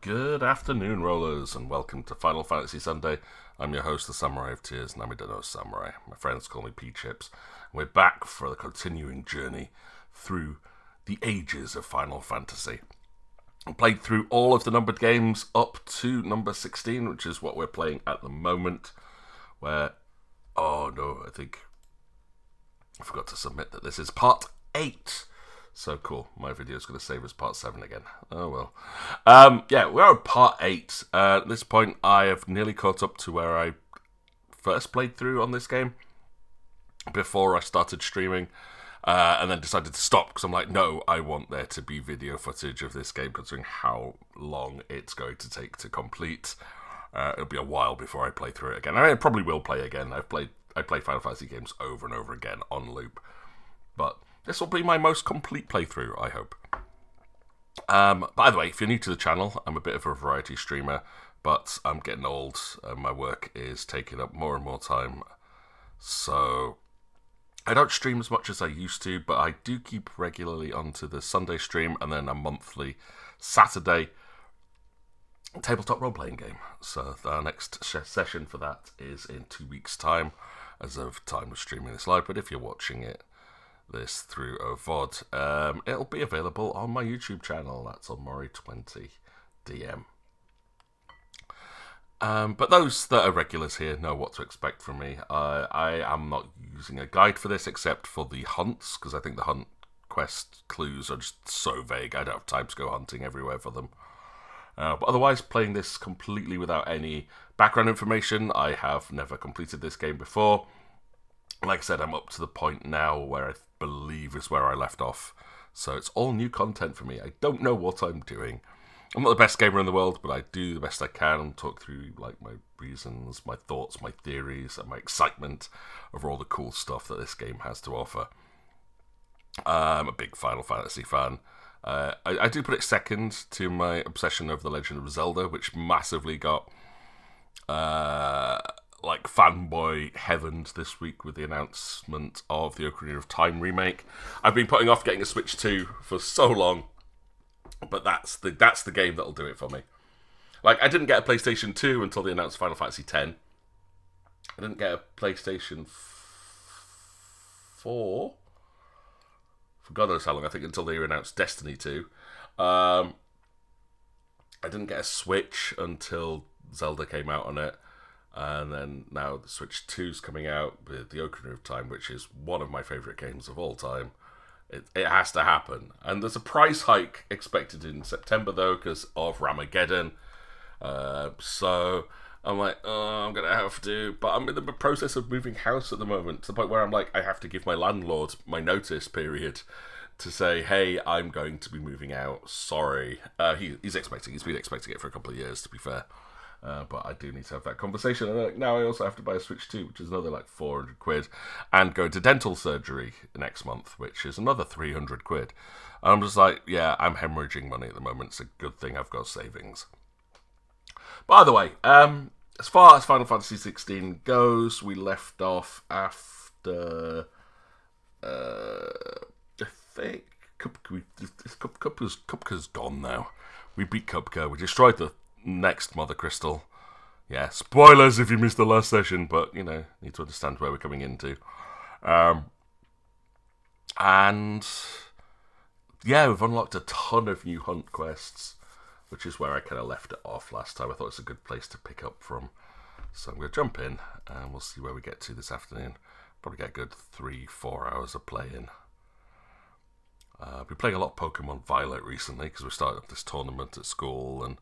Good afternoon, rollers, and welcome to Final Fantasy Sunday. I'm your host, the Samurai of Tears, Namidono Samurai. My friends call me P-Chips. We're back for the continuing journey through the ages of Final Fantasy. I played through all of the numbered games up to number 16, which is what we're playing at the moment, where, oh no, I think I forgot to submit that this is part 8. So cool. My video is going to save us part 7 again. Oh well. Yeah, we're at part 8. At this point, I have nearly caught up to where I first played through on this game before I started streaming, and then decided to stop because I'm like, no, I want there to be video footage of this game, considering how long it's going to take to complete. It'll be a while before I play through it again. I mean, I probably will play again. I play Final Fantasy games over and over again on loop, but this will be my most complete playthrough, I hope. By the way, if you're new to the channel, I'm a bit of a variety streamer, but I'm getting old. My work is taking up more and more time, so I don't stream as much as I used to, but I do keep regularly onto the Sunday stream and then a monthly Saturday tabletop role-playing game. So our next session for that is in 2 weeks' time, as of time of streaming this live. But if you're watching this through a VOD, it'll be available on my YouTube channel. That's on MORI20 DM. But those that are regulars here know what to expect from me. I am not using a guide for this except for the hunts, because I think the hunt quest clues are just so vague. I don't have time to go hunting everywhere for them. But otherwise, playing this completely without any background information. I have never completed this game before. Like I said, I'm up to the point now where I believe is where I left off. So it's all new content for me. I don't know what I'm doing. I'm not the best gamer in the world, but I do the best I can and talk through like my reasons, my thoughts, my theories, and my excitement over all the cool stuff that this game has to offer. I'm a big Final Fantasy fan. I do put it second to my obsession over The Legend of Zelda, which massively got like fanboy heavens this week with the announcement of the Ocarina of Time remake. I've been putting off getting a Switch 2 for so long, but that's the game that'll do it for me. Like, I didn't get a PlayStation 2 until they announced Final Fantasy X. I didn't get a PlayStation 4 for God knows how long, I think, until they announced Destiny 2. I didn't get a Switch until Zelda came out on it. And then now the Switch 2's coming out with the Ocarina of Time, which is one of my favourite games of all time. It has to happen. And there's a price hike expected in September, though, because of Ramageddon. So I'm like, oh, I'm going to have to. But I'm in the process of moving house at the moment, to the point where I'm like, I have to give my landlord my notice period to say, hey, I'm going to be moving out. Sorry. He's been expecting it for a couple of years, to be fair. But I do need to have that conversation. And now I also have to buy a Switch 2, which is another like 400 quid, and go to dental surgery next month, which is another 300 quid. And I'm just like, yeah, I'm hemorrhaging money at the moment. It's a good thing I've got savings. By the way, as far as Final Fantasy 16 goes, we left off after I think Kupka's gone now. We beat Kupka. We destroyed the next Mother Crystal. Yeah, spoilers if you missed the last session, but, you know, need to understand where we're coming into. And, yeah, we've unlocked a ton of new hunt quests, which is where I kind of left it off last time. I thought it's a good place to pick up from. So I'm going to jump in, and we'll see where we get to this afternoon. Probably get a good 3-4 hours of playing. I've been playing a lot of Pokemon Violet recently, because we started up this tournament at school, and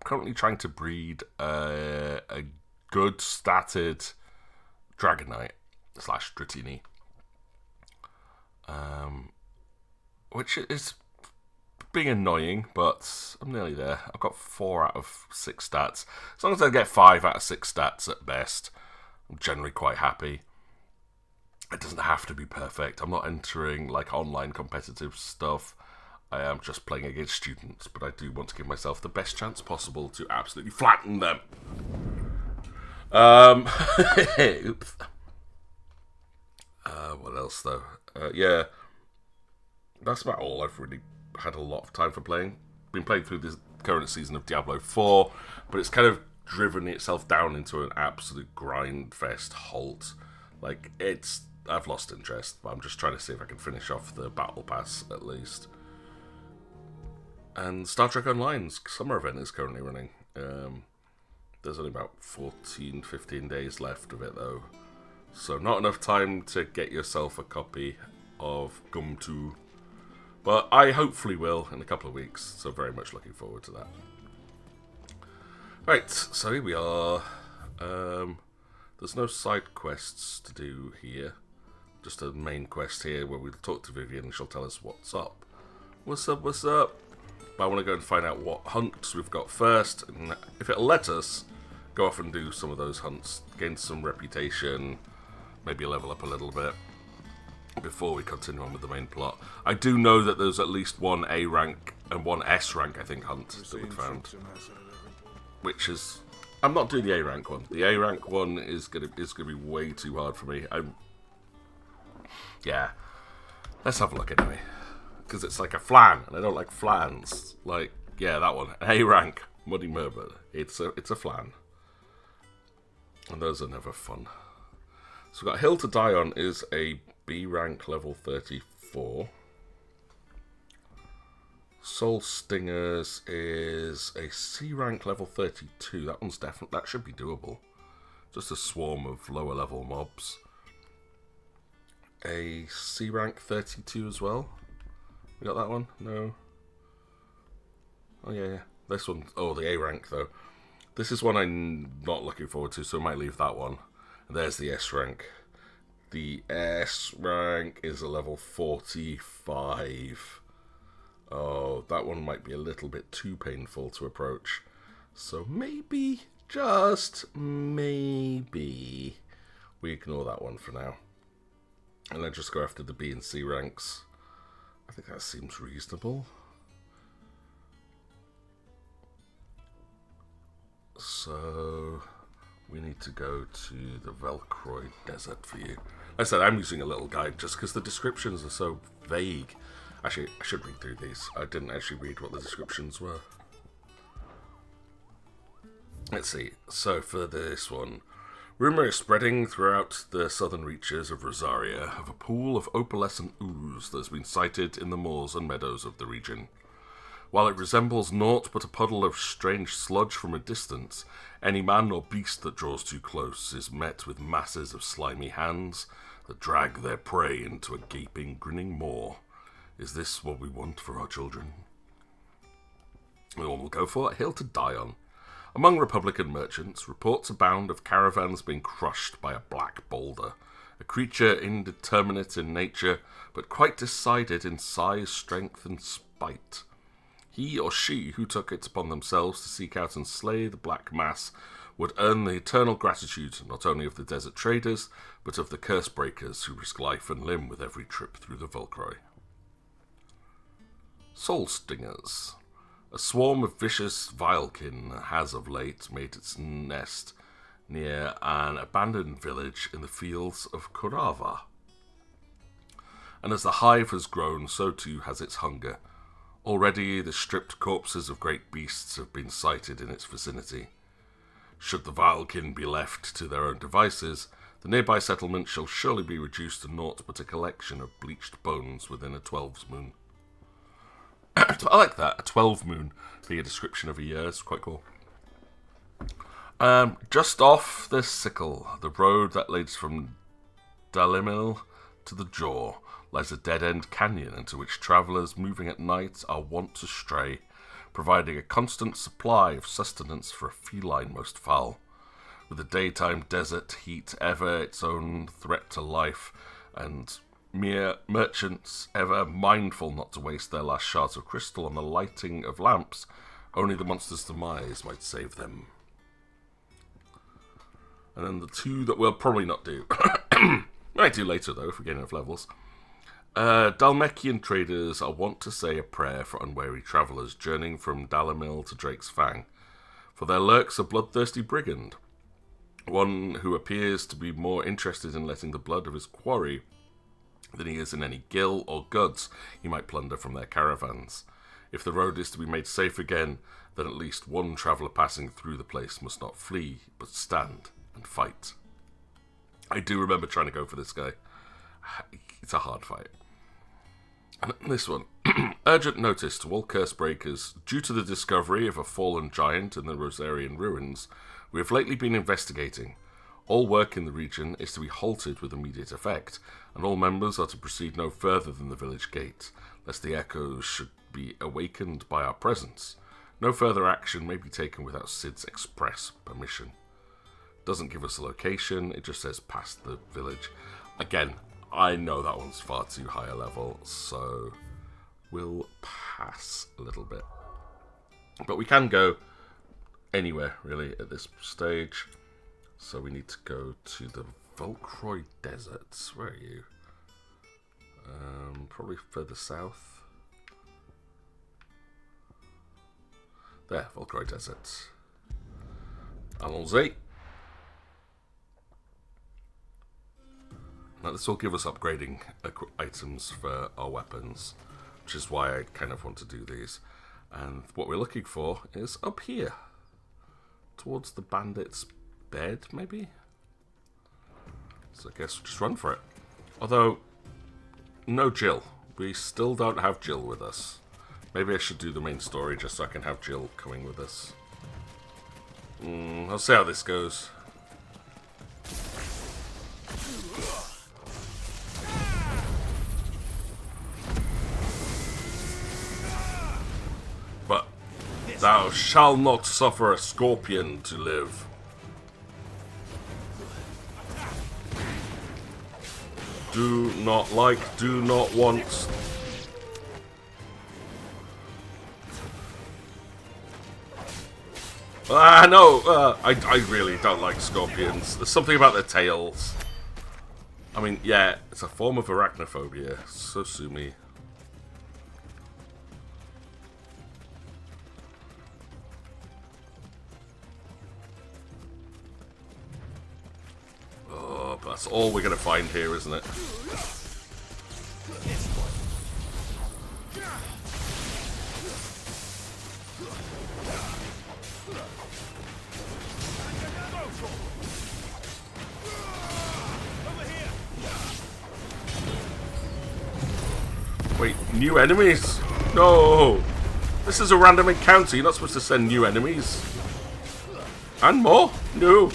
currently trying to breed a good statted Dragonite / Dratini, which is being annoying, but I'm nearly there. I've got 4 out of 6 stats. As long as I get 5 out of 6 stats at best, I'm generally quite happy. It doesn't have to be perfect. I'm not entering like online competitive stuff. I am just playing against students, but I do want to give myself the best chance possible to absolutely flatten them. Oops. What else, though? Yeah, that's about all. I've really had a lot of time for playing. Been playing through this current season of Diablo 4, but it's kind of driven itself down into an absolute grind fest halt. Like, I've lost interest, but I'm just trying to see if I can finish off the Battle Pass, at least. And Star Trek Online's summer event is currently running. There's only about 14-15 days left of it, though. So not enough time to get yourself a copy of Gum 2. But I hopefully will in a couple of weeks, so very much looking forward to that. Right, so here we are. There's no side quests to do here. Just a main quest here where we'll talk to Vivian and she'll tell us what's up. What's up, what's up? But I want to go and find out what hunts we've got first, and if it'll let us, go off and do some of those hunts, gain some reputation, maybe level up a little bit before we continue on with the main plot. I do know that there's at least one A rank and one S rank, I think, hunt that we found, which is, I'm not doing the A rank one. The A rank one is gonna be way too hard for me. Yeah, let's have a look anyway, because it's like a flan, and I don't like flans. Like, yeah, that one, A rank, Muddy Murmur. It's a flan, and those are never fun. So we've got Hill to Die On is a B rank level 34. Soul Stingers is a C rank level 32. That one's definitely, that should be doable. Just a swarm of lower level mobs. A C rank 32 as well. We got that one? No. Oh yeah. This one, oh, the A rank though. This is one I'm not looking forward to, so I might leave that one. And there's the S rank. The S rank is a level 45. Oh, that one might be a little bit too painful to approach. So maybe, just maybe, we ignore that one for now. And then just go after the B and C ranks. I think that seems reasonable. So, we need to go to the Valkyrie Desert for you. Like I said, I'm using a little guide just because the descriptions are so vague. Actually, I should read through these. I didn't actually read what the descriptions were. Let's see. So for this one, rumour is spreading throughout the southern reaches of Rosaria of a pool of opalescent ooze that has been sighted in the moors and meadows of the region. While it resembles naught but a puddle of strange sludge from a distance, any man or beast that draws too close is met with masses of slimy hands that drag their prey into a gaping, grinning maw. Is this what we want for our children? The one we'll go for, a hill to die on. Among Republican merchants, reports abound of caravans being crushed by a black boulder, a creature indeterminate in nature, but quite decided in size, strength, and spite. He or she who took it upon themselves to seek out and slay the black mass would earn the eternal gratitude not only of the desert traders, but of the curse breakers who risk life and limb with every trip through the Valkyrie. Soul Stingers. A swarm of vicious vilekin has of late made its nest near an abandoned village in the fields of Kurava. And as the hive has grown, so too has its hunger. Already the stripped corpses of great beasts have been sighted in its vicinity. Should the vilekin be left to their own devices, the nearby settlement shall surely be reduced to naught but a collection of bleached bones within a 12's moon. I like that, a 12 moon being a description of a year. It's quite cool. Just off the Sickle, the road that leads from Dalimil to the Jaw, lies a dead-end canyon into which travellers moving at night are wont to stray, providing a constant supply of sustenance for a feline most foul. With the daytime desert heat ever its own threat to life, and mere merchants ever mindful not to waste their last shards of crystal on the lighting of lamps, only the monster's demise might save them. And then the two that we'll probably not do. Might do later though, if we get enough levels. Dalmekian traders are wont to say a prayer for unwary travellers journeying from Dalimil to Drake's Fang, for there lurks a bloodthirsty brigand, one who appears to be more interested in letting the blood of his quarry than he is in any gil or goods he might plunder from their caravans. If the road is to be made safe again, then at least one traveller passing through the place must not flee, but stand and fight. I do remember trying to go for this guy. It's a hard fight. And this one. Urgent notice to all curse breakers. Due to the discovery of a fallen giant in the Rosarian ruins, we have lately been investigating. All work in the region is to be halted with immediate effect, and all members are to proceed no further than the village gate, lest the echoes should be awakened by our presence. No further action may be taken without Sid's express permission. Doesn't give us a location, it just says past the village. Again, I know that one's far too high a level, so we'll pass a little bit. But we can go anywhere, really, at this stage. So we need to go to the Valkyrie Deserts. Where are you? Probably further south. There, Valkyrie Deserts. Allons-y. Now this will give us upgrading items for our weapons, which is why I kind of want to do these. And what we're looking for is up here, towards the bandits' bed, maybe? So I guess we'll just run for it. Although, no Jill. We still don't have Jill with us. Maybe I should do the main story just so I can have Jill coming with us. I'll see how this goes. But thou shalt not suffer a scorpion to live. Do not like, do not want. No, I really don't like scorpions. There's something about their tails. I mean, yeah, it's a form of arachnophobia, so sue me. That's all we're going to find here, isn't it? Wait, new enemies? No! This is a random encounter. You're not supposed to send new enemies. And more? No.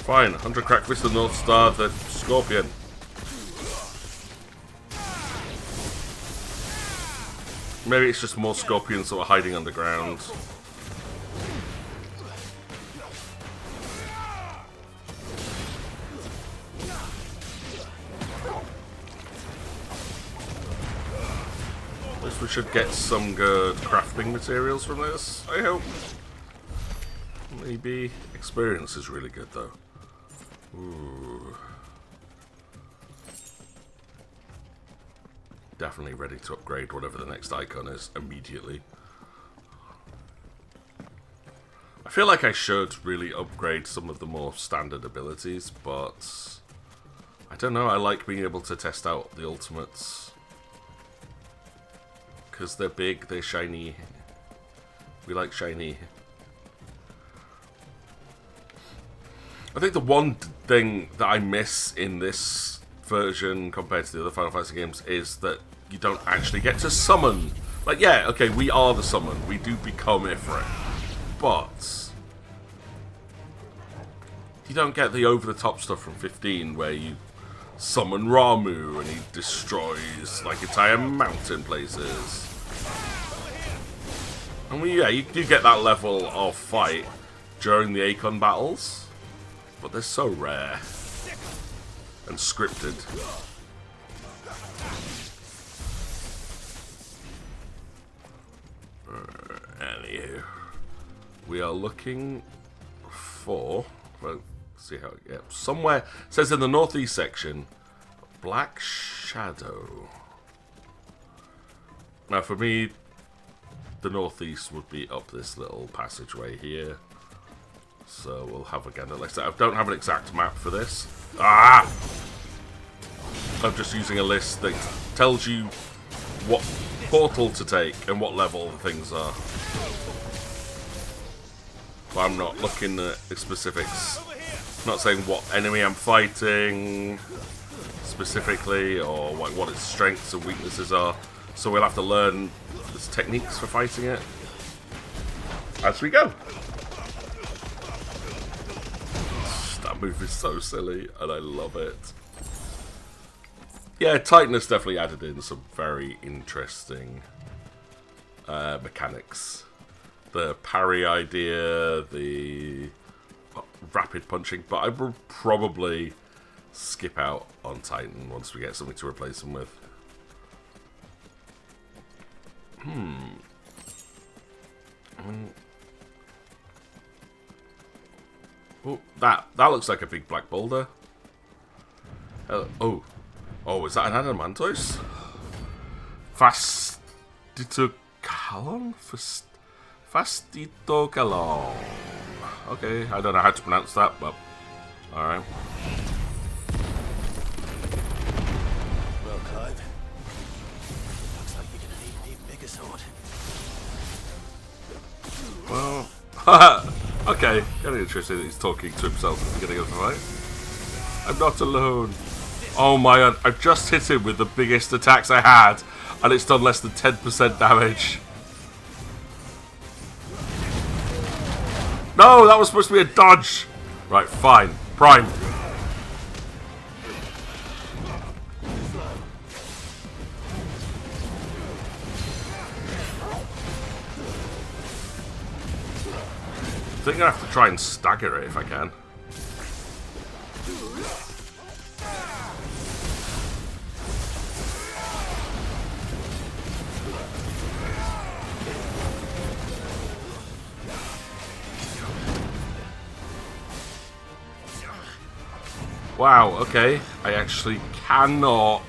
Fine. 100 crack fist, the North Star, the Scorpion. Maybe it's just more scorpions that are hiding underground. We should get some good crafting materials from this, I hope. Maybe experience is really good though. Ooh. Definitely ready to upgrade whatever the next icon is immediately. I feel like I should really upgrade some of the more standard abilities, but I don't know, I like being able to test out the ultimates. Because they're big, they're shiny. We like shiny. I think the one thing that I miss in this version compared to the other Final Fantasy games is that you don't actually get to summon. Like, yeah, okay, we are the summon. We do become Ifrit. But you don't get the over-the-top stuff from 15 where you summon Ramu and he destroys like entire mountain places. And yeah, you do get that level of fight during the Akon battles, but they're so rare and scripted. Anywho, we are looking for, well, see how, yeah, somewhere, it says in the northeast section, Black Shadow. Now for me, the northeast would be up this little passageway here. So we'll have again, like I said, I don't have an exact map for this. Ah! I'm just using a list that tells you what portal to take and what level the things are. But I'm not looking at the specifics. I'm not saying what enemy I'm fighting specifically or what its strengths and weaknesses are. So we'll have to learn its techniques for fighting it as we go. That move is so silly and I love it. Yeah, Titan has definitely added in some very interesting mechanics. The parry idea, the rapid punching, but I will probably skip out on Titan once we get something to replace him with. Oh, that looks like a big black boulder. Oh, is that an Adamantoise? Fastitokalon? Fastitokalon. Okay, I don't know how to pronounce that, but alright. Well, Clive, looks like you're gonna need an even bigger sword. Well, okay, kind of interesting that he's talking to himself at the beginning of the fight. I'm not alone. Oh my god, I've just hit him with the biggest attacks I had, and it's done less than 10% damage. No, that was supposed to be a dodge. Right, fine. Prime. I think I have to try and stagger it if I can. Wow, okay. I actually cannot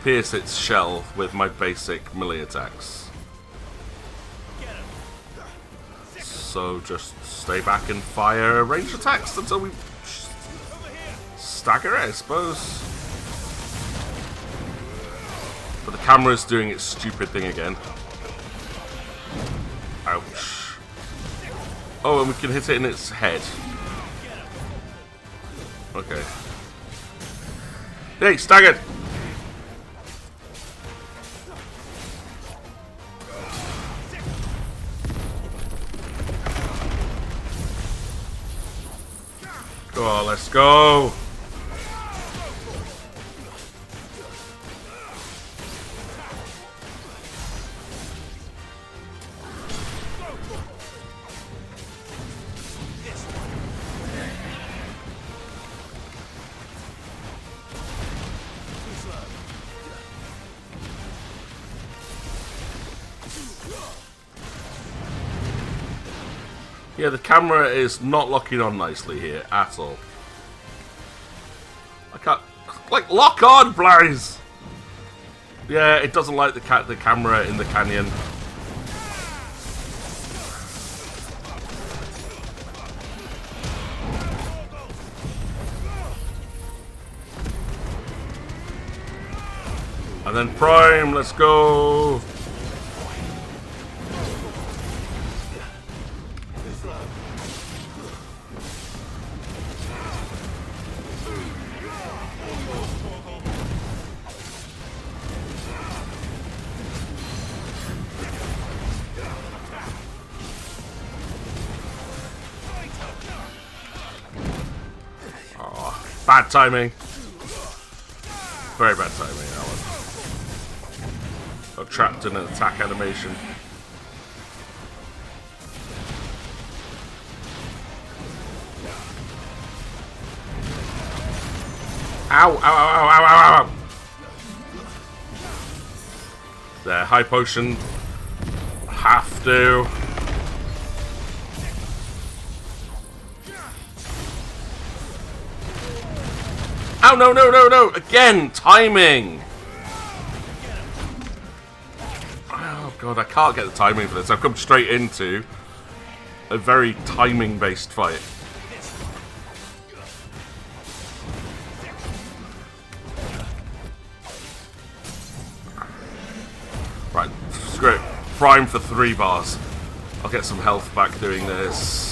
pierce its shell with my basic melee attacks. So just stay back and fire range attacks until we stagger it, I suppose. But the camera's doing its stupid thing again. Ouch. Oh, and we can hit it in its head. Okay. Hey, staggered! Go on, let's go! Yeah, the camera is not locking on nicely here at all. I can't... Like, lock on, Blaze! Yeah, it doesn't like the camera in the canyon. And then Prime, let's go! Bad timing. Very bad timing, that one. Got trapped in an attack animation. Ow, ow, ow, ow, ow, ow, ow. There, high potion. Have to. Oh, no, no, no, no! Again, timing! Oh, God, I can't get the timing for this. I've come straight into a very timing-based fight. Right, screw it. Prime for 3 bars. I'll get some health back doing this.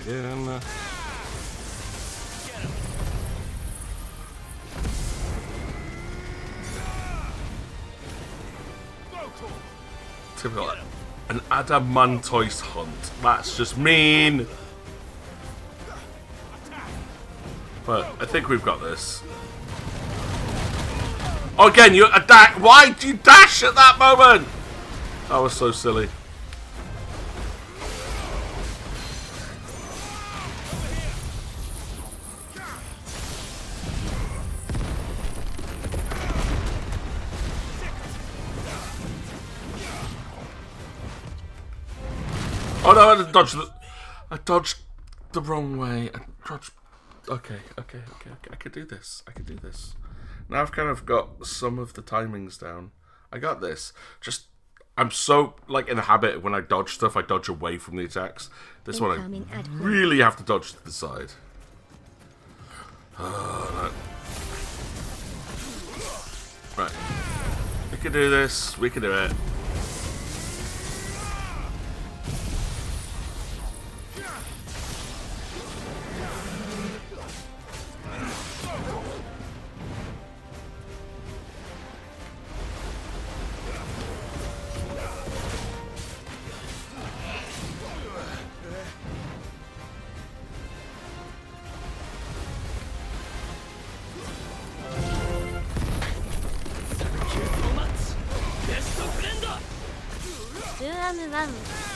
Again. Typical. An adamantoise hunt. That's just mean. But I think we've got this. Oh, again, you dash. Why do you dash at that moment? That was so silly. Oh no, I dodged the wrong way. Okay. I could do this. Now I've kind of got some of the timings down. I got this. I'm so, like, in the habit of when I dodge stuff, I dodge away from the attacks. This one I really have to dodge to the side. No. Right. We can do this. We can do it.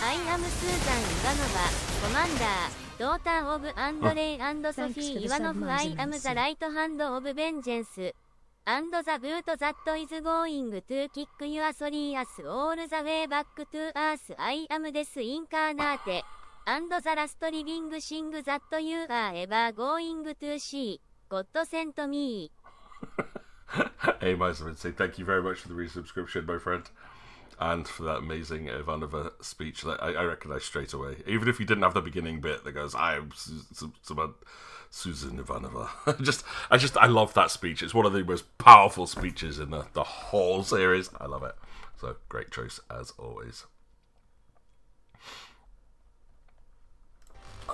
I am Susan Ivanova, Commander. daughter of Andre and Sophie Ivanov. I am the right hand of vengeance. And the boot that is going to kick your sorry ass all the way back to earth. I am death incarnate. And the last living thing that you are ever going to see. God sent me. Hey, Myself, thank you very much for the resubscription, my friend. And for that amazing Ivanova speech that I recognise straight away. Even if you didn't have the beginning bit that goes, I am Susan Ivanova. I love that speech. It's one of the most powerful speeches in the whole series. I love it. So, great choice as always.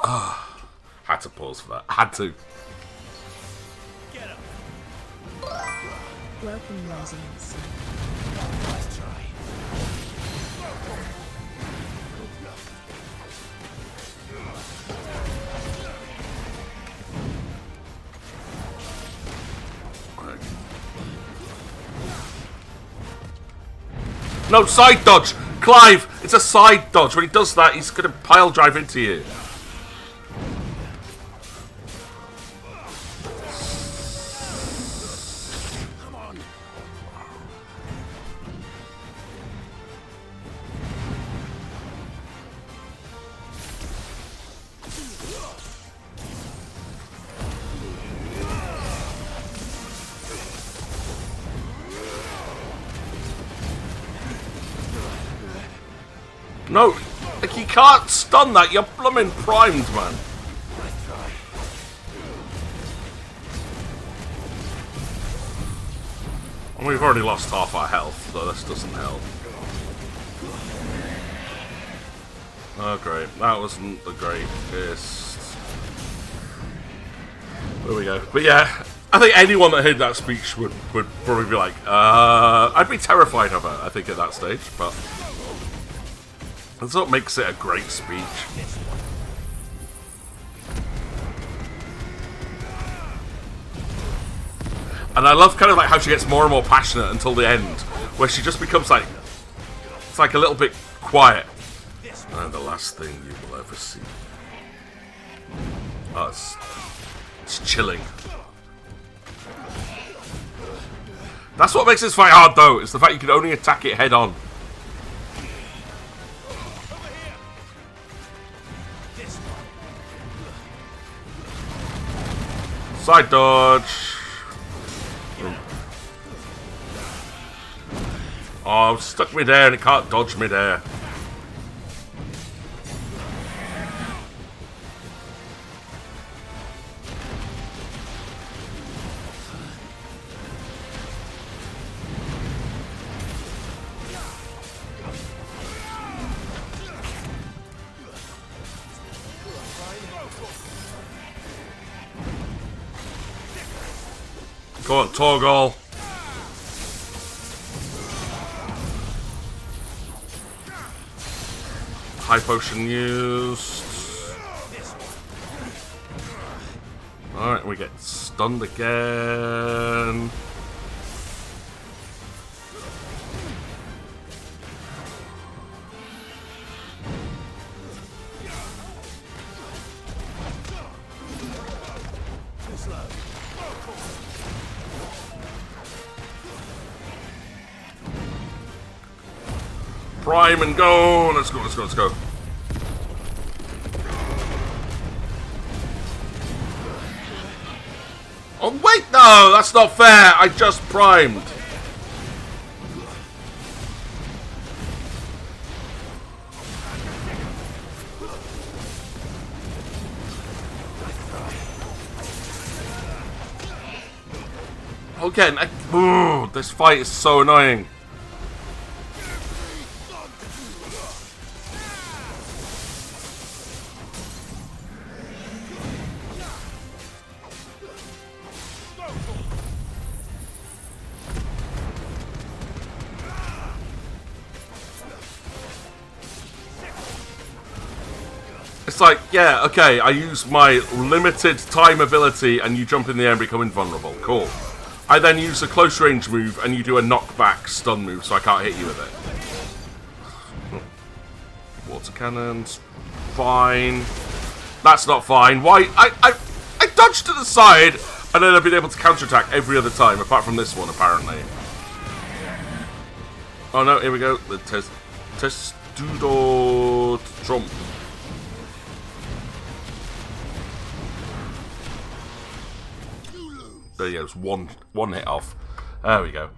Had to pause for that. Had to. Get up. Welcome, Rising Sun. Let's try. No, side dodge! Clive! It's a side dodge. When he does that, he's going to pile drive into you. Come on. No, like you can't stun that. You're blooming primed, man. Let's try. And we've already lost half our health, so this doesn't help. Oh, great. That wasn't the greatest. There we go. But yeah, I think anyone that heard that speech would probably be like, I'd be terrified of it, I think, at that stage, but that's what makes it a great speech. And I love kind of like how she gets more and more passionate until the end, where she just becomes like, it's like a little bit quiet. And the last thing you will ever see. Oh, it's chilling. That's what makes this fight hard, though. It's the fact you can only attack it head on. Side dodge. Oh, I'm stuck mid-air and it can't dodge mid-air. Go on, Torgal. High potion used. Alright, we get stunned again. Prime and go! Let's go, let's go, let's go. Oh wait, no! That's not fair! I just primed! Again, this fight is so annoying. It's like, yeah, okay, I use my limited time ability and you jump in the air and become invulnerable. Cool. I then use a close range move and you do a knockback stun move so I can't hit you with it. Water cannons. Fine. That's not fine. Why? I dodged to the side, and then I've been able to counterattack every other time, apart from this one, apparently. Oh no, here we go. The Testudo Trump. There you go. It's one hit off. There we go.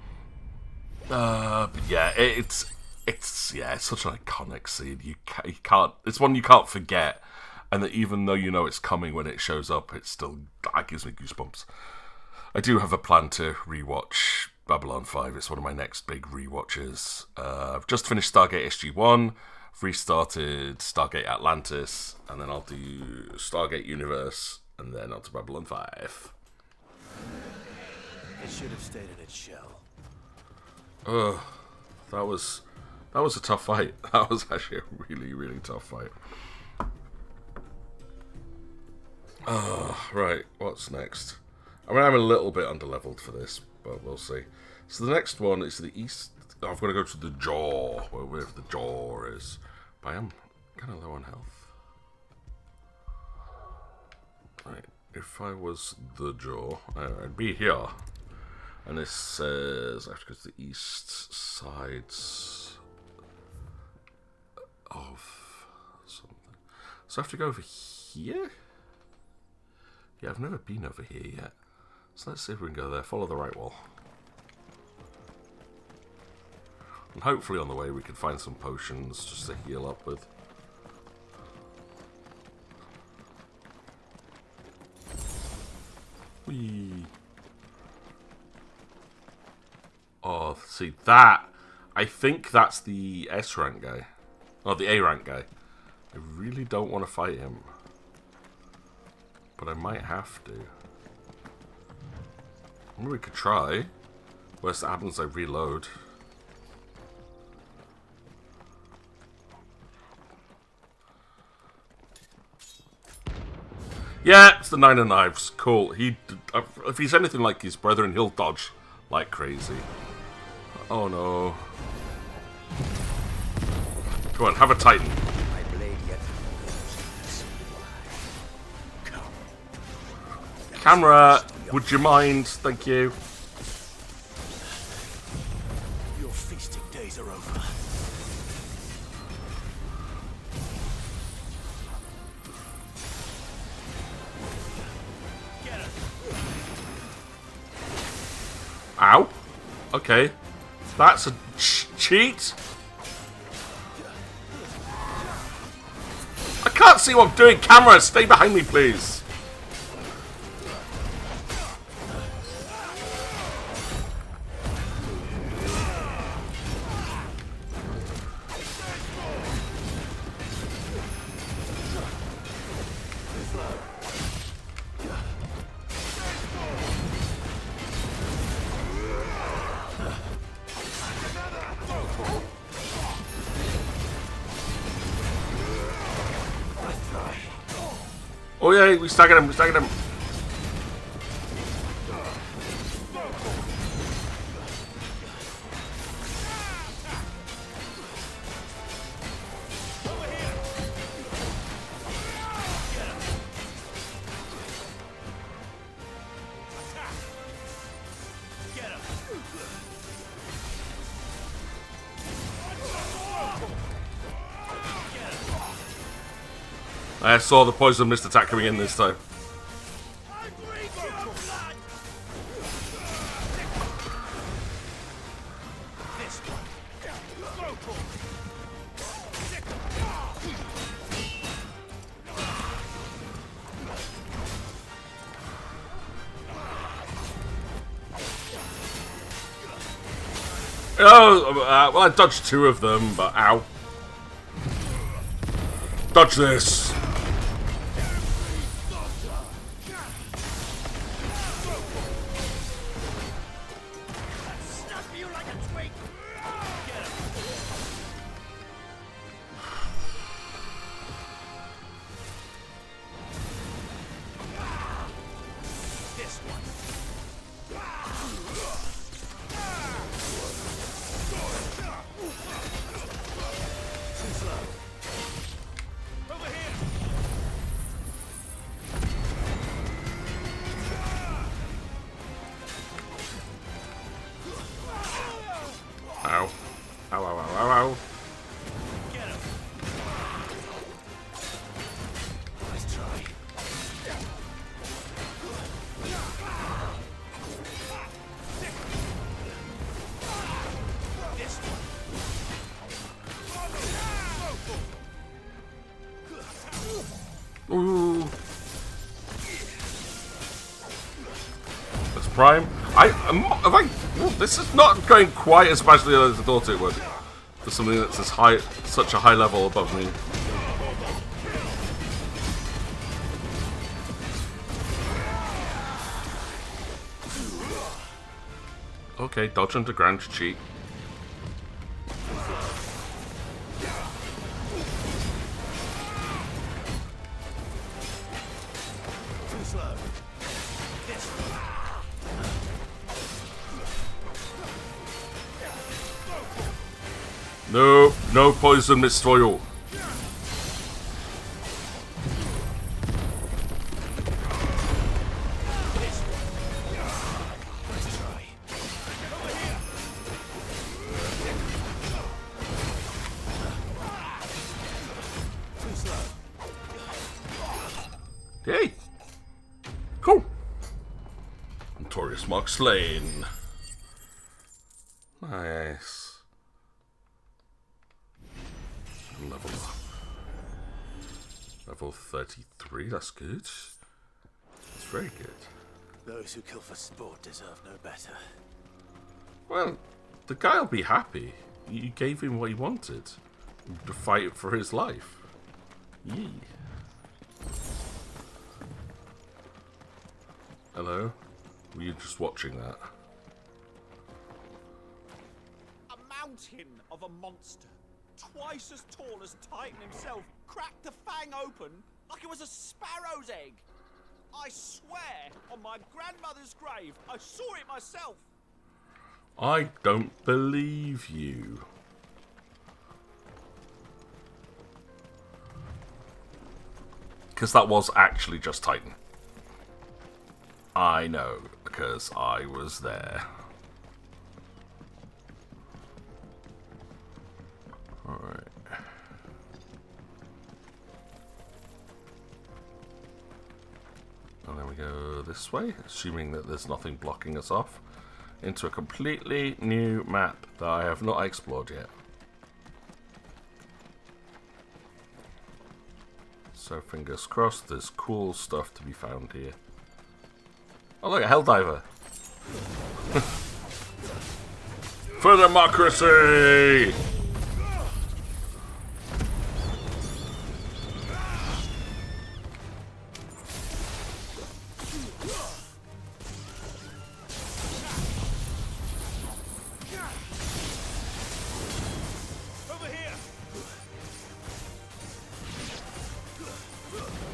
But yeah, it's such an iconic scene. You can't. It's one you can't forget, and that even though you know it's coming when it shows up, it still gives me goosebumps. I do have a plan to rewatch Babylon 5. It's one of my next big rewatches. I've just finished Stargate SG-1, restarted Stargate Atlantis, and then I'll do Stargate Universe, and then on to Babylon 5. It should have stayed in its shell. That was a tough fight. That was actually a really, really tough fight. Right, what's next? I mean, I'm a little bit underleveled for this, but we'll see. So the next one is the east. Oh, I've got to go to the jaw, wherever the jaw is. But I am kind of low on health. Right, if I was the jaw, I'd be here. And this says I have to go to the east sides of something. So I have to go over here? Yeah, I've never been over here yet. So let's see if we can go there. Follow the right wall. And hopefully on the way we can find some potions just to heal up with. Whee! Oh, see that? I think that's the S rank guy. Oh, the A rank guy. I really don't want to fight him. But I might have to. I wonder we could try. Worst that happens, I reload. Yeah, it's the Nine of Knives. Cool. If he's anything like his brethren, he'll dodge like crazy. Oh no. Come on, have a Titan. Camera, would you mind? Thank you. Your feasting days are over. Get him. Ow. Okay. That's a cheat. I can't see what I'm doing. Camera, stay behind me, please. Oh yeah, we staggered him, I saw the poison mist attack coming in this time. Oh, well, I dodged two of them, but ow. Dodge this. Prime. This is not going quite as badly as I thought it would. For something that's such a high level above me. Okay, dodge underground to cheat. No, no poison mist for you. Yay! Cool. Notorious Mark slain. Nice. Level up. Level 33, that's good. That's very good. Those who kill for sport deserve no better. Well, the guy'll be happy. You gave him what he wanted. To fight for his life. Yee. Hello? Were you just watching that? A mountain of a monster, twice as tall as Titan himself, cracked the fang open like it was a sparrow's egg. I swear on my grandmother's grave, I saw it myself. I don't believe you. Because that was actually just Titan. I know, because I was there. Alright. And then we go this way, assuming that there's nothing blocking us off, into a completely new map that I have not explored yet. So fingers crossed, there's cool stuff to be found here. Oh look, a Helldiver! For democracy!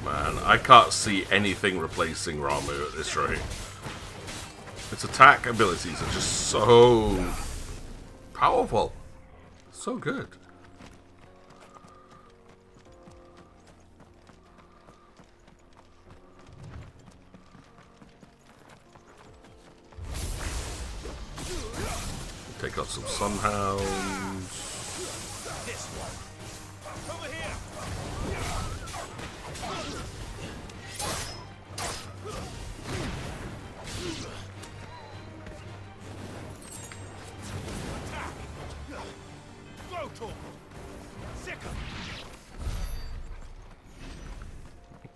Man, I can't see anything replacing Ramu at this rate. Its attack abilities are just so powerful. So good. Take out some Sunhounds. This one. Over here.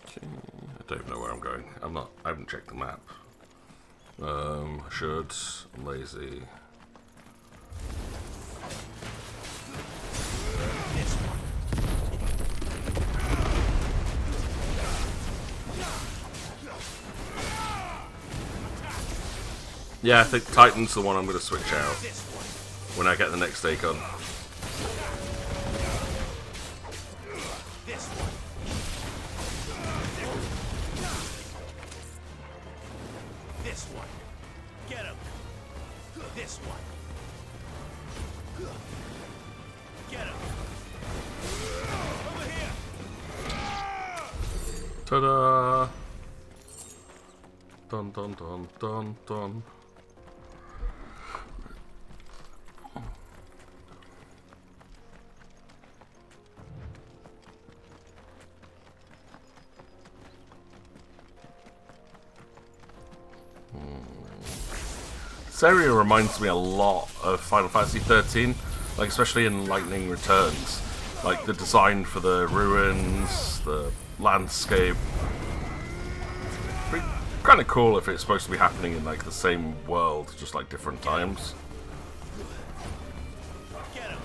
Okay, I don't know where I'm going. I haven't checked the map. I should. I'm lazy. Yeah, I think Titan's the one I'm going to switch out when I get the next take on. This one. Get him. This one. Get him. Over here. Ta-da! Dun dun dun dun dun. This area reminds me a lot of Final Fantasy 13, like especially in Lightning Returns. Like the design for the ruins, the landscape. Kind of cool if it's supposed to be happening in like the same world, just like different times. Get him.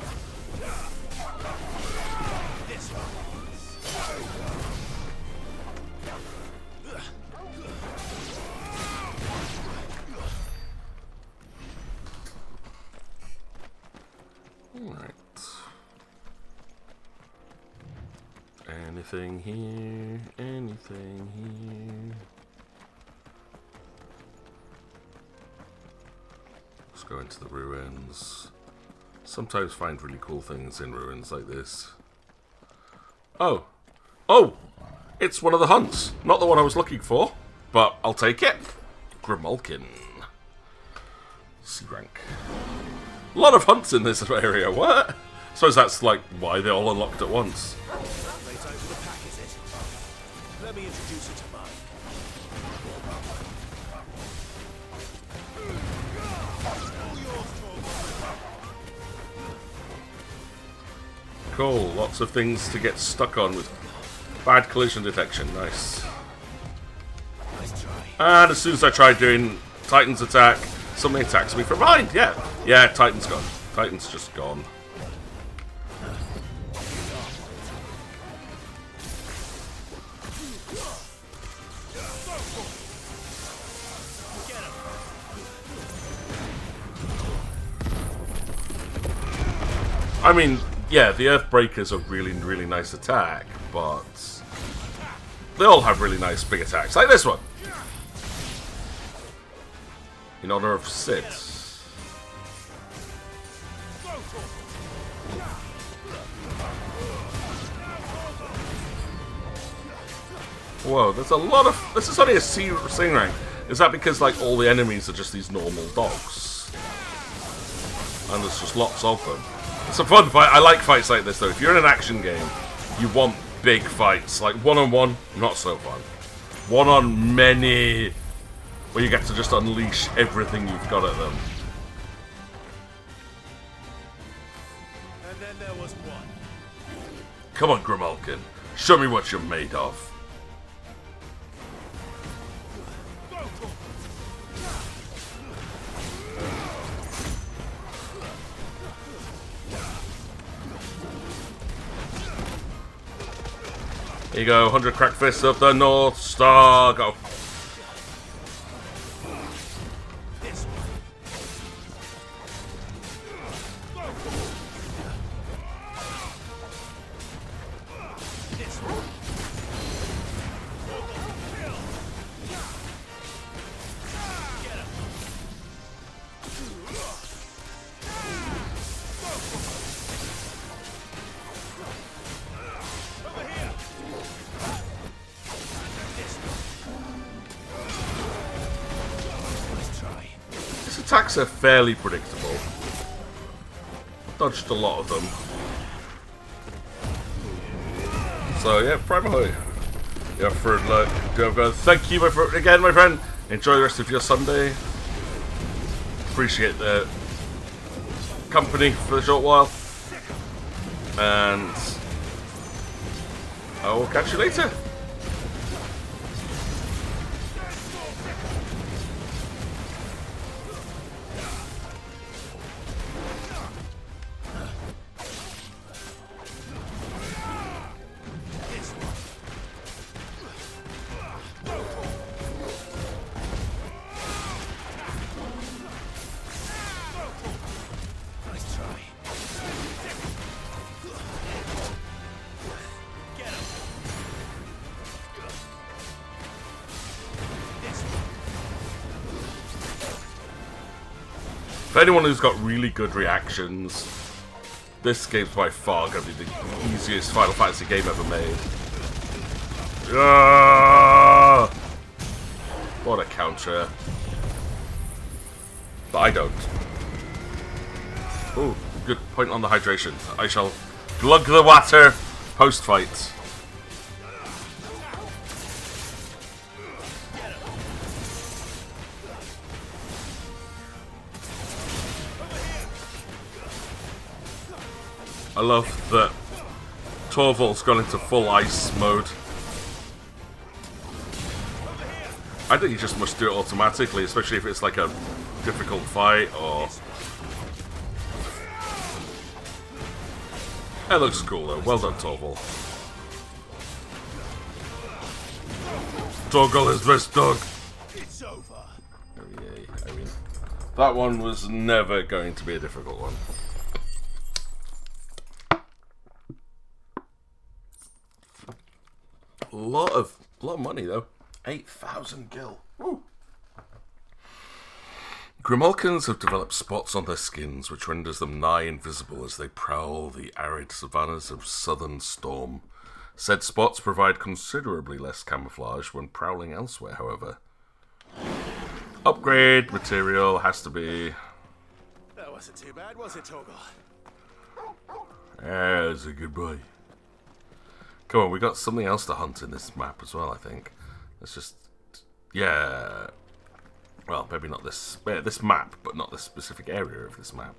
This one. Alright. Anything here? Anything here? Let's go into the ruins. Sometimes find really cool things in ruins like this. Oh! Oh! It's one of the hunts! Not the one I was looking for, but I'll take it. Grimalkin. C rank. A lot of hunts in this area, what? I suppose that's like why they're all unlocked at once. Right over the pack, is it? Let me introduce you to mine. Cool, lots of things to get stuck on with bad collision detection, nice. Nice try. And as soon as I try doing Titan's attack, something attacks me from behind, yeah. Yeah, Titan's gone. Titan's just gone. I mean, yeah, the Earthbreaker's a really, really nice attack, but they all have really nice big attacks, like this one. In honor of Sid. Whoa, there's a lot of... This is only a C rank. Is that because, like, all the enemies are just these normal dogs? And there's just lots of them. It's a fun fight. I like fights like this, though. If you're in an action game, you want big fights. Like, one-on-one, not so fun. One-on-many, where you get to just unleash everything you've got at them. And then there was one. Come on, Grimalkin. Show me what you're made of. Here you go, 100 crack fists of the North Star. Go. This one. This one. Get him. Over here. Nice try. His attacks are fairly predictable. Dodged a lot of them. So yeah, primarily. Yeah, for luck. Thank you again, my friend. Enjoy the rest of your Sunday. Appreciate the company for a short while. And I will catch you later. Nice try. Get him. This one. For anyone who's got really good reactions, this game's by far going to be the easiest Final Fantasy game ever made. Ah! What a counter. But I don't. Oh, good point on the hydration. I shall glug the water post-fight. I love that Torvald's gone into full ice mode. I think you just must do it automatically, especially if it's like a difficult fight or... It looks cool though. Well done, Torval. Torgal is best dog. It's over. Oh, yay. I mean, that one was never going to be a difficult one. A lot of money though. 8,000 gil. Woo. Grimalkins have developed spots on their skins which renders them nigh invisible as they prowl the arid savannas of southern Storm. Said spots provide considerably less camouflage when prowling elsewhere, however. Upgrade material has to be... That wasn't too bad, was it, Torgal? That's a good boy. Come on, we got something else to hunt in this map as well, I think. Let's just... Yeah... Well, maybe not this map, but not this specific area of this map.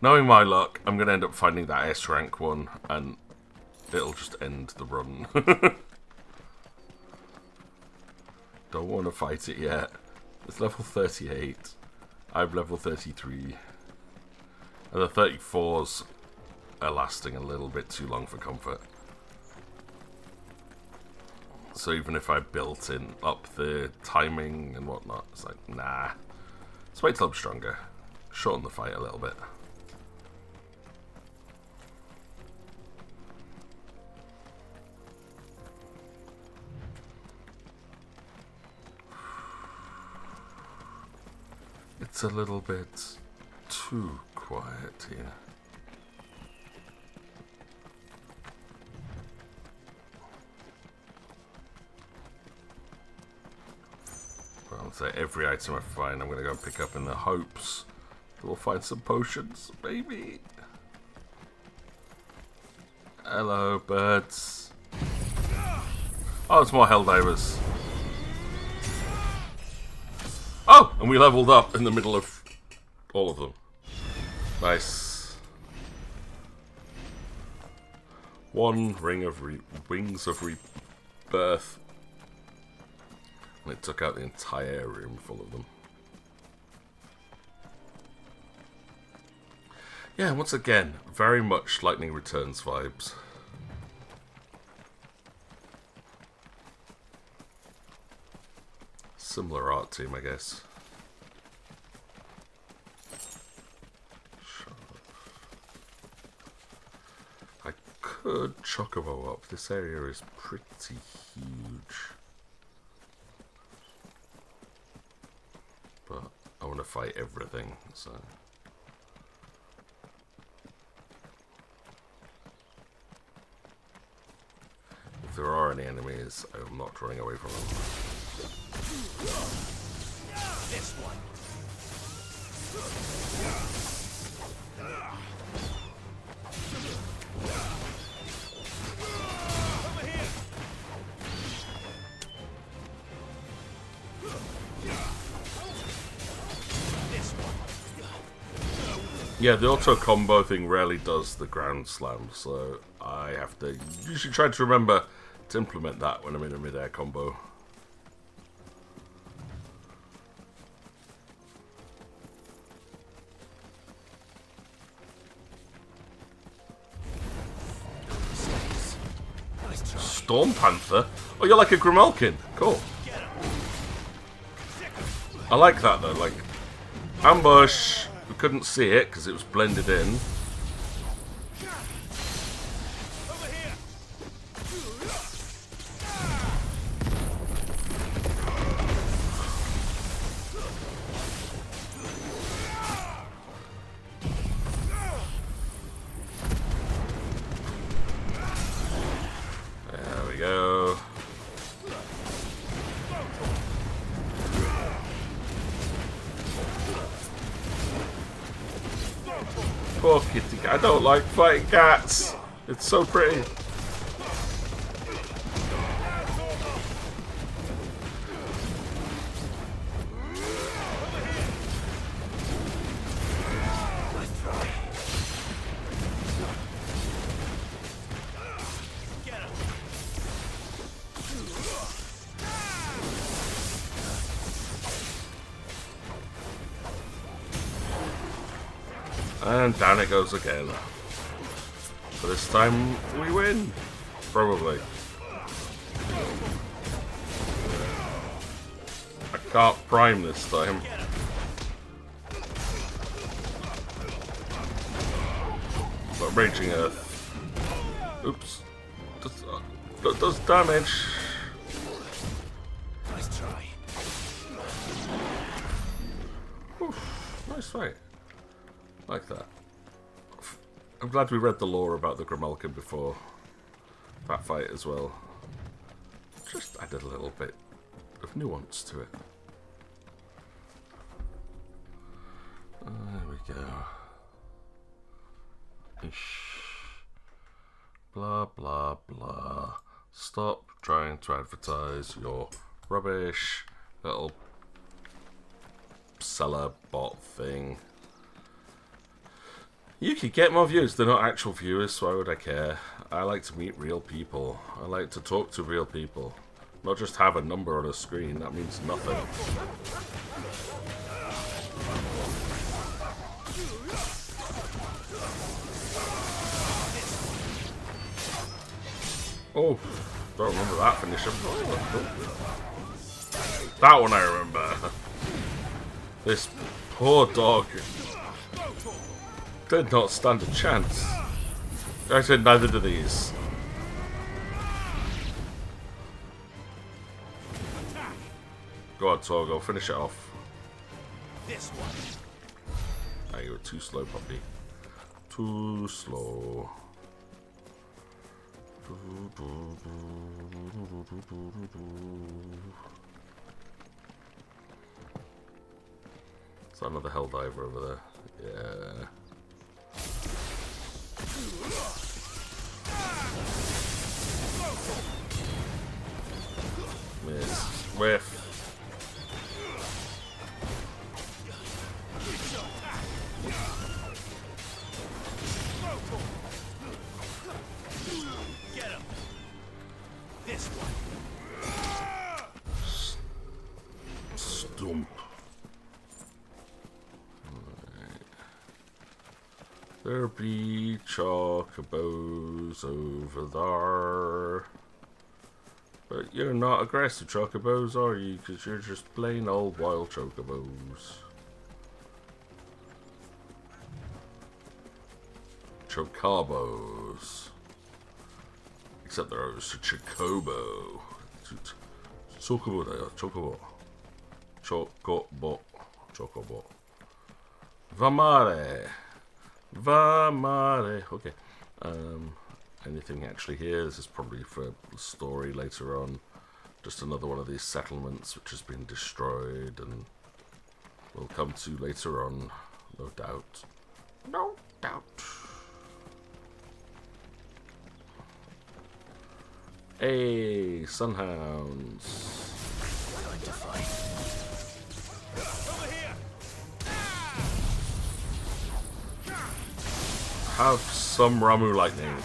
Knowing my luck, I'm going to end up finding that S rank one, and it'll just end the run. Don't want to fight it yet. It's level 38. I'm level 33. And the 34s are lasting a little bit too long for comfort. So even if I built in up the timing and whatnot, it's like, nah. Let's wait till I'm stronger. Shorten the fight a little bit. It's a little bit too quiet here. I'll say every item I find I'm going to go and pick up in the hopes that we'll find some potions, maybe. Hello, birds. Oh, it's more Helldivers. Oh, and we leveled up in the middle of all of them. Nice. One ring of wings of rebirth. And it took out the entire room full of them. Yeah, once again, very much Lightning Returns vibes. Similar art team, I guess. I could Chocobo up. This area is pretty huge. But I want to fight everything, so... If there are any enemies, I'm not running away from them. This one. Over here. This one. Yeah, the auto combo thing rarely does the ground slam, so I have to usually try to remember to implement that when I'm in a mid-air combo. Storm Panther? Oh, you're like a Grimalkin. Cool. I like that though, like ambush. We couldn't see it because it was blended in. There we go. Poor kitty cat. I don't like fighting cats. It's so pretty. And down it goes again. But this time we win. Probably. I can't prime this time. But Raging Earth. Oops. Does damage. Nice try. Oof, nice fight. Like that. I'm glad we read the lore about the Grimalkin before that fight as well. Just added a little bit of nuance to it. There we go. Ish. Blah blah blah. Stop trying to advertise your rubbish little seller bot thing. You could get more views. They're not actual viewers, so why would I care? I like to meet real people. I like to talk to real people. Not just have a number on a screen. That means nothing. Oh, don't remember that finisher. Oh, cool. That one I remember. This poor dog did not stand a chance. I said neither do these. Go on, Torgo, finish it off. This one. Ah, you were too slow, puppy. Too slow. Is that another Helldiver over there? Yeah. Miss. Whiff. Get him. This one. Stump. There be chocobos over there. But you're not aggressive chocobos, are you? Because you're just plain old wild chocobos. Chocobos. Except there's a chocobo. Chocobo there, chocobo. Chocobo. Chocobo. Vamare. Vamare. Okay. Anything actually here? This is probably for the story later on. Just another one of these settlements which has been destroyed and we'll come to later on. No doubt. No doubt. Hey, Sunhounds. Going to fight. Over here. Have some Ramu lightning.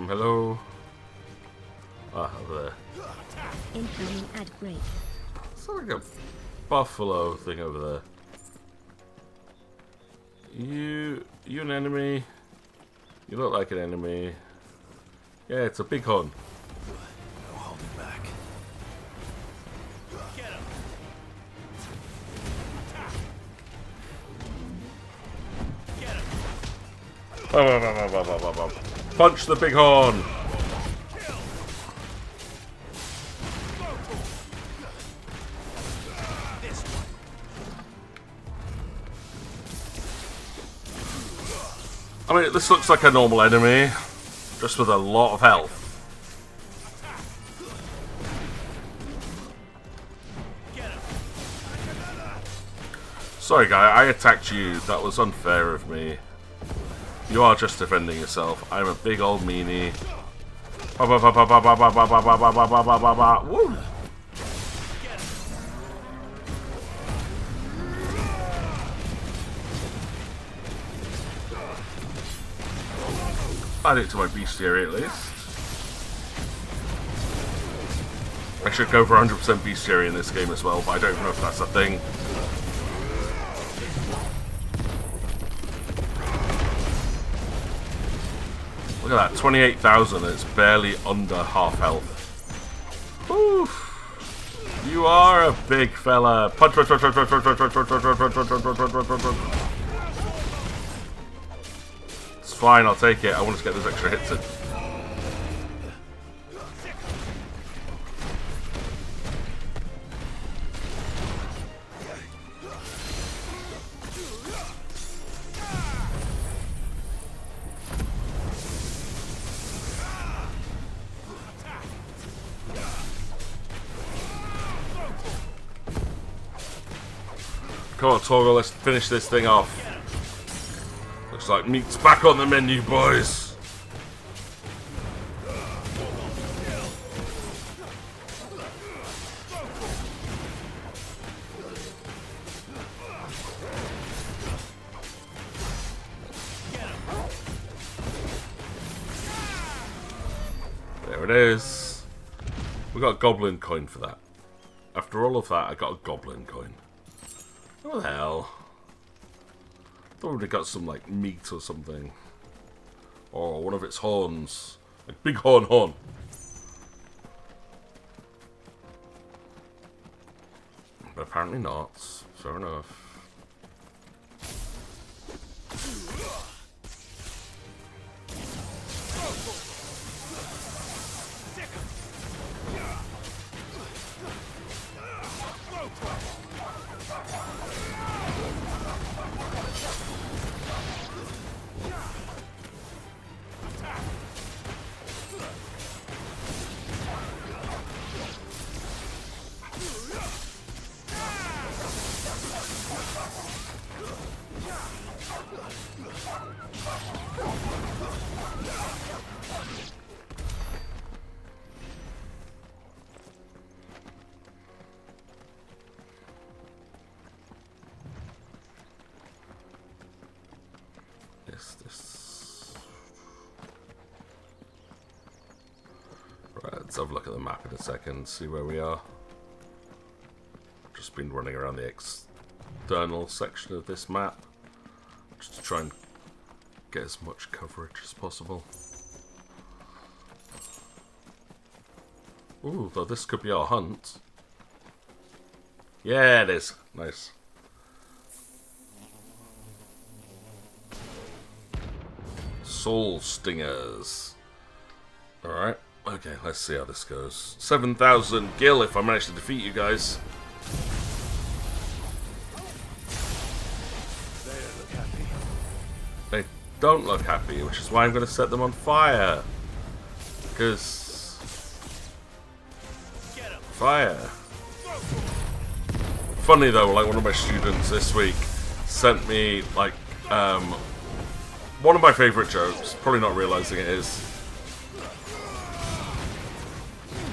Hello? Ah, over there. Incoming ad break. It's like a buffalo thing over there. You an enemy? You look like an enemy. Yeah, it's a bighorn. No holding back. Get him. Get him. Punch the bighorn! I mean, this looks like a normal enemy, just with a lot of health. Sorry, guy, I attacked you. That was unfair of me. You are just defending yourself. I'm a big old meanie. Woo! Add it to my bestiary at least. I should go for 100% bestiary in this game as well, but I don't even know if that's a thing. Look at that, 28,000, it's barely under half health. Oof. You are a big fella. Punch, punch, punch, punch, punch, punch, punch, punch, punch, punch, punch, punch, punch, punch, punch, punch. It's fine, I'll take it. I want to get those extra hits in. Come on, Toggle, let's finish this thing off. Looks like meat's back on the menu, boys. There it is. We got a goblin coin for that. After all of that, I got a goblin coin. What the hell? I thought we'd got some, like, meat or something. Or one of its horns. Like, big horn. But apparently not. Fair enough. Right, let's have a look at the map in a second, see where we are. Just been running around the external section of this map, just to try and get as much coverage as possible. Ooh, though this could be our hunt. Yeah, it is. Nice. Soul Stingers. Alright, okay, let's see how this goes. 7,000 gil if I manage to defeat you guys. They don't look happy, which is why I'm going to set them on fire. Because... fire. Funny though, like one of my students this week sent me, like, one of my favourite jokes, probably not realising it is.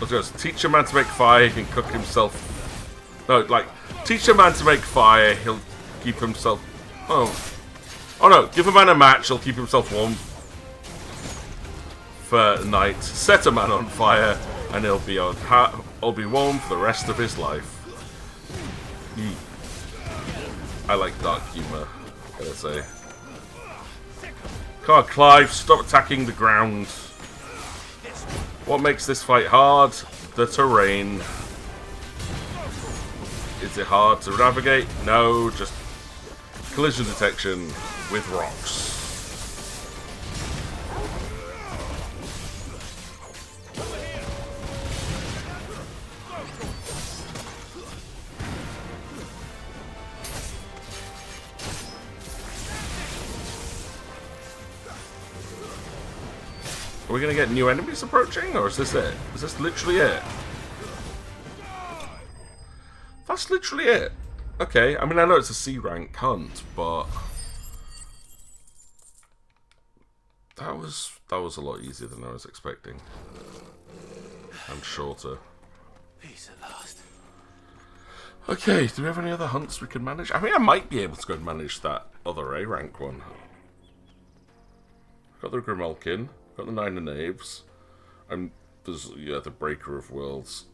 Let's go. Teach a man to make fire, he can cook himself. No, like, teach a man to make fire, he'll keep himself. Oh no, give a man a match, he'll keep himself warm for the night. Set a man on fire, and he'll be warm for the rest of his life. I like dark humour, gotta say. Come on, Clive, stop attacking the ground. What makes this fight hard? The terrain. Is it hard to navigate? No, just collision detection with rocks. Are we going to get new enemies approaching, or is this it? Is this literally it? That's literally it. Okay, I mean, I know it's a C rank hunt, but that was a lot easier than I was expecting. And shorter. Peace at last. Okay, do we have any other hunts we can manage? I mean, I might be able to go and manage that other A rank one. Got the Grimalkin. Got the Nine of Knaves. And there's, the Breaker of Worlds.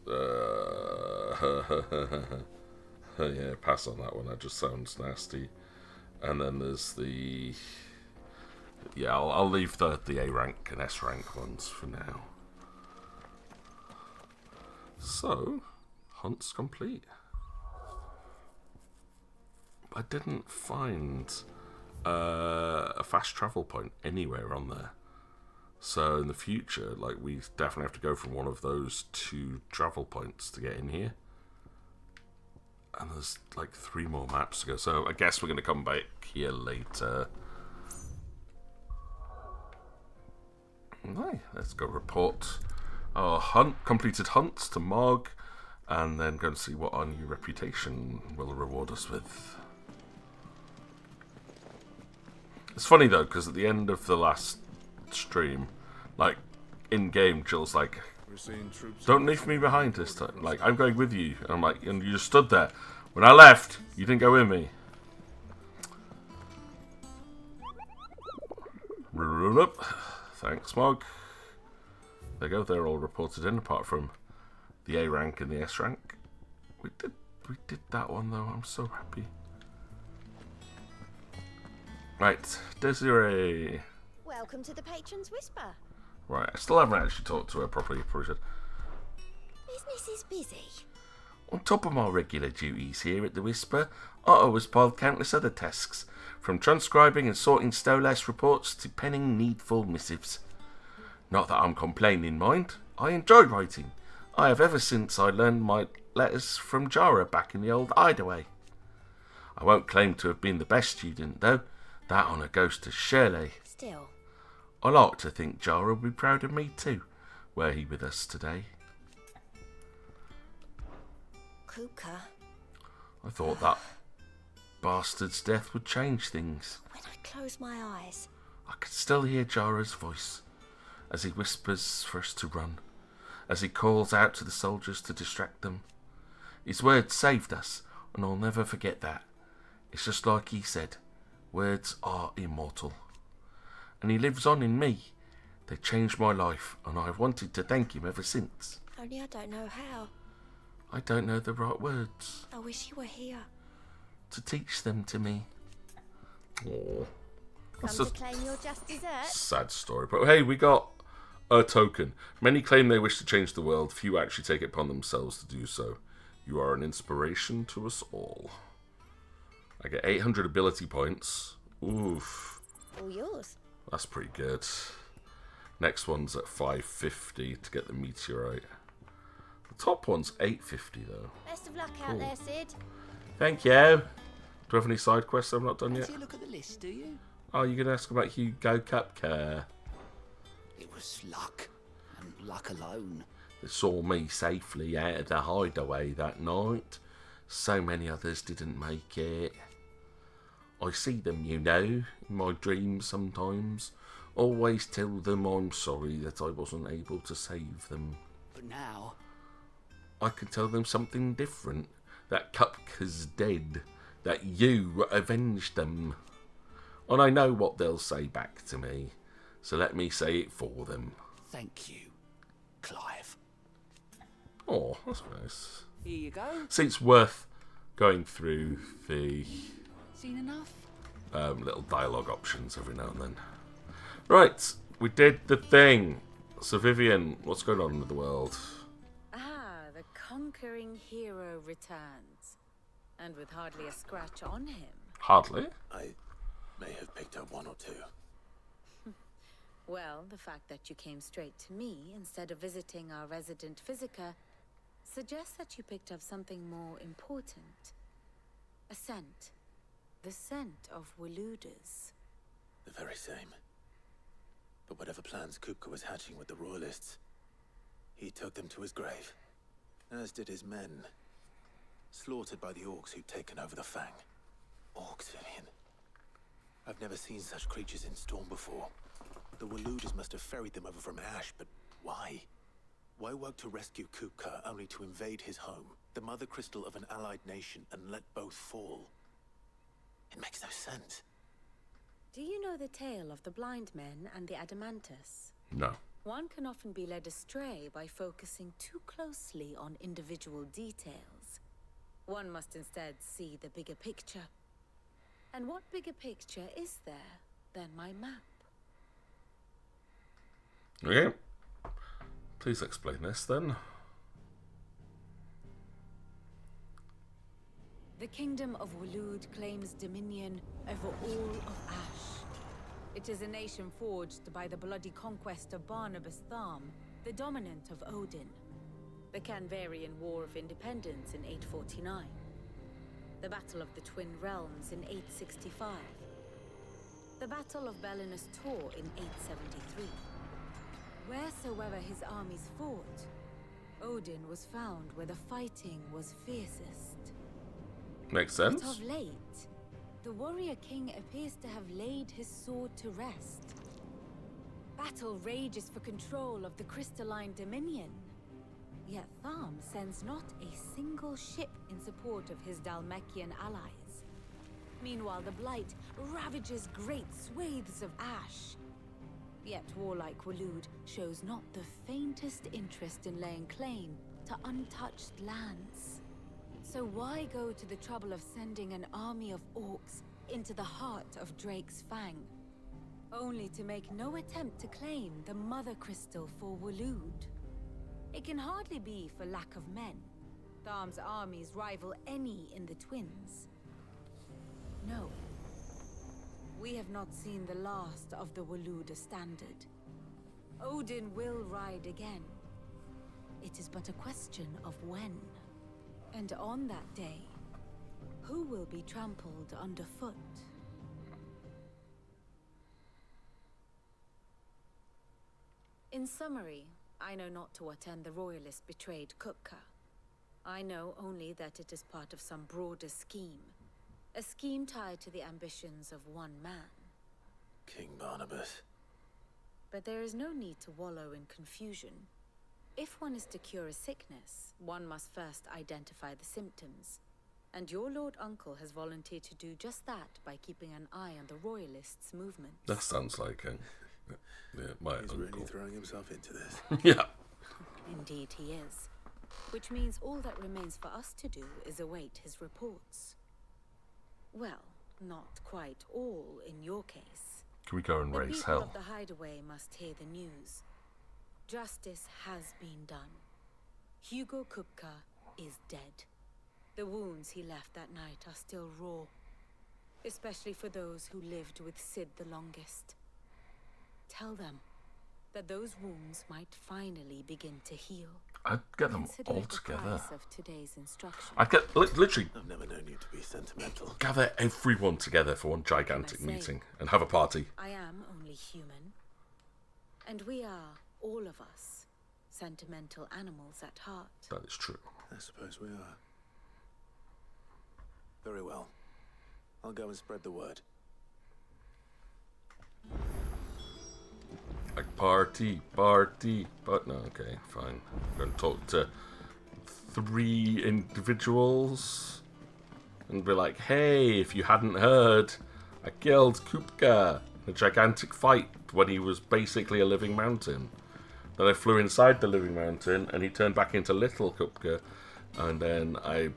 Yeah, pass on that one. That just sounds nasty. And then there's the... Yeah, I'll leave the A rank and S rank ones for now. So, hunt's complete. I didn't find a fast travel point anywhere on there. So in the future, like, we definitely have to go from one of those 2 travel points to get in here. And there's like 3 more maps to go. So I guess we're going to come back here later. Right, let's go report our completed hunts to Mog, and then go and see what our new reputation will reward us with. It's funny though, because at the end of the last stream, like, in game, Jill's like, "Don't leave me behind this time. Like, I'm going with you." And I'm like, "And you just stood there. When I left, you didn't go with me." Thanks, Mog. There you go. They're all reported in, apart from the A rank and the S rank. We did that one though. I'm so happy. Right, Desiree. Welcome to the Patron's Whisper. Right, I still haven't actually talked to her properly. Probably should. Business is busy. On top of my regular duties here at the Whisper, Otto has piled countless other tasks, from transcribing and sorting Stolas reports to penning needful missives. Not that I'm complaining, mind. I enjoy writing. I have ever since I learned my letters from Jara back in the old hideaway. I won't claim to have been the best student, though. That honour goes to Shirley. Still. I like to think Jara will be proud of me too, were he with us today. Kuka. I thought that bastard's death would change things. When I close my eyes. I could still hear Jara's voice, as he whispers for us to run, as he calls out to the soldiers to distract them. His words saved us, and I'll never forget that. It's just like he said, words are immortal. And he lives on in me. They changed my life, and I've wanted to thank him ever since. Only I don't know how. I don't know the right words. I wish you were here. To teach them to me. Aww. Come to claim your just dessert. Sad story. But hey, we got a token. Many claim they wish to change the world. Few actually take it upon themselves to do so. You are an inspiration to us all. I get 800 ability points. Oof. All yours. That's pretty good. Next one's at 550 to get the meteorite. The top one's 850 though. Best of luck out there, Sid. Thank you. Do I have any side quests I've not done yet? Fancy a look at the list, do you? Oh, you're going to ask about Hugo Cupcare. It was luck, and luck alone. They saw me safely out of the hideaway that night. So many others didn't make it. I see them, you know, in my dreams sometimes. Always tell them I'm sorry that I wasn't able to save them. But now... I can tell them something different. That Cupca's dead. That you avenged them. And I know what they'll say back to me. So let me say it for them. Thank you, Clive. Oh, that's nice. Here you go. See, it's worth going through the Seen enough? little dialogue options every now and then. Right, we did the thing. So Vivian, what's going on in the world? Ah, the conquering hero returns. And with hardly a scratch on him. Hardly. I may have picked up one or two. Well, the fact that you came straight to me instead of visiting our resident physiker suggests that you picked up something more important. A scent. The scent of Waludas. The very same. But whatever plans Kupka was hatching with the Royalists, he took them to his grave. As did his men. Slaughtered by the orcs who'd taken over the Fang. Orcs, Vivian. I've never seen such creatures in Storm before. The Waludas must have ferried them over from Ash, but why? Why work to rescue Kupka only to invade his home, the mother crystal of an allied nation, and let both fall? It makes no sense. Do you know the tale of the blind men and the Adamantus? No. One can often be led astray by focusing too closely on individual details. One must instead see the bigger picture. And what bigger picture is there than my map? Okay. Please explain this then. The kingdom of Waloed claims dominion over all of Ash. It is a nation forged by the bloody conquest of Barnabas Tharm, the dominant of Odin. The Canvarian War of Independence in 849. The Battle of the Twin Realms in 865. The Battle of Belinus Tor in 873. Wheresoever his armies fought, Odin was found where the fighting was fiercest. Makes But sense. of late, the warrior king appears to have laid his sword to rest. Battle rages for control of the crystalline dominion. Yet Tharm sends not a single ship in support of his Dalmekian allies. Meanwhile, the Blight ravages great swathes of Ash. Yet warlike Waloed shows not the faintest interest in laying claim to untouched lands. So why go to the trouble of sending an army of orcs into the heart of Drake's Fang, only to make no attempt to claim the Mother Crystal for Waloed? It can hardly be for lack of men. Tharm's armies rival any in the Twins. No. We have not seen the last of the Waloed Standard. Odin will ride again. It is but a question of when. And on that day, who will be trampled underfoot? In summary, I know not to what end the royalists betrayed Kupka. I know only that it is part of some broader scheme. A scheme tied to the ambitions of one man. King Barnabas. But there is no need to wallow in confusion. If one is to cure a sickness, one must first identify the symptoms. And your Lord Uncle has volunteered to do just that by keeping an eye on the royalists' movements. That sounds like my He's uncle. really throwing himself into this. Yeah. Indeed he is. Which means all that remains for us to do is await his reports. Well, not quite all in your case. Can we go and The raise people hell? of the hideaway must hear the news. Justice has been done. Hugo Kupka is dead. The wounds he left that night are still raw, especially for those who lived with Sid the longest. Tell them that those wounds might finally begin to heal. I'd get them Consider all it the together. price of today's instruction. I'd get literally I've never known you to be sentimental. gather everyone together for one gigantic Can I say? meeting and have a party. I am only human. And we are, all of us, sentimental animals at heart. That is true. I suppose we are. Very well. I'll go and spread the word. Like party, but no, okay, fine. I'm going to talk to 3 individuals and be like, hey, if you hadn't heard, I killed Kupka in a gigantic fight when he was basically a living mountain. Then I flew inside the living mountain and he turned back into little Kupka, and then I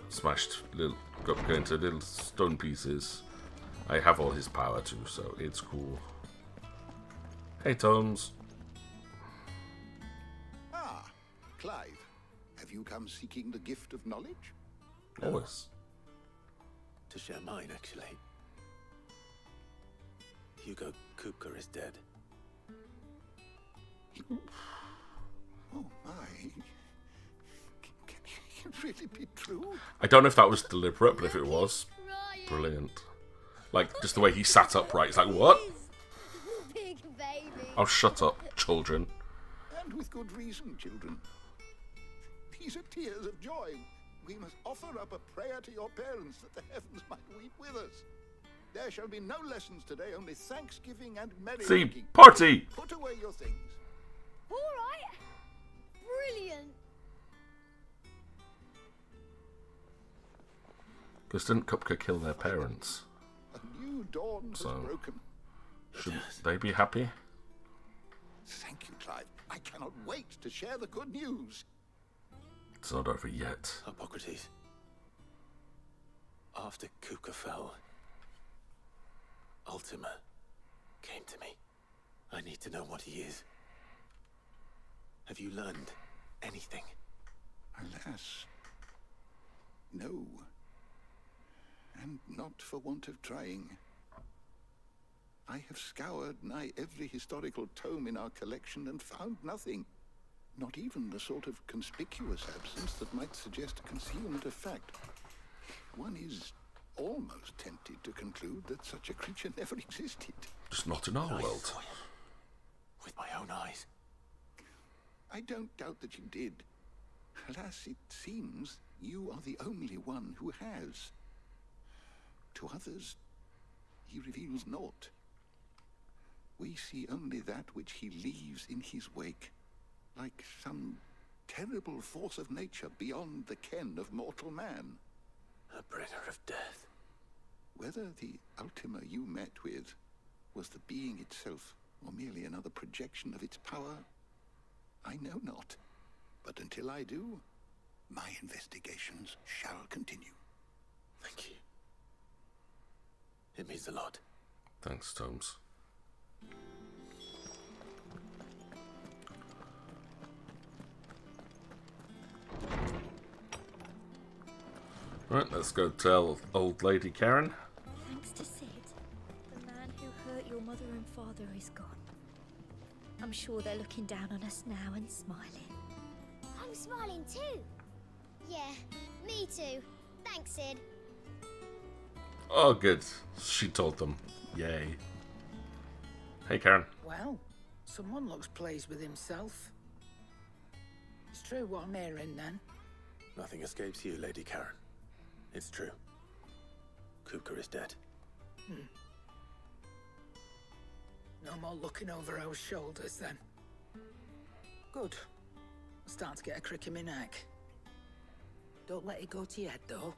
smashed little Kupka into little stone pieces. I have all his power too, so it's cool. Hey, Tomes. Ah, Clive. Have you come seeking the gift of knowledge? Always. To share mine, actually. Hugo Kupka is dead. Oh, my. Can it really be true? I don't know if that was deliberate, but if it was, brilliant. Like, just the way he sat upright. It's like, what? Big baby. Oh, shut up, children. And with good reason, children. These are tears of joy. We must offer up a prayer to your parents that the heavens might weep with us. There shall be no lessons today, only thanksgiving and See, merrymaking. party! Put away your things. All right. Brilliant. Because didn't Kupka kill their parents? A new dawn has So- broken. Shouldn't they be happy? Thank you, Clive. I cannot wait to share the good news. It's not over yet. Hippocrates. After Kupka fell, Ultima came to me. I need to know what he is. Have you learned anything? Alas, no. And not for want of trying. I have scoured nigh every historical tome in our collection and found nothing. Not even the sort of conspicuous absence that might suggest a concealment of fact. One is almost tempted to conclude that such a creature never existed. Just not in our I world. saw him with my own eyes. I don't doubt that you did. Alas, it seems you are the only one who has. To others, he reveals naught. We see only that which he leaves in his wake, like some terrible force of nature beyond the ken of mortal man. A bringer of death. Whether the Ultima you met with was the being itself, or merely another projection of its power, I know not. But until I do, my investigations shall continue. Thank you. It means a lot. Thanks, Tomes. Right, let's go tell old lady Karen. Thanks to Sid, the man who hurt your mother and father is gone. I'm sure they're looking down on us now and smiling. I'm smiling too. Yeah, me too. Thanks, Sid. Oh, good. She told them. Yay. Hey, Karen. Well, someone looks pleased with himself. It's true what I'm hearing, then. Nothing escapes you, Lady Karen. It's true. Kupka is dead. No more looking over our shoulders, then. Good. I'm starting to get a crick in my neck. Don't let it go to your head, though.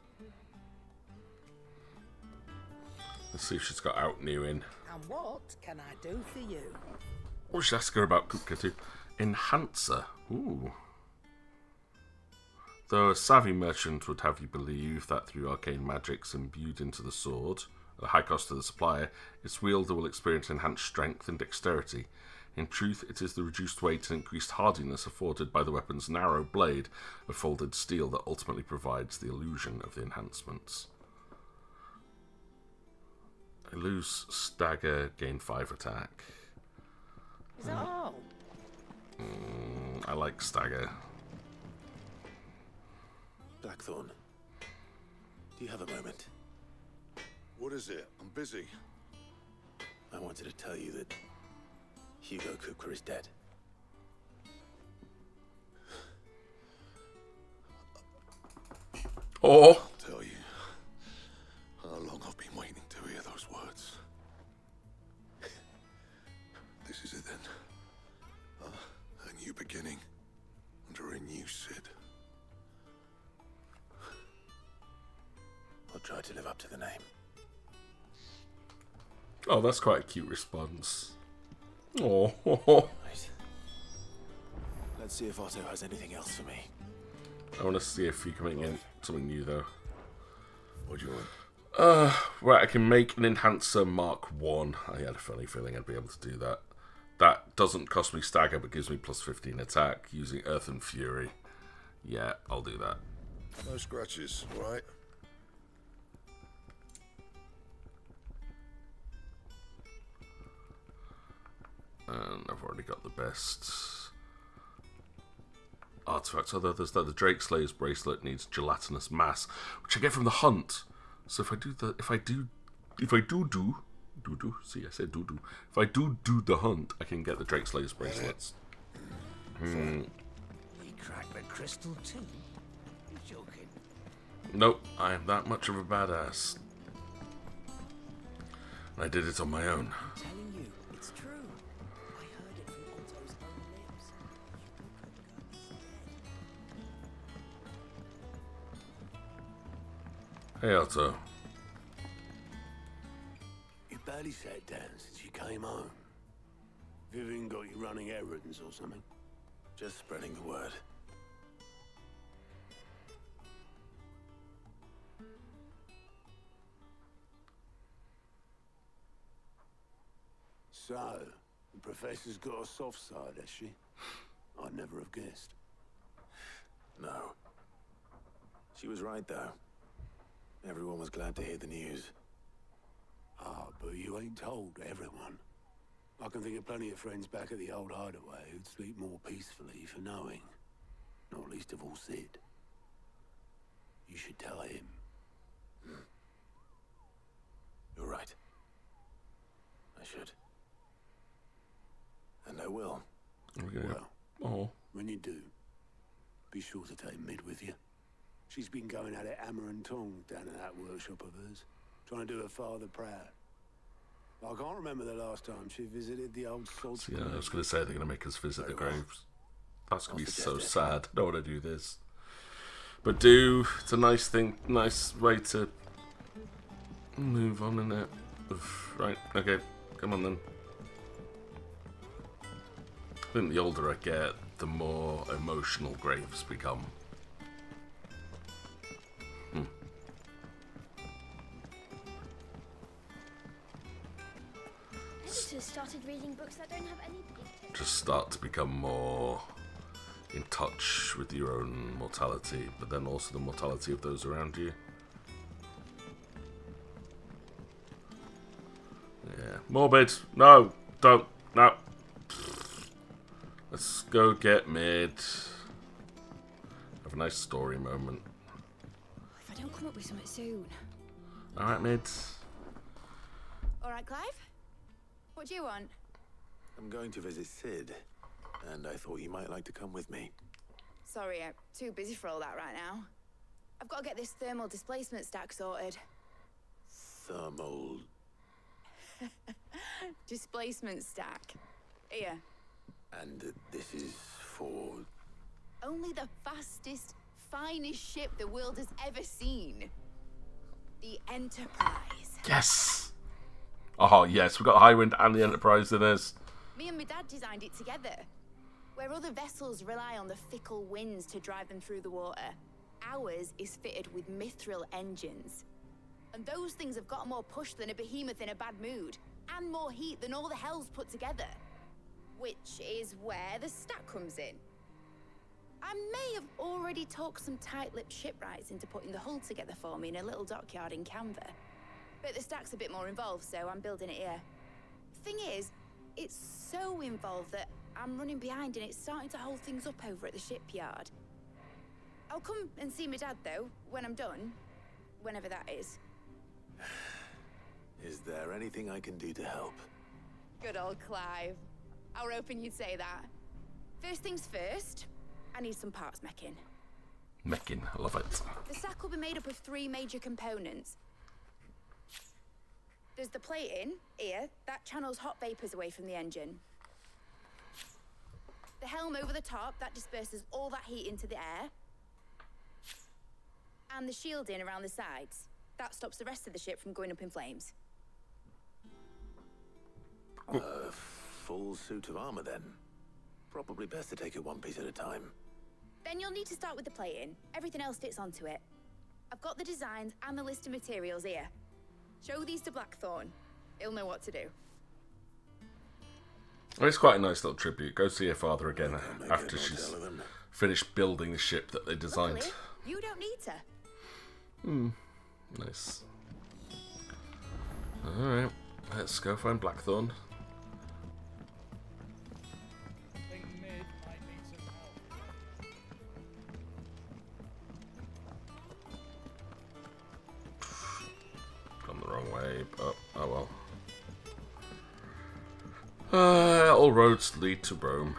Let's see if she's got out new in. And what can I do for you? What should I ask her about Kupka too? Enhancer. Ooh. Though a savvy merchant would have you believe that through arcane magics imbued into the sword, at a high cost to the supplier, its wielder will experience enhanced strength and dexterity. In truth, it is the reduced weight and increased hardiness afforded by the weapon's narrow blade of folded steel that ultimately provides the illusion of the enhancements. I lose stagger, gain 5 attack. Is that all? I like stagger. Blackthorn, do you have a moment? What is it? I'm busy. I wanted to tell you that Hugo Kupka is dead. Oh! I'll tell you how long I've been waiting to hear those words. This is it then. A new beginning under a new Sid. I'll try to live up to the name. Oh, that's quite a cute response. Oh. Right. Let's see if Otto has anything else for me. I want to see if you can make something new, though. What do you want? Right, I can make an Enhancer Mark 1. I had a funny feeling I'd be able to do that. That doesn't cost me stagger, but gives me plus 15 attack using Earth and Fury. Yeah, I'll do that. No scratches, right? And I've already got the best artifacts. Although there's that the Drake Slayer's bracelet needs gelatinous mass, which I get from the hunt. So if I do, if I do, see, I said do. If I do the hunt, I can get the Drake Slayer's bracelets. He cracked the crystal too? You're joking. Nope, I am that much of a badass. And I did it on my own. I'm telling you, it's true. I heard it from Otto's own lips. Hey, Otto. You barely sat down since you came home. Vivian got you running errands or something? Just spreading the word. So, the Professor's got a soft side, has she? I'd never have guessed. No. She was right, though. Everyone was glad to hear the news. Ah, but you ain't told everyone. I can think of plenty of friends back at the old hideaway who'd sleep more peacefully for knowing. Not least of all Sid. You should tell him. You're right. I should. And I will. Okay. Well, Oh. when you do, be sure to take Mid with you. She's been going at it hammer and tong down at that workshop of hers, trying to do her father proud. I can't remember the last time she visited the old sod's. Yeah, I was going to say they're going to make us visit the Very well. graves. That's going to be so suggest it. sad. I don't want to do this. But do, it's a nice thing, nice way to move on, isn't it? Oof, right, okay, come on then. I think the older I get, the more emotional graves become. Editors started reading books that don't have any pictures. Just start to become more in touch with your own mortality, but then also the mortality of those around you. Yeah. Morbid! No! Don't! No! Let's go get Mid. Have a nice story moment. If I don't come up with something soon. Alright, Mid. Alright, Clive? What do you want? I'm going to visit Sid, and I thought you might like to come with me. Sorry, I'm too busy for all that right now. I've got to get this thermal displacement stack sorted. Thermal... Displacement stack. Here. And this is for... Only the fastest, finest ship the world has ever seen. The Enterprise. Yes! Oh, yes, we've got Highwind and the Enterprise in this. Me and my dad designed it together. Where other vessels rely on the fickle winds to drive them through the water, ours is fitted with mithril engines. And those things have got more push than a behemoth in a bad mood, and more heat than all the hells put together. Which is where the stack comes in. I may have already talked some tight-lipped shipwrights into putting the hull together for me in a little dockyard in Canva. But the stack's a bit more involved, so I'm building it here. Thing is, it's so involved that I'm running behind and it's starting to hold things up over at the shipyard. I'll come and see my dad, though, when I'm done. Whenever that is. Is there anything I can do to help? Good old Clive. I were hoping you'd say that. First things first, I need some parts mecking. Mecking, I love it. The stack will be made up of 3 major components. There's the plating, here, that channels hot vapors away from the engine. The helm over the top, that disperses all that heat into the air. And the shielding around the sides. That stops the rest of the ship from going up in flames. A full suit of armor, then. Probably best to take it one piece at a time. Then you'll need to start with the plating. Everything else fits onto it. I've got the designs and the list of materials here. Show these to Blackthorn. He'll know what to do. Well, it's quite a nice little tribute. Go see her father again after she's finished building the ship that they designed. Luckily, you don't need to. Nice. Alright, let's go find Blackthorn. Gone the wrong way, but oh well. All roads lead to Rome.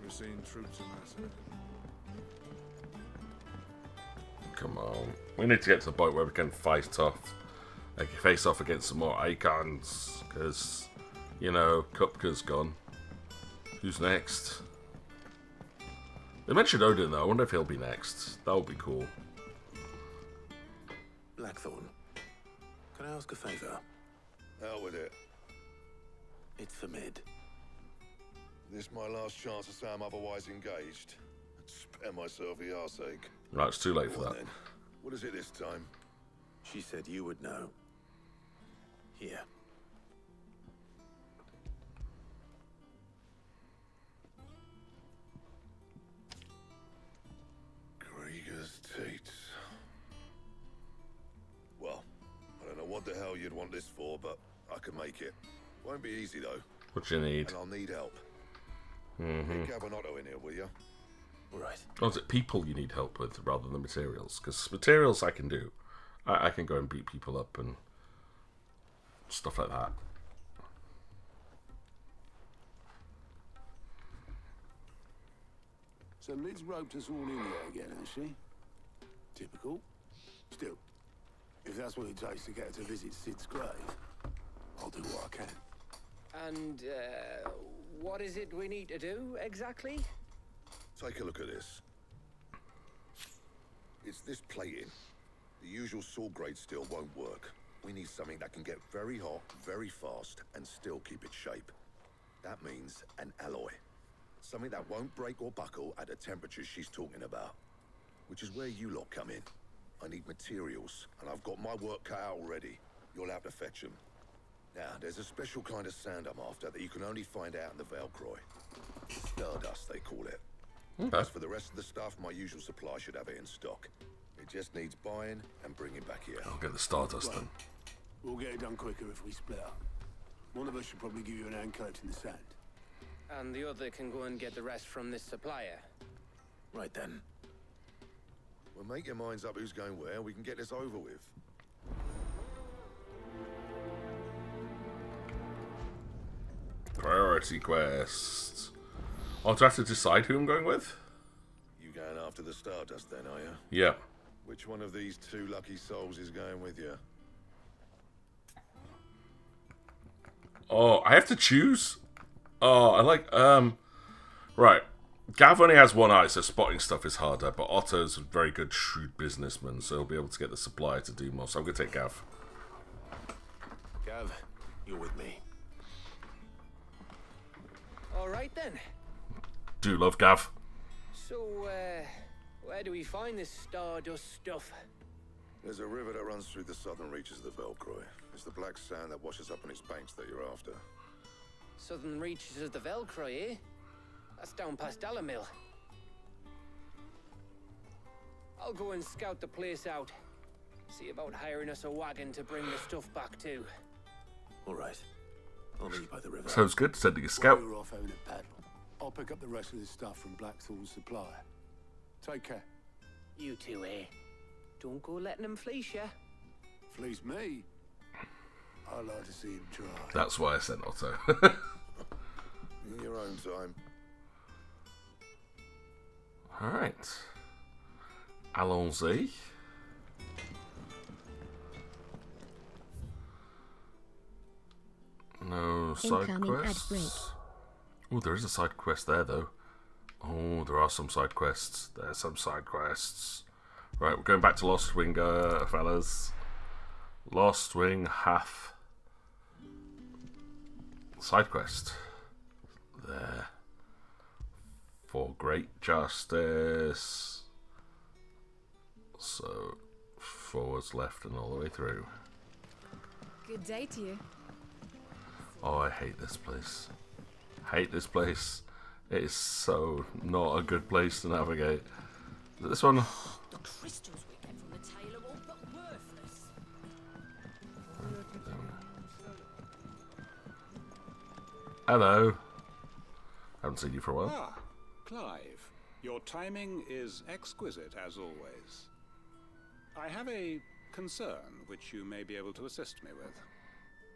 We're seeing troops amassing. Come on. We need to get to the point where we can face off against some more icons. Because, you know, Kupka's gone. Who's next? They mentioned Odin though. I wonder if he'll be next. That would be cool. Blackthorn, can I ask a favor? Hell with it. It's for Mid. This my last chance to say I'm otherwise engaged. Spare myself the arseache. Right, it's too late for that. Then. What is it this time? She said you would know. Here. Krieger's Tate. Well, I don't know what the hell you'd want this for, but I can make it. Won't be easy though. What you need? And I'll need help. Mm-hmm. Get Gabonotto in here, will you? Right. Or is it people you need help with rather than materials? Because materials I can do. I can go and beat people up and stuff like that. So Mid's roped us all in there again, has she? Typical. Still, if that's what it takes to get her to visit Sid's grave, I'll do what I can. And, what is it we need to do, exactly? Take a look at this. It's this plating. The usual sword grade steel won't work. We need something that can get very hot, very fast, and still keep its shape. That means an alloy. Something that won't break or buckle at the temperatures she's talking about. Which is where you lot come in. I need materials, and I've got my work cut out already. You'll have to fetch them. Now, there's a special kind of sand I'm after that you can only find out in the Velcroy. Stardust, they call it. Okay. As for the rest of the stuff, my usual supply should have it in stock. It just needs buying and bringing back here. I'll get the Stardust then. We'll get it done quicker if we split up. One of us should probably give you an hand coat in the sand. And the other can go and get the rest from this supplier. Right then. Well, make your minds up who's going where, we can get this over with. Priority quests. Oh, do I have to decide who I'm going with? You going after the Stardust then, are you? Yeah. Which one of these two lucky souls is going with you? Oh, I have to choose? Oh, I like, right. Gav only has one eye, so spotting stuff is harder, but Otto's a very good, shrewd businessman, so he'll be able to get the supplier to do more, so I'm going to take Gav. Gav, you're with me. All right then. Do love Gav. So, where do we find this Stardust stuff? There's a river that runs through the southern reaches of the Velcroy. It's the black sand that washes up on its banks that you're after. Southern reaches of the Velcroy, eh? That's down past Dalamil. I'll go and scout the place out. See about hiring us a wagon to bring the stuff back to. All right. I'll meet you by the river. Sounds good. Sending a scout. While you're off having a paddle, I'll pick up the rest of this stuff from Blackthorn's supplier. Take care. You two, eh? Don't go letting him fleece ya. Fleece me? I like to see him try. That's why I sent Otto. In your own time. Alright. Allons-y. No side quests. Oh, there is a side quest there, though. Oh, there are some side quests. There's some side quests. Right, we're going back to Lost Wing, fellas. Lost Wing hath side quest. There. For great justice. So, forwards, left, and all the way through. Good day to you. Oh, I hate this place. Hate this place. It is so not a good place to navigate. This one. The crystals we get from the tail are all but worthless. Hello. Haven't seen you for a while. Ah, Clive. Your timing is exquisite, as always. I have a concern which you may be able to assist me with.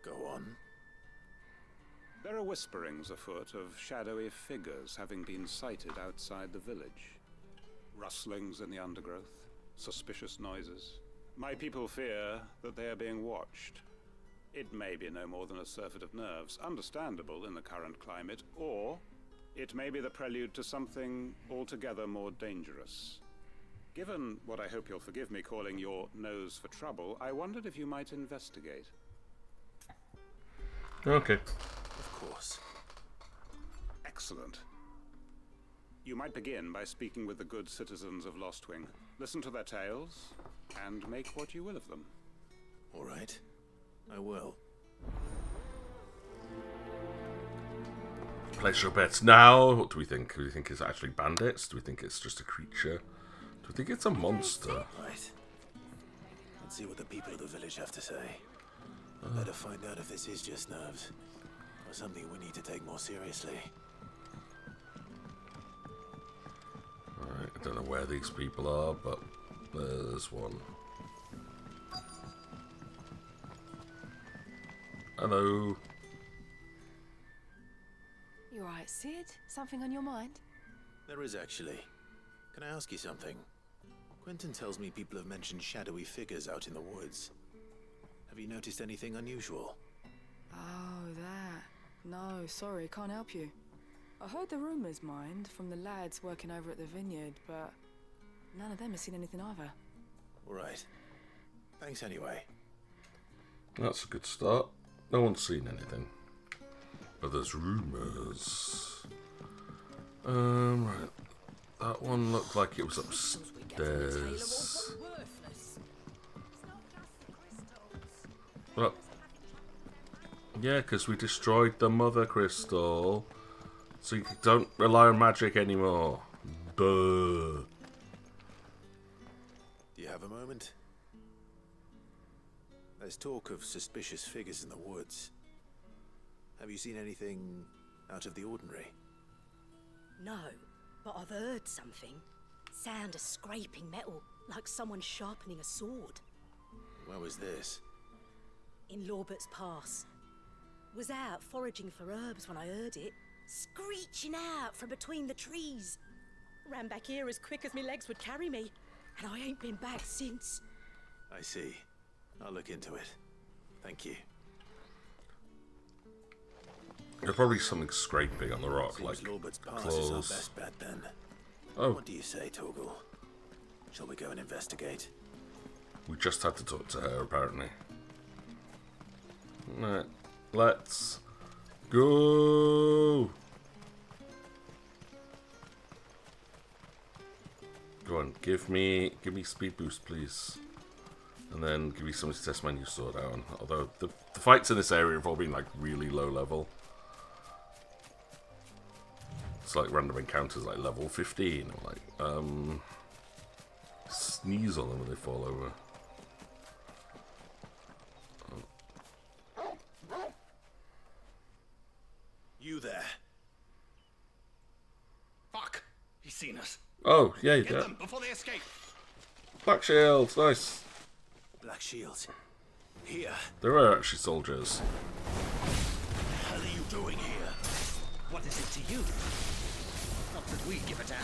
Go on. There are whisperings afoot of shadowy figures having been sighted outside the village. Rustlings in the undergrowth, suspicious noises. My people fear that they are being watched. It may be no more than a surfeit of nerves, understandable in the current climate, or it may be the prelude to something altogether more dangerous. Given what I hope you'll forgive me calling your nose for trouble, I wondered if you might investigate. Okay. Of course. Excellent. You might begin by speaking with the good citizens of Lostwing. Listen to their tales, and make what you will of them. All right. I will. Place your bets now. What do we think? Do we think it's actually bandits? Do we think it's just a creature? Do we think it's a monster? Right. Let's see what the people of the village have to say. Better find out if this is just nerves, or something we need to take more seriously. Alright, I don't know where these people are, but there's one. Hello. You alright, Sid? Something on your mind? There is actually. Can I ask you something? Quentin tells me people have mentioned shadowy figures out in the woods. Have you noticed anything unusual? Oh, that. No, sorry, can't help you. I heard the rumours, mind, from the lads working over at the vineyard, but none of them has seen anything either. All right. Thanks anyway. That's a good start. No one's seen anything. But there's rumours. Right. That one looked like it was upstairs. Well, yeah, because we destroyed the mother crystal. So you don't rely on magic anymore. Duh. Do you have a moment? There's talk of suspicious figures in the woods. Have you seen anything out of the ordinary? No, but I've heard something. Sound of scraping metal, like someone sharpening a sword. Where was this? In Lorbert's Pass. Was out foraging for herbs when I heard it, screeching out from between the trees. Ran back here as quick as my legs would carry me, and I ain't been back since. I see. I'll look into it. Thank you. There's probably something scraping on the rock, Seems like Lorbert's Pass is our claws. best bet then. Oh. What do you say, Torgal? Shall we go and investigate? We just had to talk to her, apparently. Right, let's go. Go on, give me speed boost, please, and then give me something to test my new sword out on. Although the fights in this area have all been like really low level. It's like random encounters, like level 15, or like sneeze on them when they fall over. You there? Fuck! He's seen us. Oh, yeah, Get yeah. them before they escape. Black shields, nice. Black shields. Here. There are actually soldiers. What the hell are you doing here? What is it to you? Not that we give a damn.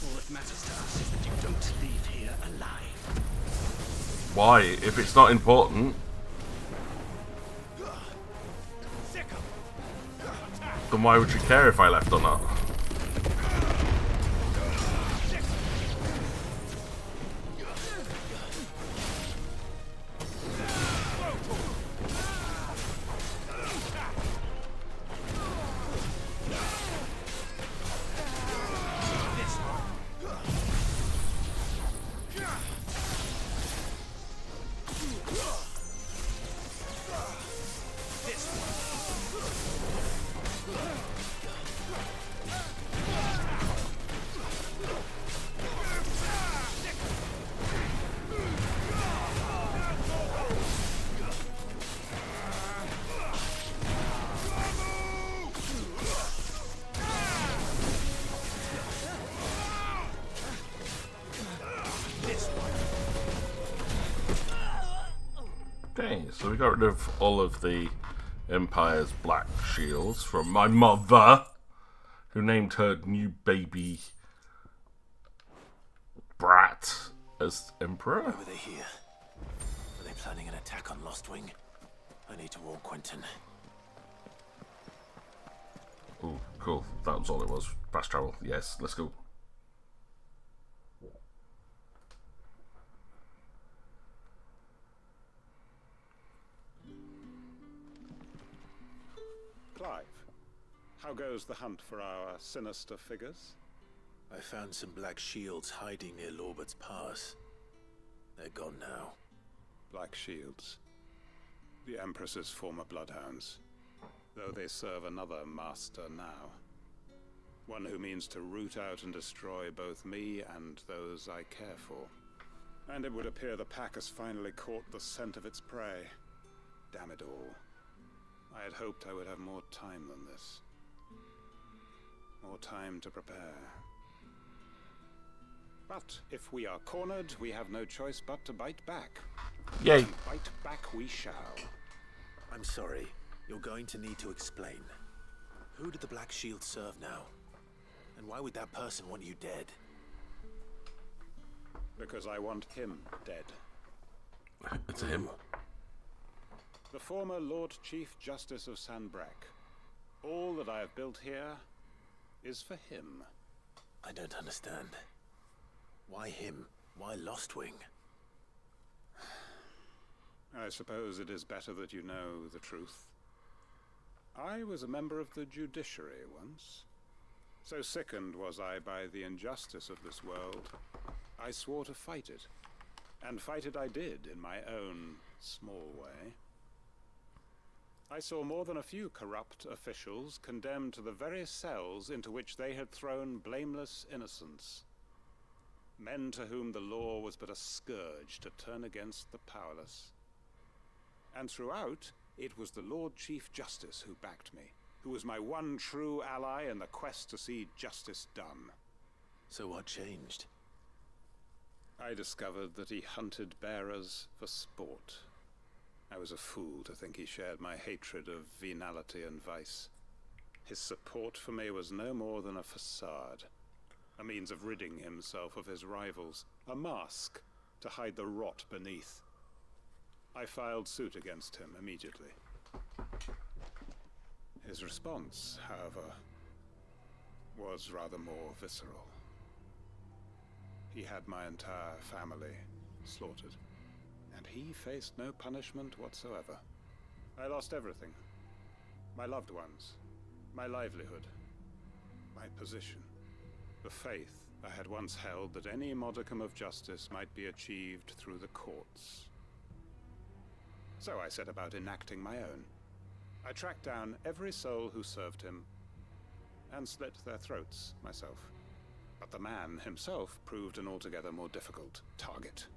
All that matters to us is that you don't leave here alive. Why? If it's not important, then why would you care if I left or not? Okay, so we got rid of all of the Empire's black shields from my mother, who named her new baby brat as Emperor. Why were they here? Were they planning an attack on Lostwing? I need to warn Quentin. Oh, cool. That was all it was. Fast travel. Yes, let's go. Clive, How goes the hunt for our sinister figures? I found some black shields hiding near Lorbert's Pass. They're gone now. Black shields. The Empress's former bloodhounds. Though they serve another master now. One who means to root out and destroy both me and those I care for. And it would appear the pack has finally caught the scent of its prey. Damn it all. I had hoped I would have more time than this. More time to prepare. But if we are cornered, we have no choice but to bite back. Yay. And bite back we shall. I'm sorry. You're going to need to explain. Who did the Black Shield serve now? And why would that person want you dead? Because I want him dead. It's him. The former Lord Chief Justice of Sanbreque. All that I have built here is for him. I don't understand. Why him? Why Lostwing? I suppose it is better that you know the truth. I was a member of the judiciary once. So sickened was I by the injustice of this world, I swore to fight it. And fight it I did, in my own small way. I saw more than a few corrupt officials condemned to the very cells into which they had thrown blameless innocents. Men to whom the law was but a scourge to turn against the powerless. And throughout, it was the Lord Chief Justice who backed me, who was my one true ally in the quest to see justice done. So what changed? I discovered that he hunted bearers for sport. I was a fool to think he shared my hatred of venality and vice. His support for me was no more than a facade, a means of ridding himself of his rivals, a mask to hide the rot beneath. I filed suit against him immediately. His response, however, was rather more visceral. He had my entire family slaughtered, and he faced no punishment whatsoever. I lost everything. My loved ones, my livelihood, my position, the faith I had once held that any modicum of justice might be achieved through the courts. So I set about enacting my own. I tracked down every soul who served him, and slit their throats myself. But the man himself proved an altogether more difficult target.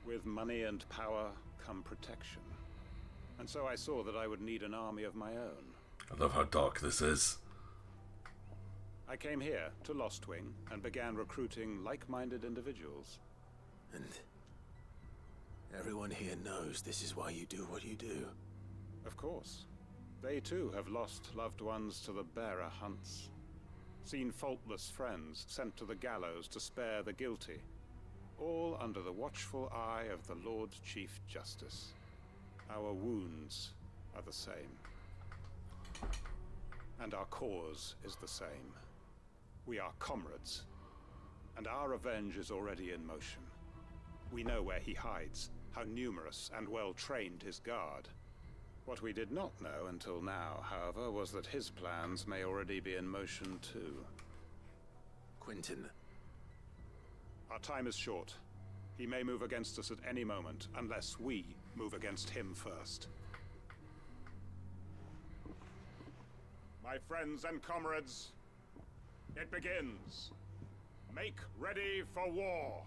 With money and power come protection. And so I saw that I would need an army of my own. I love how dark this is. I came here to Lostwing and began recruiting like-minded individuals. And everyone here knows this is why you do what you do. Of course. They too have lost loved ones to the bearer hunts. Seen faultless friends sent to the gallows to spare the guilty. All under the watchful eye of the Lord Chief Justice. Our wounds are the same. And our cause is the same. We are comrades. And our revenge is already in motion. We know where he hides, how numerous and well-trained his guard. What we did not know until now, however, was that his plans may already be in motion too. Quentin. Our time is short. He may move against us at any moment, unless we move against him first. My friends and comrades, it begins. Make ready for war.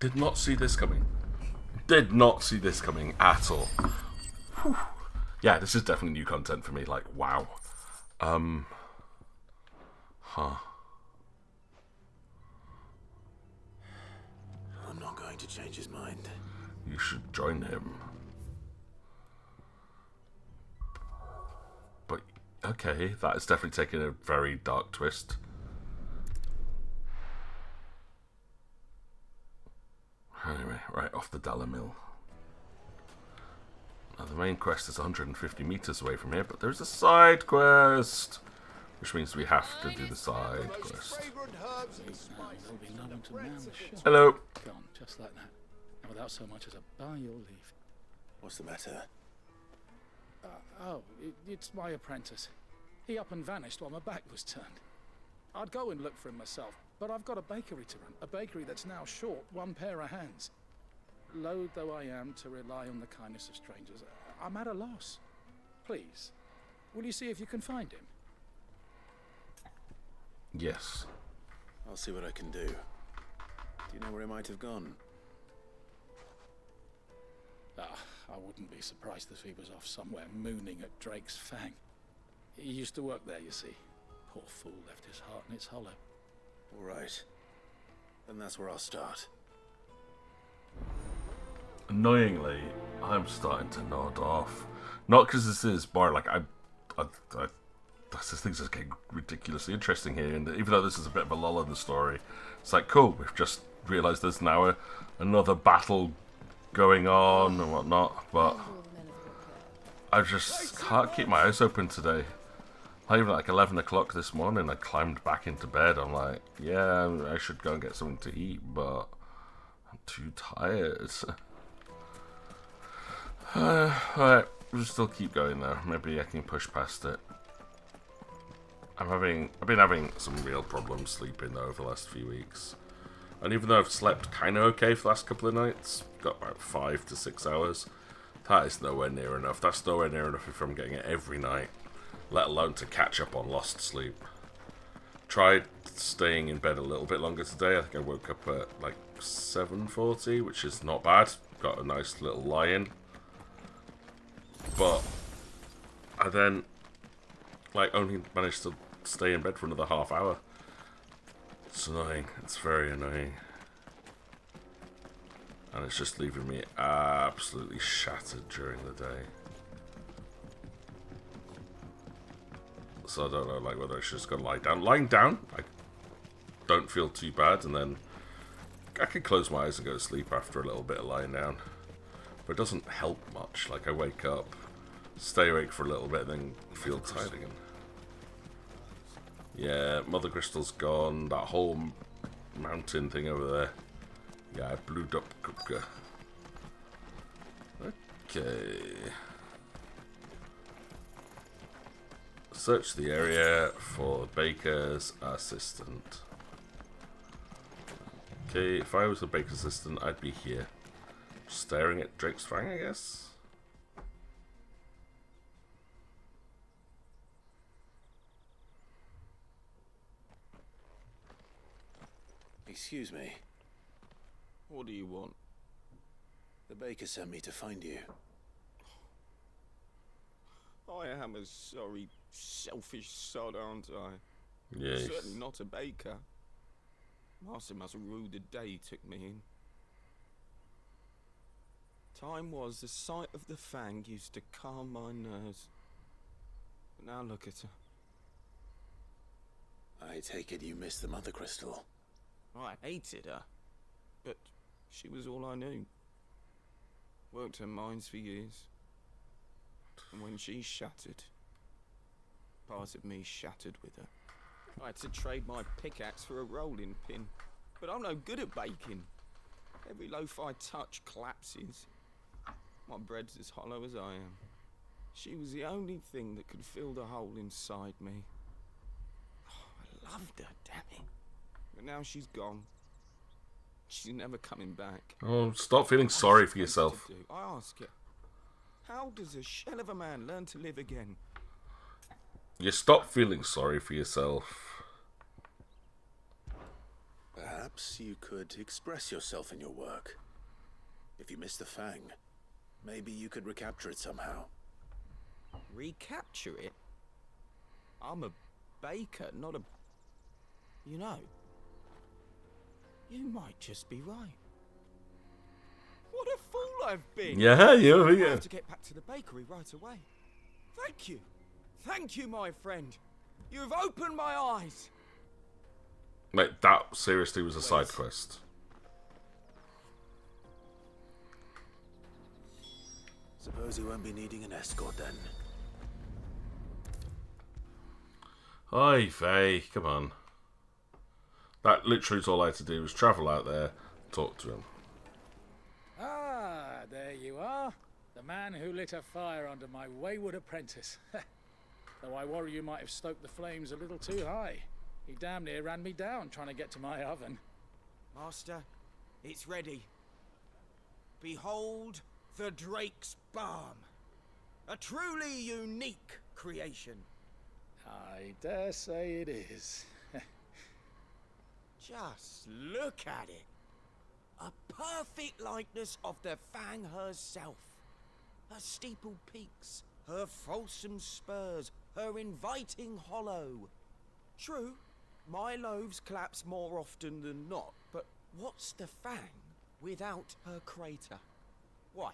Did not see this coming. Did not see this coming at all. Whew. Yeah, this is definitely new content for me. Like, wow. I'm not going to change his mind. You should join him. But, okay, that is definitely taking a very dark twist. Anyway, right off the Dalla Mill. Now the main quest is 150 meters away from here, but there's a side quest, which means we have to do the side quest. Hello. Gone, just like that, and without so much as a bow your leave. What's the matter? It's my apprentice. He up and vanished while my back was turned. I'd go and look for him myself, but I've got a bakery to run. A bakery that's now short one pair of hands. Loath though I am to rely on the kindness of strangers, I'm at a loss. Please, will you see if you can find him? Yes. I'll see what I can do. Do you know where he might have gone? I wouldn't be surprised if he was off somewhere mooning at Drake's Fang. He used to work there, you see. Poor fool left his heart in its hollow. All right. Then that's where I'll start. Annoyingly, I'm starting to nod off. Not because this is boring, like this thing's just getting ridiculously interesting here, and even though this is a bit of a lull in the story, it's like, cool, we've just realised there's now another battle going on and whatnot, but I just can't keep my eyes open today. Not even like 11 o'clock this morning, I climbed back into bed. I'm like, yeah, I should go and get something to eat, but I'm too tired. Alright, we'll still keep going though. Maybe I can push past it. I've been having some real problems sleeping though over the last few weeks. And even though I've slept kind of okay for the last couple of nights, got about 5 to 6 hours, that is nowhere near enough. That's nowhere near enough if I'm getting it every night, let alone to catch up on lost sleep. Tried staying in bed a little bit longer today. I think I woke up at like 7:40, which is not bad. Got a nice little lie-in. But I then only managed to stay in bed for another half hour. It's annoying. It's very annoying. And it's just leaving me absolutely shattered during the day. So I don't know whether I should just go lie down. Lying down, I don't feel too bad, and then I can close my eyes and go to sleep after a little bit of lying down. But it doesn't help much. Like, I wake up, stay awake for a little bit, and then feel tired again. Yeah, Mother Crystal's gone. That whole mountain thing over there. Yeah, I blew up Kupka. Okay. Search the area for the baker's assistant. Okay, if I was a baker's assistant, I'd be here. Staring at Drake's Fang, I guess? Excuse me. What do you want? The baker sent me to find you. I am a sorry, selfish sod, aren't I? Yes. Certainly not a baker. Master must rue the day he took me in. Time was the sight of the Fang used to calm my nerves. But now look at her. I take it you missed the Mother Crystal. I hated her, but she was all I knew. Worked her mines for years. And when she shattered, part of me shattered with her. I had to trade my pickaxe for a rolling pin, but I'm no good at baking. Every loaf I touch collapses. My bread's as hollow as I am. She was the only thing that could fill the hole inside me. Oh, I loved her, damn it. But now she's gone. She's never coming back. Oh, stop feeling sorry for yourself. I ask her, how does a shell of a man learn to live again? You stop feeling sorry for yourself. Perhaps you could express yourself in your work. If you miss the Fang, maybe you could recapture it somehow. Recapture it? I'm a baker, not a... You know, you might just be right. What a fool I've been! Yeah. I have to get back to the bakery right away. Thank you. Thank you, my friend. You have opened my eyes. Mate, that seriously was a side quest. Suppose you won't be needing an escort then. Oi, Faye, come on. That literally is all I had to do, was travel out there, talk to him. Ah, there you are. The man who lit a fire under my wayward apprentice. Though I worry you might have stoked the flames a little too high. He damn near ran me down trying to get to my oven. Master, it's ready. Behold the Drake's Balm. A truly unique creation. I dare say it is. Just look at it. A perfect likeness of the Fang herself. Her steepled peaks, her fulsome spurs, her inviting hollow. True, my loaves collapse more often than not, but what's the Fang without her crater? Why,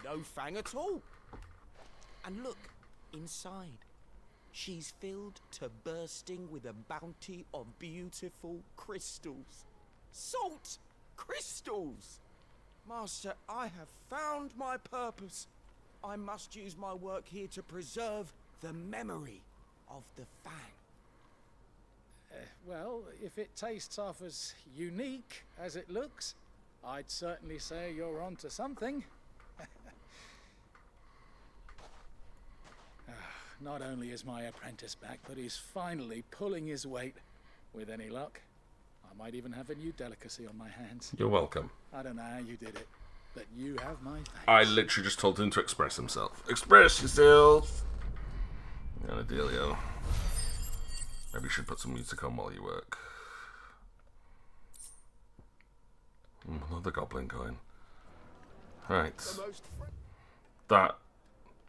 no Fang at all. And look, inside. She's filled to bursting with a bounty of beautiful crystals. Salt crystals! Master, I have found my purpose. I must use my work here to preserve the memory of the Fang. Well, if it tastes half as unique as it looks, I'd certainly say you're onto something. Not only is my apprentice back, but he's finally pulling his weight. With any luck, I might even have a new delicacy on my hands. You're welcome. I don't know how you did it, but you have my thanks. I literally just told him to express himself. Express yourself! Kind of dealio. Maybe you should put some music on while you work. Another goblin coin. Right. That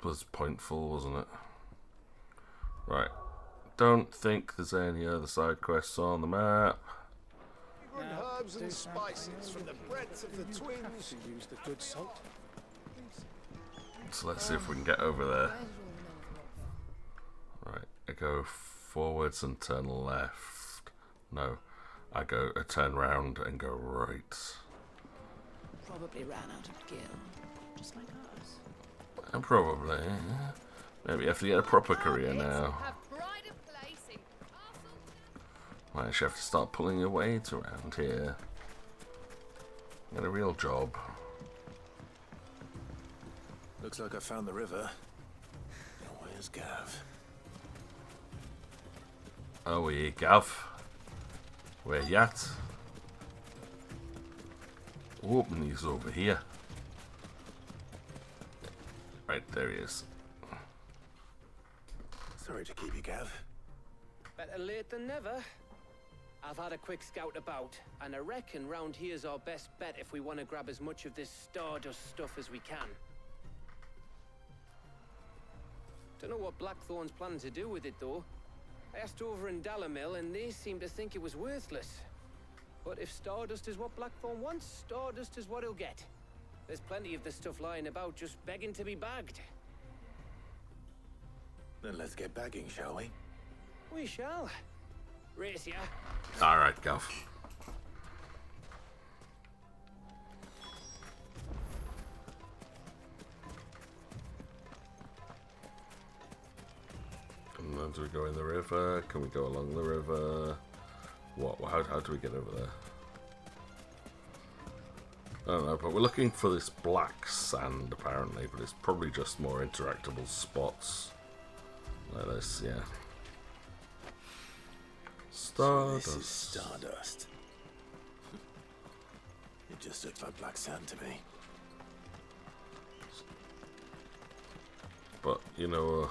was pointful, wasn't it? Right. Don't think there's any other side quests on the map. Herbs and spices from the breadth of the twins. Use the good salt. So let's see if we can get over there. Right. I go forwards and turn left. No. I turn round and go right. Probably ran out of gil, just like ours. And probably. Maybe you have to get a proper career now. Might actually have to start pulling your weight around here. Get a real job. Looks like I found the river. Now where's Gav? Oh, yeah, Gav. Where you at? Open he's over here. Right, there he is. Sorry to keep you, Gav. Better late than never. I've had a quick scout about, and I reckon round here's our best bet if we want to grab as much of this Stardust stuff as we can. Don't know what Blackthorn's planning to do with it, though. I asked over in Dalamil, and they seem to think it was worthless. But if Stardust is what Blackthorn wants, Stardust is what he'll get. There's plenty of this stuff lying about, just begging to be bagged. Then let's get bagging, shall we? We shall. Race ya. Alright, Gav. And then do we go in the river? Can we go along the river? What? How do we get over there? I don't know, but we're looking for this black sand apparently, but it's probably just more interactable spots. Like this, yeah. Stardust. So this is Stardust. It just looks like black sand to me. But, you know,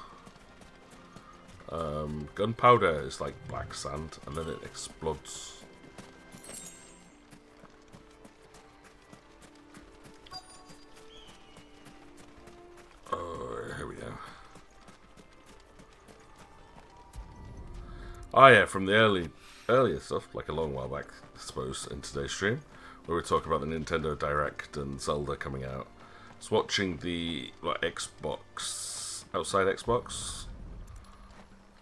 gunpowder is like black sand, and then it explodes. Oh, here we go. Oh yeah, from the earlier stuff, like a long while back, I suppose, in today's stream, where we talk about the Nintendo Direct and Zelda coming out. I was watching the Xbox, outside Xbox,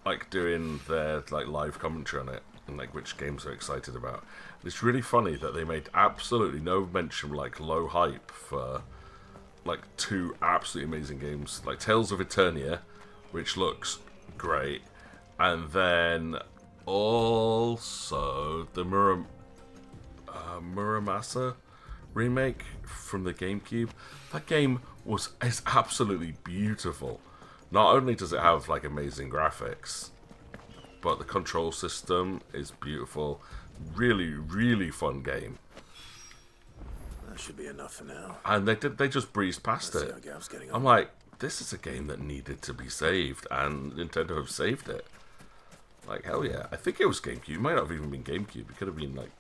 like doing their like live commentary on it and like which games they're excited about. And it's really funny that they made absolutely no mention, like low hype for like two absolutely amazing games, like Tales of Eternia, which looks great, and then also the Muramasa remake from the GameCube. That game is absolutely beautiful. Not only does it have like amazing graphics, but the control system is beautiful. Really, really fun game. That should be enough for now. And they just breezed past Let's see it. how Gav's getting I'm on. like, this is a game that needed to be saved, and Nintendo have saved it. Like, hell yeah. I think it was GameCube. It might not have even been GameCube. It could have been like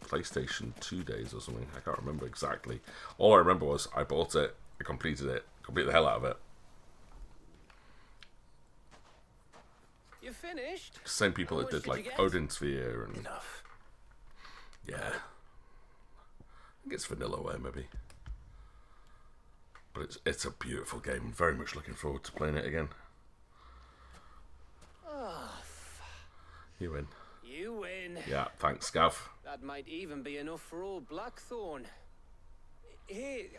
PlayStation 2 days or something. I can't remember exactly. All I remember was I bought it, I completed the hell out of it. You finished? Same people How that much did like you get? Odin Sphere and Enough. Yeah. I think it's vanillaware maybe. But it's a beautiful game. Very much looking forward to playing it again. Oh, You win. you win. Yeah, thanks, Gav. That might even be enough for old Blackthorn. Hey,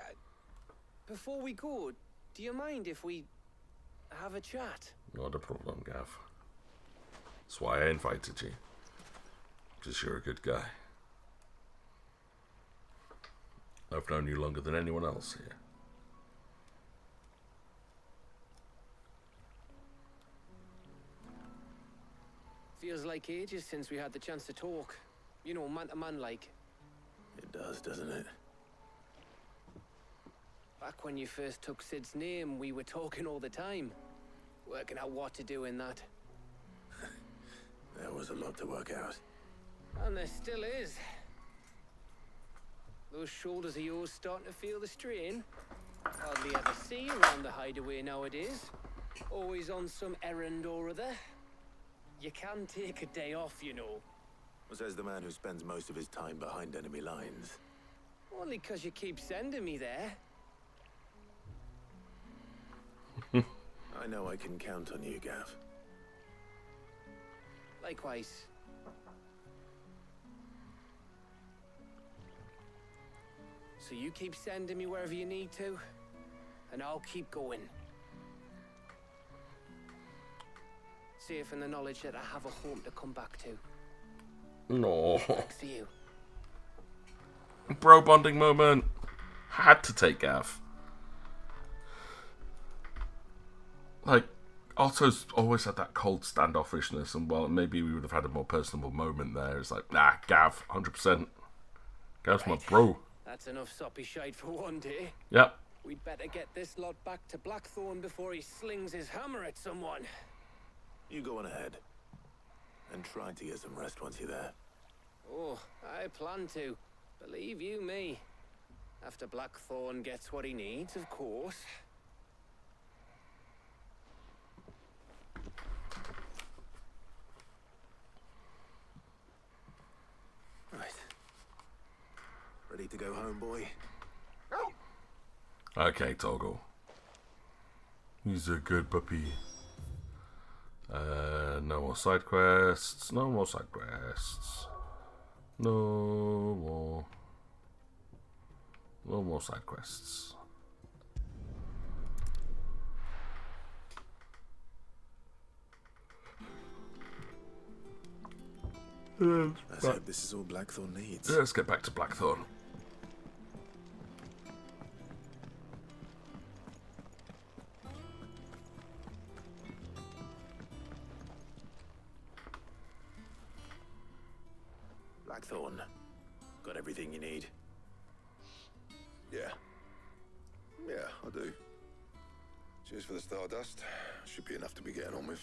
before we go, do you mind if we have a chat? Not a problem, Gav. That's why I invited you. Because you're a good guy. I've known you longer than anyone else here. Feels like ages since we had the chance to talk. You know, man to man like. It does, doesn't it? Back when you first took Sid's name, we were talking all the time. Working out what to do in that. There was a lot to work out. And there still is. Those shoulders of yours starting to feel the strain. Hardly ever see you around the hideaway nowadays. Always on some errand or other. You can take a day off, you know. Says the man who spends most of his time behind enemy lines. Only 'cause you keep sending me there. I know I can count on you, Gav. Likewise. So you keep sending me wherever you need to, and I'll keep going. Safe in the knowledge that I have a home to come back to. No. Thanks to you. Bro bonding moment. Had to take Gav. Like, Otto's always had that cold standoffishness, and well, maybe we would have had a more personable moment there. It's like, nah, Gav, 100%. Gav's my bro. That's enough soppy shite for one day. Yep. We'd better get this lot back to Blackthorn before he slings his hammer at someone. You go on ahead. And try to get some rest once you're there. Oh, I plan to. Believe you me. After Blackthorn gets what he needs, of course. Right. Ready to go home, boy? Okay, Toggle. He's a good puppy. No more side quests. No more side quests. No more. No more side quests. Let's hope this is all Blackthorn needs. Let's get back to Blackthorn. Blackthorn. Got everything you need? Yeah. Yeah, I do. Cheers for the Stardust. Should be enough to be getting on with.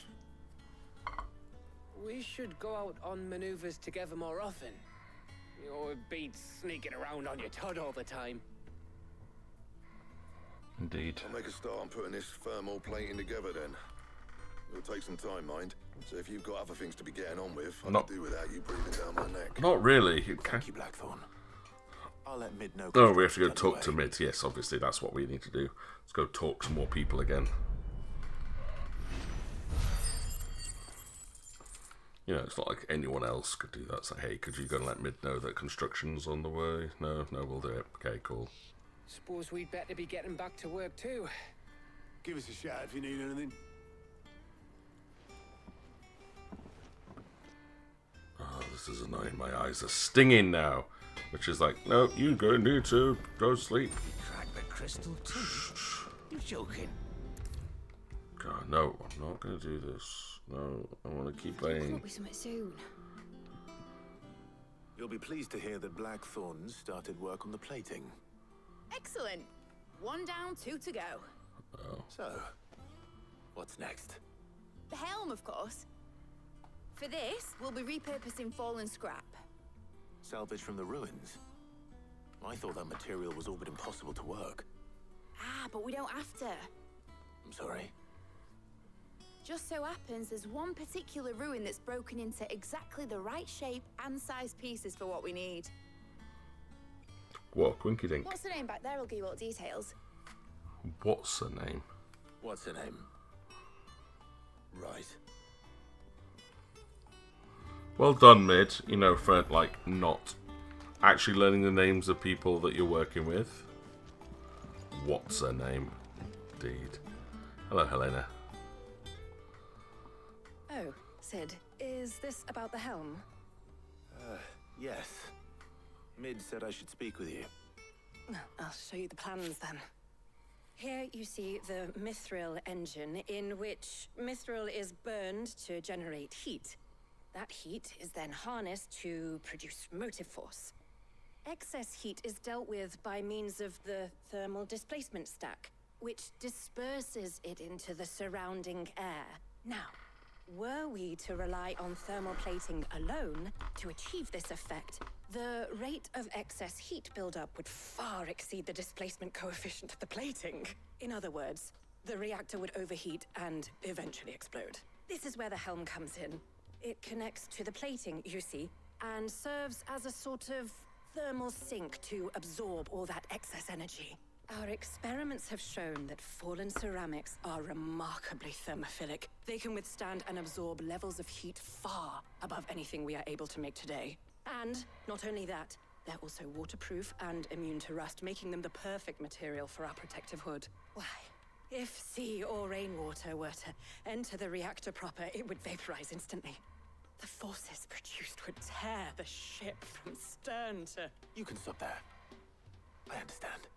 We should go out on maneuvers together more often. You know, it beats sneaking around on your Todd all the time. Indeed. I'll make a start on putting this thermal plating together then. It'll take some time, mind. So if you've got other things to be getting on with, I Not- can do without you breathing down my neck. Not really. Thank you, Blackthorn. I'll let Mid know. Oh, we have to go talk to Mid. Yes, obviously, that's what we need to do. Let's go talk to more people again. You know, it's not like anyone else could do that. It's like, hey, could you go and let Mid know that construction's on the way? No, we'll do it. Okay, cool. Suppose we'd better be getting back to work too. Give us a shout if you need anything. Oh, this is annoying. My eyes are stinging now. Which is like, no, you go need to go sleep. Crack the crystal too. You're joking. God, no, I'm not going to do this. No, I want to keep Come playing. up with something soon. You'll be pleased to hear that Blackthorn started work on the plating. Excellent. 1 down, 2 to go. Oh. So, what's next? The helm, of course. For this, we'll be repurposing fallen scrap. Salvage from the ruins? I thought that material was all but impossible to work. Ah, but we don't have to. I'm sorry. Just so happens there's one particular ruin that's broken into exactly the right shape and size pieces for what we need. What, Quinky Dink? What's the name back there? I'll give you all the details. What's her name? What's her name? Right. Well done, Mid. You know, for, like, not actually learning the names of people that you're working with. What's her name? Indeed. Hello, Helena. Oh, Sid, is this about the helm? Yes. Mid said I should speak with you. I'll show you the plans then. Here you see the mithril engine, in which mithril is burned to generate heat. That heat is then harnessed to produce motive force. Excess heat is dealt with by means of the thermal displacement stack, which disperses it into the surrounding air. Now, were we to rely on thermal plating alone to achieve this effect, the rate of excess heat buildup would far exceed the displacement coefficient of the plating. In other words, the reactor would overheat and eventually explode. This is where the helm comes in. It connects to the plating, you see, and serves as a sort of thermal sink to absorb all that excess energy. Our experiments have shown that fallen ceramics are remarkably thermophilic. They can withstand and absorb levels of heat far above anything we are able to make today. And not only that, they're also waterproof and immune to rust, making them the perfect material for our protective hood. Why, if sea or rainwater were to enter the reactor proper, it would vaporize instantly. The forces produced would tear the ship from stern to... You can stop there. I understand.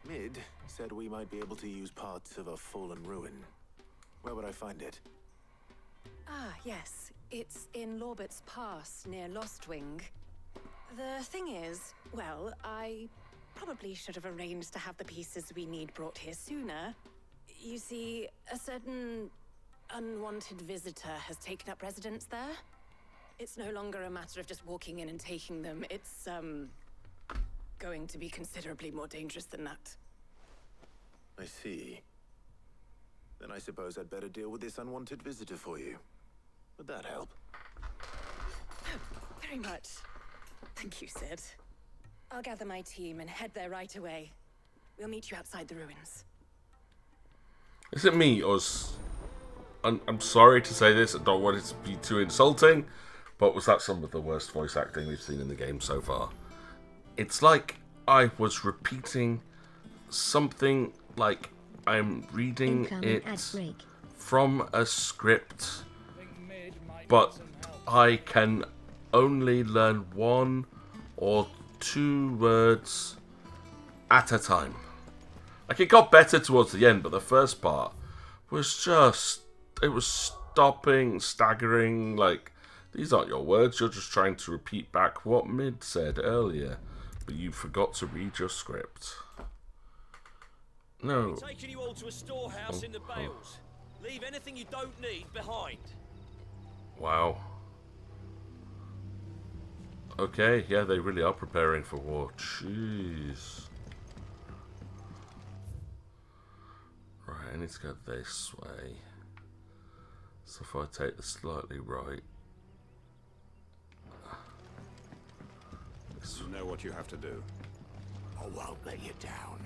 Mid said we might be able to use parts of a fallen ruin. Where would I find it? Ah, yes. It's in Lorbert's Pass, near Lostwing. The thing is, well, I probably should have arranged to have the pieces we need brought here sooner. You see, a certain unwanted visitor has taken up residence there. It's no longer a matter of just walking in and taking them. It's, going to be considerably more dangerous than that. I see. Then I suppose I'd better deal with this unwanted visitor for you. Would that help? Very much. Thank you, Sid. I'll gather my team and head there right away. We'll meet you outside the ruins. Is it me, or I'm sorry to say this, I don't want it to be too insulting, but was that some of the worst voice acting we've seen in the game so far? It's like I was repeating something, like I'm reading it from a script, but I can only learn 1 or 2 words at a time. Like, it got better towards the end, but the first part was just, it was stopping, staggering, like, these aren't your words, you're just trying to repeat back what Mid said earlier, but you forgot to read your script. No. I'm taking you all to a storehouse in the Bales. Leave anything you don't need behind. Wow. Okay, yeah, they really are preparing for war. Jeez. Right, I need to go this way. So if I take the slightly right. You know what you have to do. I won't let you down.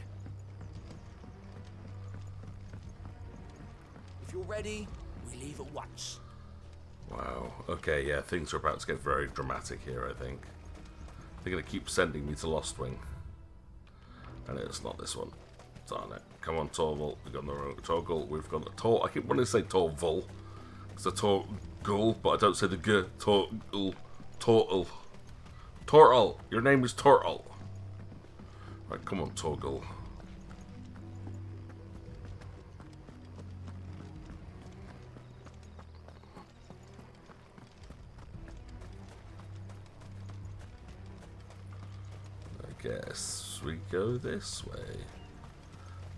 If you're ready, we leave at once. Wow. Okay, yeah, things are about to get very dramatic here, I think. They're going to keep sending me to Lostwing. And it's not this one. Darn it. Come on, Torval. We've got the wrong Torgal. We've got the Tor. I keep wanting to say Torval. It's a Torgal, but I don't say the G. Torgal. Tortal. Tortal. Your name is Tortal. Right, come on, Torgal. guess we go this way.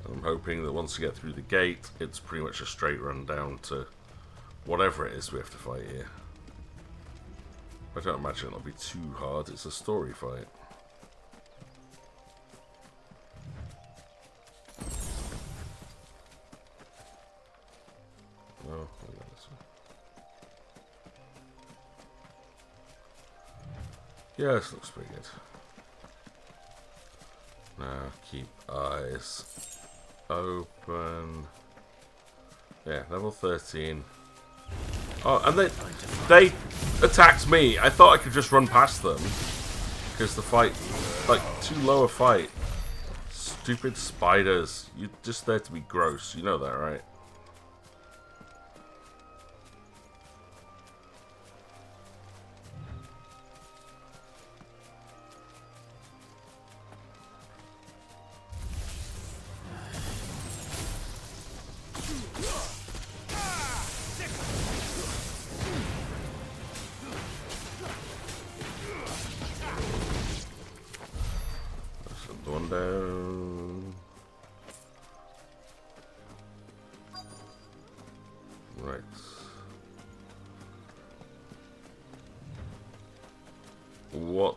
I'm hoping that once we get through the gate, it's pretty much a straight run down to whatever it is we have to fight here. I don't imagine it'll be too hard. It's a story fight. No, I'll go this way. Yeah, this looks pretty good. Now keep eyes open. Yeah, level 13. Oh, and they attacked me. I thought I could just run past them because the fight, like, too low a fight. Stupid spiders. You're just there to be gross. You know that, right? One down. Right. What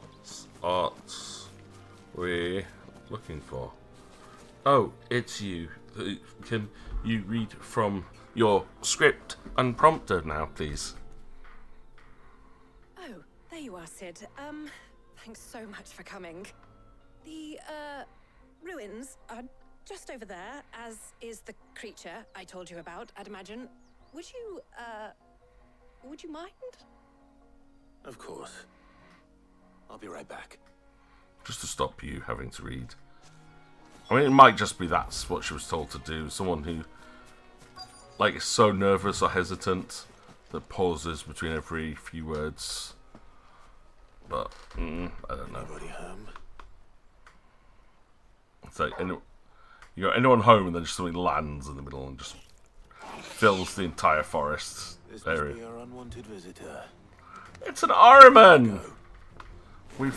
art we looking for? Oh, it's you. Can you read from your script unprompted now, please? Oh, there you are, Sid. Thanks so much for coming. The, ruins are just over there, as is the creature I told you about, I'd imagine. Would you mind? Of course. I'll be right back. Just to stop you having to read. I mean, it might just be that's what she was told to do. Someone who, like, is so nervous or hesitant that pauses between every few words. But, I don't know. Anybody home? It's like, you got anyone home and then just something lands in the middle and just fills the entire forest This area. must be our unwanted visitor. It's an Ahriman! We've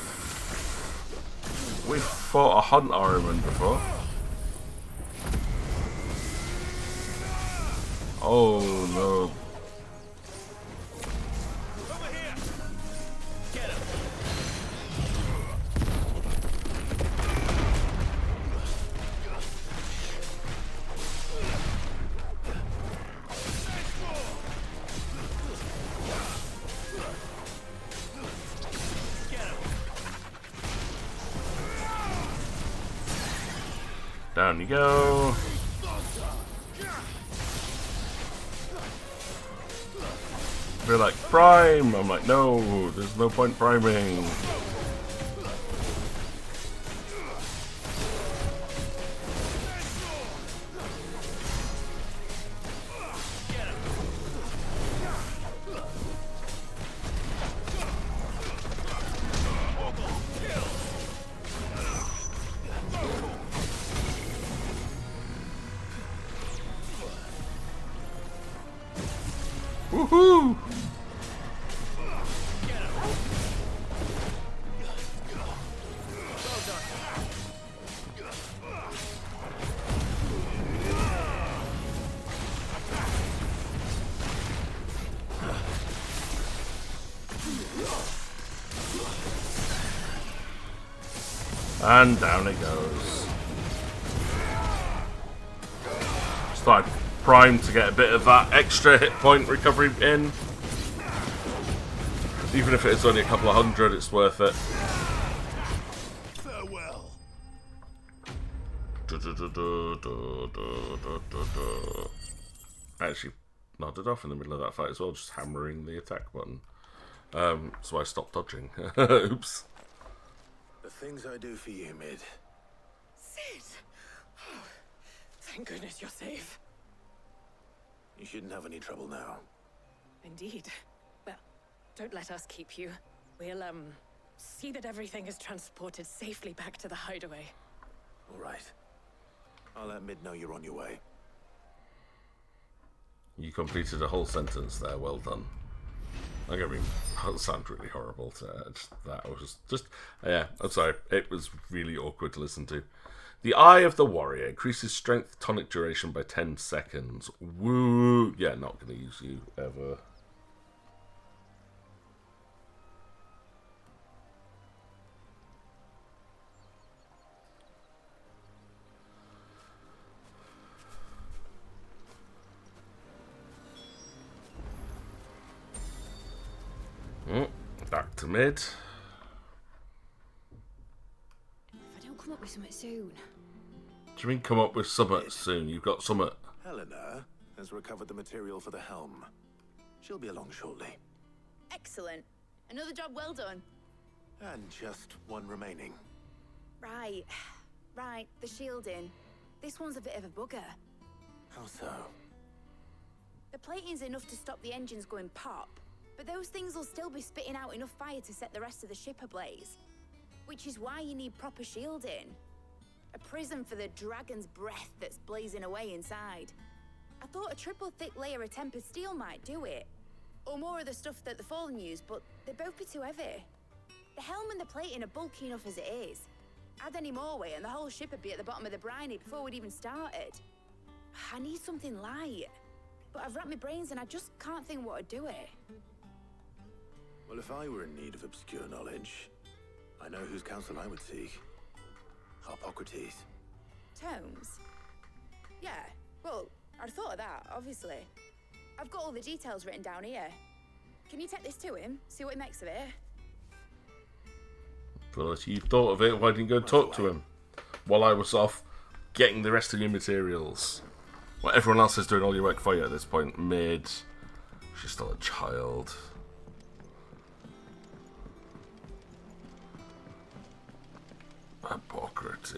fought a hunt Ahriman before. Oh no. Down you go. They're like, prime! I'm like, no, there's no point priming. Woohoo! And down it goes. Just like prime to get a bit of that extra hit point recovery in. Even if it's only a couple of hundred, it's worth it. Farewell. I actually nodded off in the middle of that fight as well, just hammering the attack button. So I stopped dodging. Oops. The things I do for you, Mid. Sid! Oh, thank goodness you're safe. You shouldn't have any trouble now. Indeed. Well, don't let us keep you. We'll, see that everything is transported safely back to the hideaway. All right. I'll let Mid know you're on your way. You completed a whole sentence there, well done. I mean, that sounds really horrible. That was just yeah. I'm sorry. It was really awkward to listen to. The Eye of the Warrior increases strength tonic duration by 10 seconds. Woo! Yeah, not going to use you ever. Back to mid. If I don't come up with something soon. Do you mean come up with something soon? You've got something. Helena has recovered the material for the helm. She'll be along shortly. Excellent. Another job well done. And just one remaining. Right. Right, the shielding. This one's a bit of a bugger. How so? The plating's enough to stop the engines going pop, but those things will still be spitting out enough fire to set the rest of the ship ablaze. Which is why you need proper shielding. A prison for the dragon's breath that's blazing away inside. I thought a triple thick layer of tempered steel might do it. Or more of the stuff that the Fallen use, but they'd both be too heavy. The helm and the plating are bulky enough as it is. Add any more weight and the whole ship would be at the bottom of the briny before we'd even started. I need something light. But I've racked my brains and I just can't think what would do it. Well, if I were in need of obscure knowledge, I know whose counsel I would seek. Hippocrates. Tomes? Yeah, well, I'd thought of that, obviously. I've got all the details written down here. Can you take this to him, see what he makes of it? Well, if you thought of it, why didn't you go talk to him? While I was off getting the rest of your materials. Well, everyone else is doing all your work for you at this point. Mid. She's still a child. Hippocrates.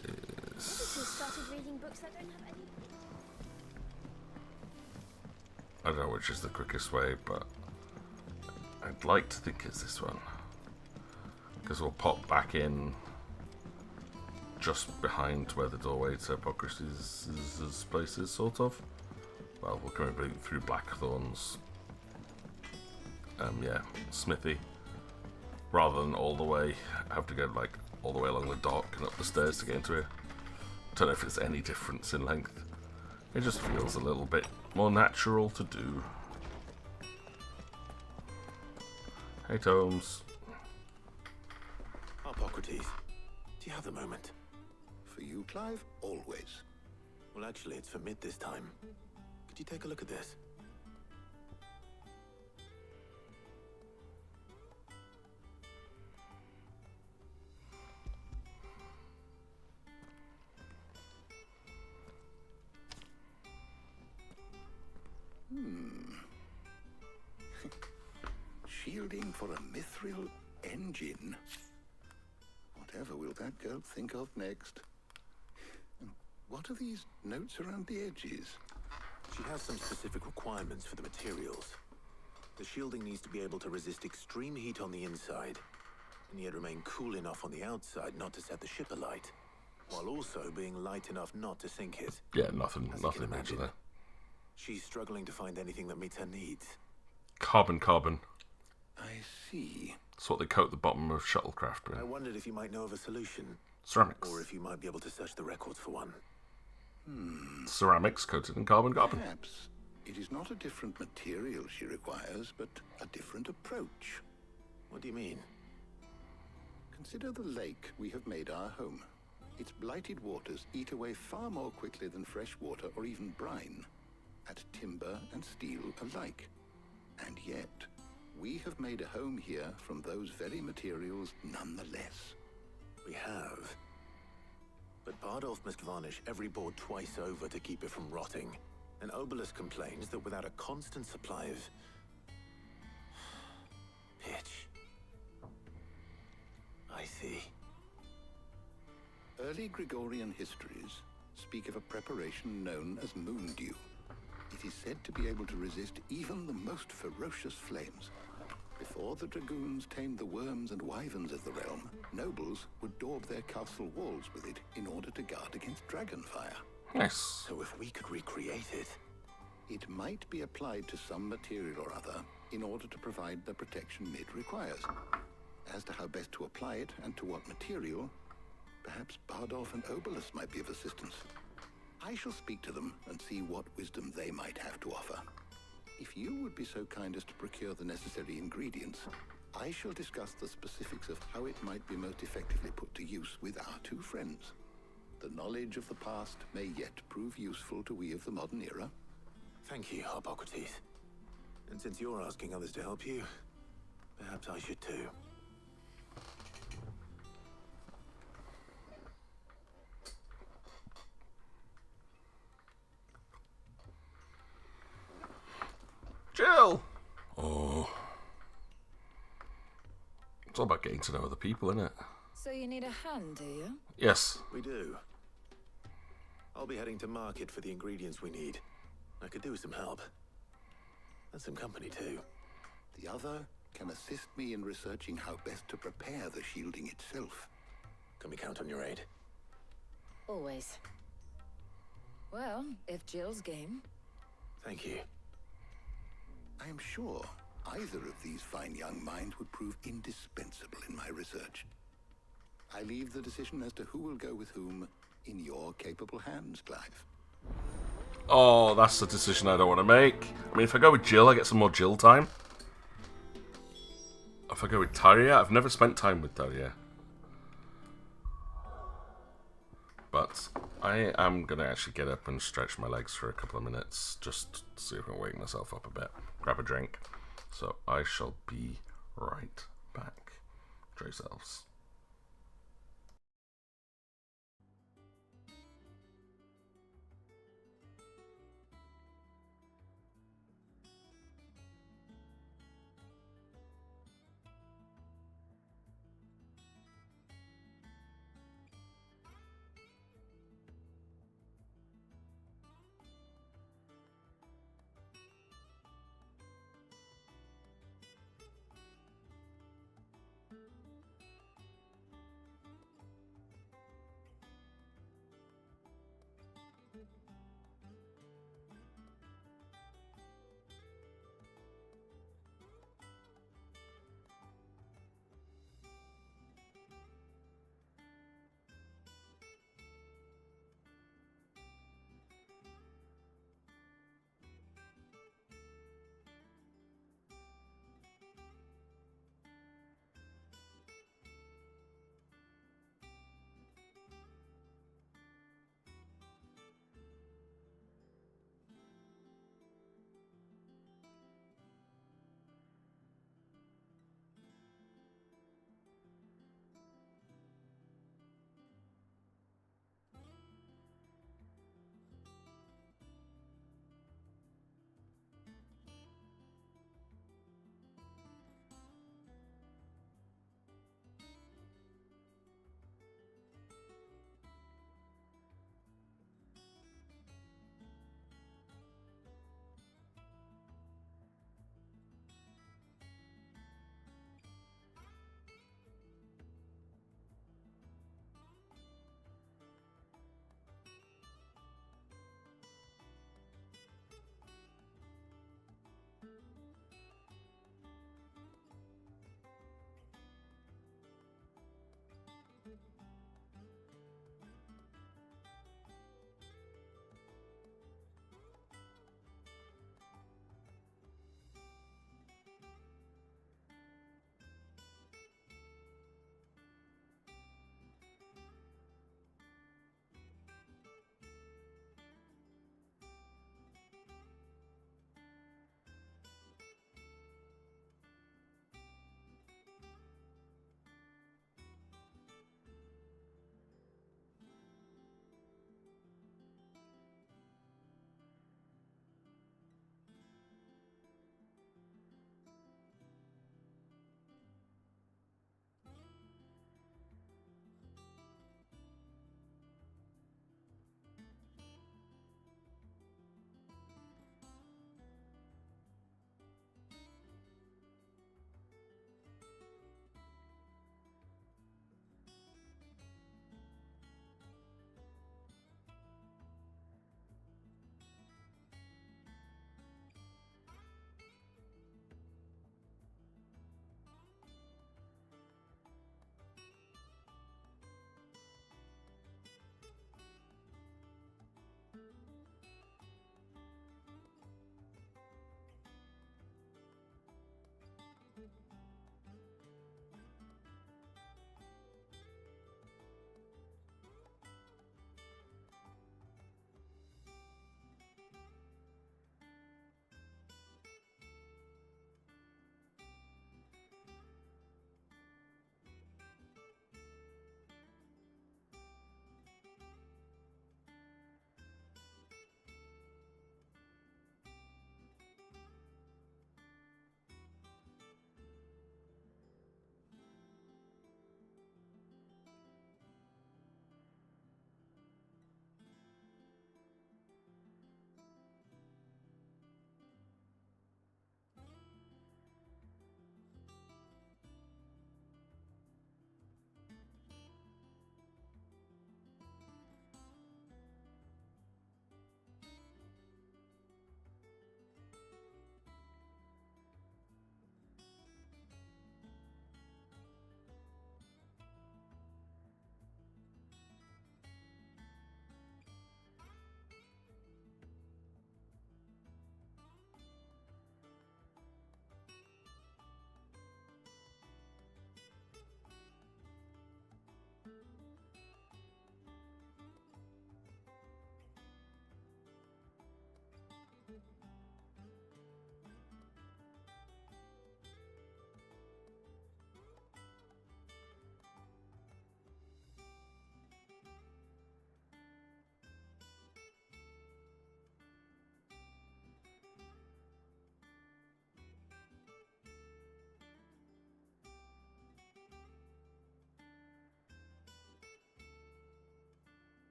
Started reading books that don't have any. I don't know which is the quickest way, but I'd like to think it's this one. Because we'll pop back in just behind where the doorway to Hippocrates' place is, sort of. Well, we're coming through Blackthorn's yeah, smithy. Rather than all the way, have to go like all the way along the dock and up the stairs to get into it. Don't know if it's any difference in length. It just feels a little bit more natural to do. Hey, Tomes. Hippocrates, do you have the moment? For you, Clive, always. Well, actually, it's for mid this time. Could you take a look at this? Shielding for a mithril engine. Whatever will that girl think of next? And what are these notes around the edges? She has some specific requirements for the materials. The shielding needs to be able to resist extreme heat on the inside, and yet remain cool enough on the outside not to set the ship alight, while also being light enough not to sink it. Yeah, nothing major there. She's struggling to find anything that meets her needs. Carbon. I see. That's what they coat the bottom of shuttlecraft with. I wondered if you might know of a solution. Ceramics. Or if you might be able to search the records for one. Ceramics coated in carbon. Perhaps it is not a different material she requires, but a different approach. What do you mean? Consider the lake we have made our home. Its blighted waters eat away far more quickly than fresh water or even brine, at timber and steel alike. And yet, we have made a home here from those very materials nonetheless. We have. But Bardolph must varnish every board twice over to keep it from rotting. And Obelus complains that without a constant supply of pitch. I see. Early Gregorian histories speak of a preparation known as moon dew. It is said to be able to resist even the most ferocious flames. Before the dragoons tamed the worms and wyverns of the realm, nobles would daub their castle walls with it in order to guard against dragon fire. Nice. So if we could recreate it... It might be applied to some material or other in order to provide the protection Mid requires. As to how best to apply it and to what material, perhaps Bardolph and Obolus might be of assistance. I shall speak to them and see what wisdom they might have to offer. If you would be so kind as to procure the necessary ingredients, I shall discuss the specifics of how it might be most effectively put to use with our two friends. The knowledge of the past may yet prove useful to we of the modern era. Thank you, Hippocrates. And since you're asking others to help you, perhaps I should too. Jill! Oh. It's all about getting to know other people, isn't it? So you need a hand, do you? Yes. We do. I'll be heading to market for the ingredients we need. I could do with some help. And some company too. The other can assist me in researching how best to prepare the shielding itself. Can we count on your aid? Always. Well, if Jill's game. Thank you. I am sure either of these fine young minds would prove indispensable in my research. I leave the decision as to who will go with whom in your capable hands, Clive. Oh, that's a decision I don't want to make. I mean, if I go with Jill, I get some more Jill time. If I go with Taria, I've never spent time with Taria. But I am going to actually get up and stretch my legs for a couple of minutes, just to see if I can wake myself up a bit. Grab a drink. So I shall be right back. Enjoy yourselves.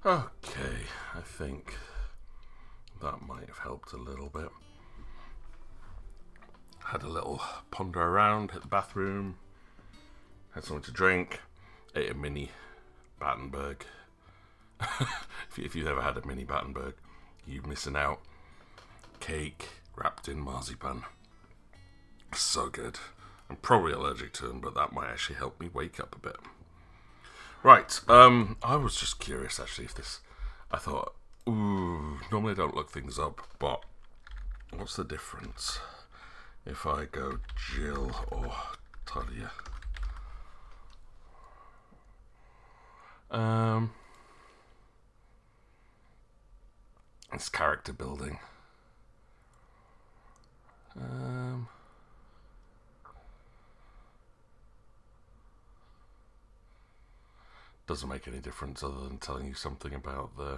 Okay, I think that might have helped a little bit. Had a little ponder around, hit the bathroom, had something to drink, ate a mini Battenberg. if you've ever had a mini Battenberg, you're missing out. Cake wrapped in marzipan. So good. I'm probably allergic to them, but that might actually help me wake up a bit. Right, I was just curious actually if this... I thought, ooh, normally I don't look things up, but what's the difference if I go Jill or Talia? It's character building. Doesn't make any difference other than telling you something about the...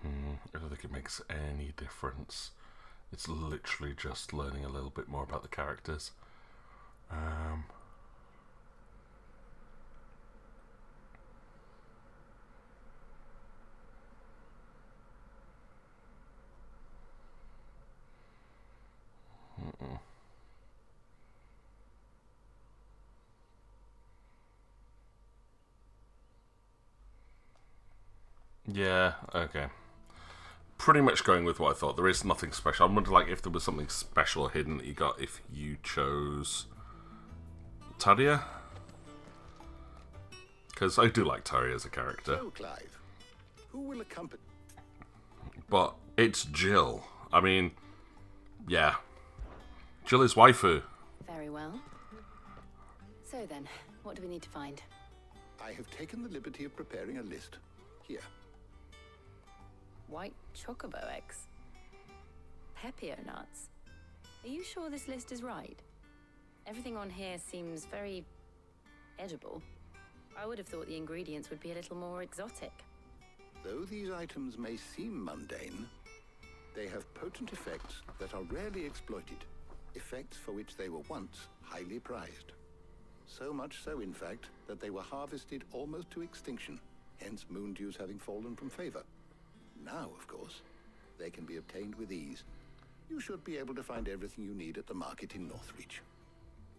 I don't think it makes any difference. It's literally just learning a little bit more about the characters. Yeah, okay. Pretty much going with what I thought. There is nothing special. I wonder, like, if there was something special hidden that you got if you chose Talia. Because I do like Talia as a character. So, Clive, who will accompany... But it's Jill. I mean, yeah. Jill is waifu. Very well. So then, what do we need to find? I have taken the liberty of preparing a list. Here. White chocobo eggs. Pepio nuts. Are you sure this list is right? Everything on here seems very edible. I would have thought the ingredients would be a little more exotic. Though these items may seem mundane, they have potent effects that are rarely exploited. Effects for which they were once highly prized. So much so, in fact, that they were harvested almost to extinction, hence moon dews having fallen from favor. Now, of course, they can be obtained with ease. You should be able to find everything you need at the market in Northreach.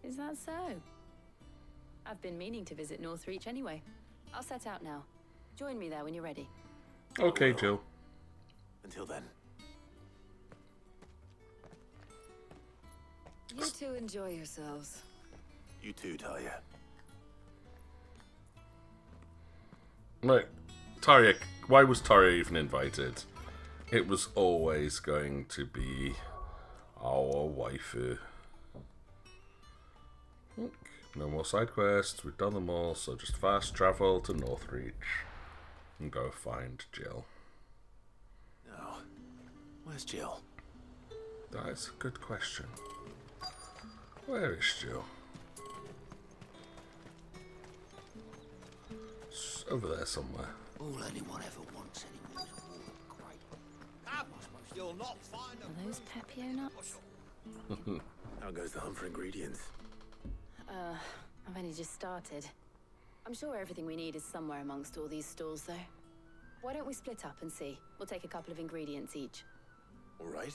Is that so? I've been meaning to visit Northreach anyway. I'll set out now. Join me there when you're ready. Okay, Jill. Until then. You two enjoy yourselves. You too, Talia. Right, Talia. Why was Talia even invited? It was always going to be our waifu. No more side quests. We've done them all, so just fast travel to Northreach and go find Jill. No. Where's Jill? That is a good question. Where is Jill? It's over there somewhere. All anyone ever wants anymore is a war great. You'll not find Are those Pepio nuts? How goes the hunt for ingredients? I've only just started. I'm sure everything we need is somewhere amongst all these stalls, though. Why don't we split up and see? We'll take a couple of ingredients each. All right.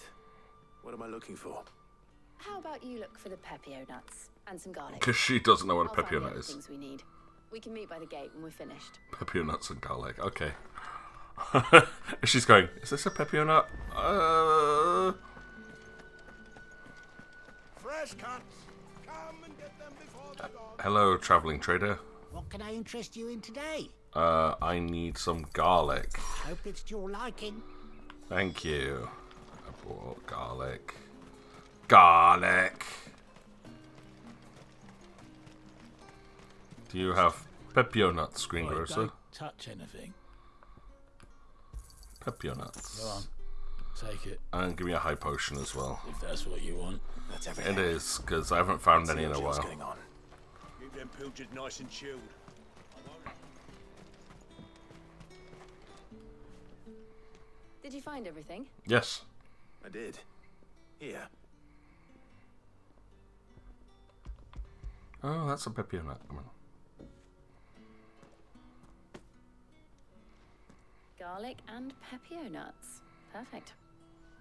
What am I looking for? How about you look for the Pepio nuts and some garlic? Because she doesn't know what a I'll find Pepio the nut other is. things we need. We can meet by the gate when we're finished. Pepio nuts and garlic. Okay. She's going, is this a Pepio nut? Fresh cuts. Come and get them before they're gone. Hello, traveling trader. What can I interest you in today? I need some garlic. Hope it's to your liking. Thank you. I bought garlic. Garlic! Do you have Pepio nuts, greengrocer? Don't touch anything. Pepio nuts. Go on. Take it. And give me a high potion as well. If that's what you want. That's everything. It is, because I haven't found any in a What's while. going on? Keep them pilchards nice and chilled. Did you find everything? Yes. I did. Here. Oh, that's a pepper nut. Come on. Garlic and pepio nuts. Perfect.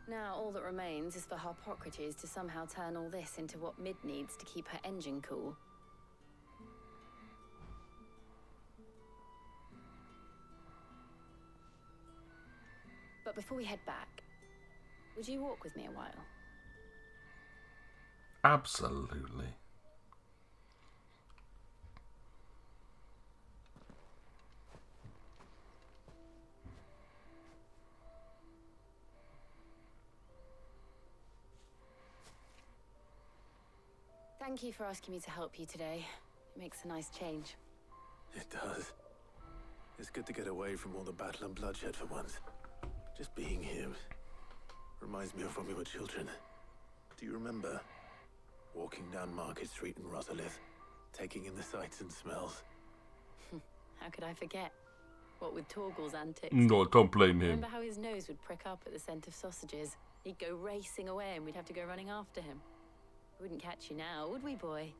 Now all that remains is for Harpocrates to somehow turn all this into what Mid needs to keep her engine cool. But before we head back, would you walk with me a while? Absolutely. Thank you for asking me to help you today. It makes a nice change. It does. It's good to get away from all the battle and bloodshed for once. Just being here reminds me of when we were children. Do you remember walking down Market Street in Rosalith, taking in the sights and smells? How could I forget? What with Torgal's antics. No, don't blame him. Remember how his nose would prick up at the scent of sausages? He'd go racing away and we'd have to go running after him. We wouldn't catch you now, would we, boy?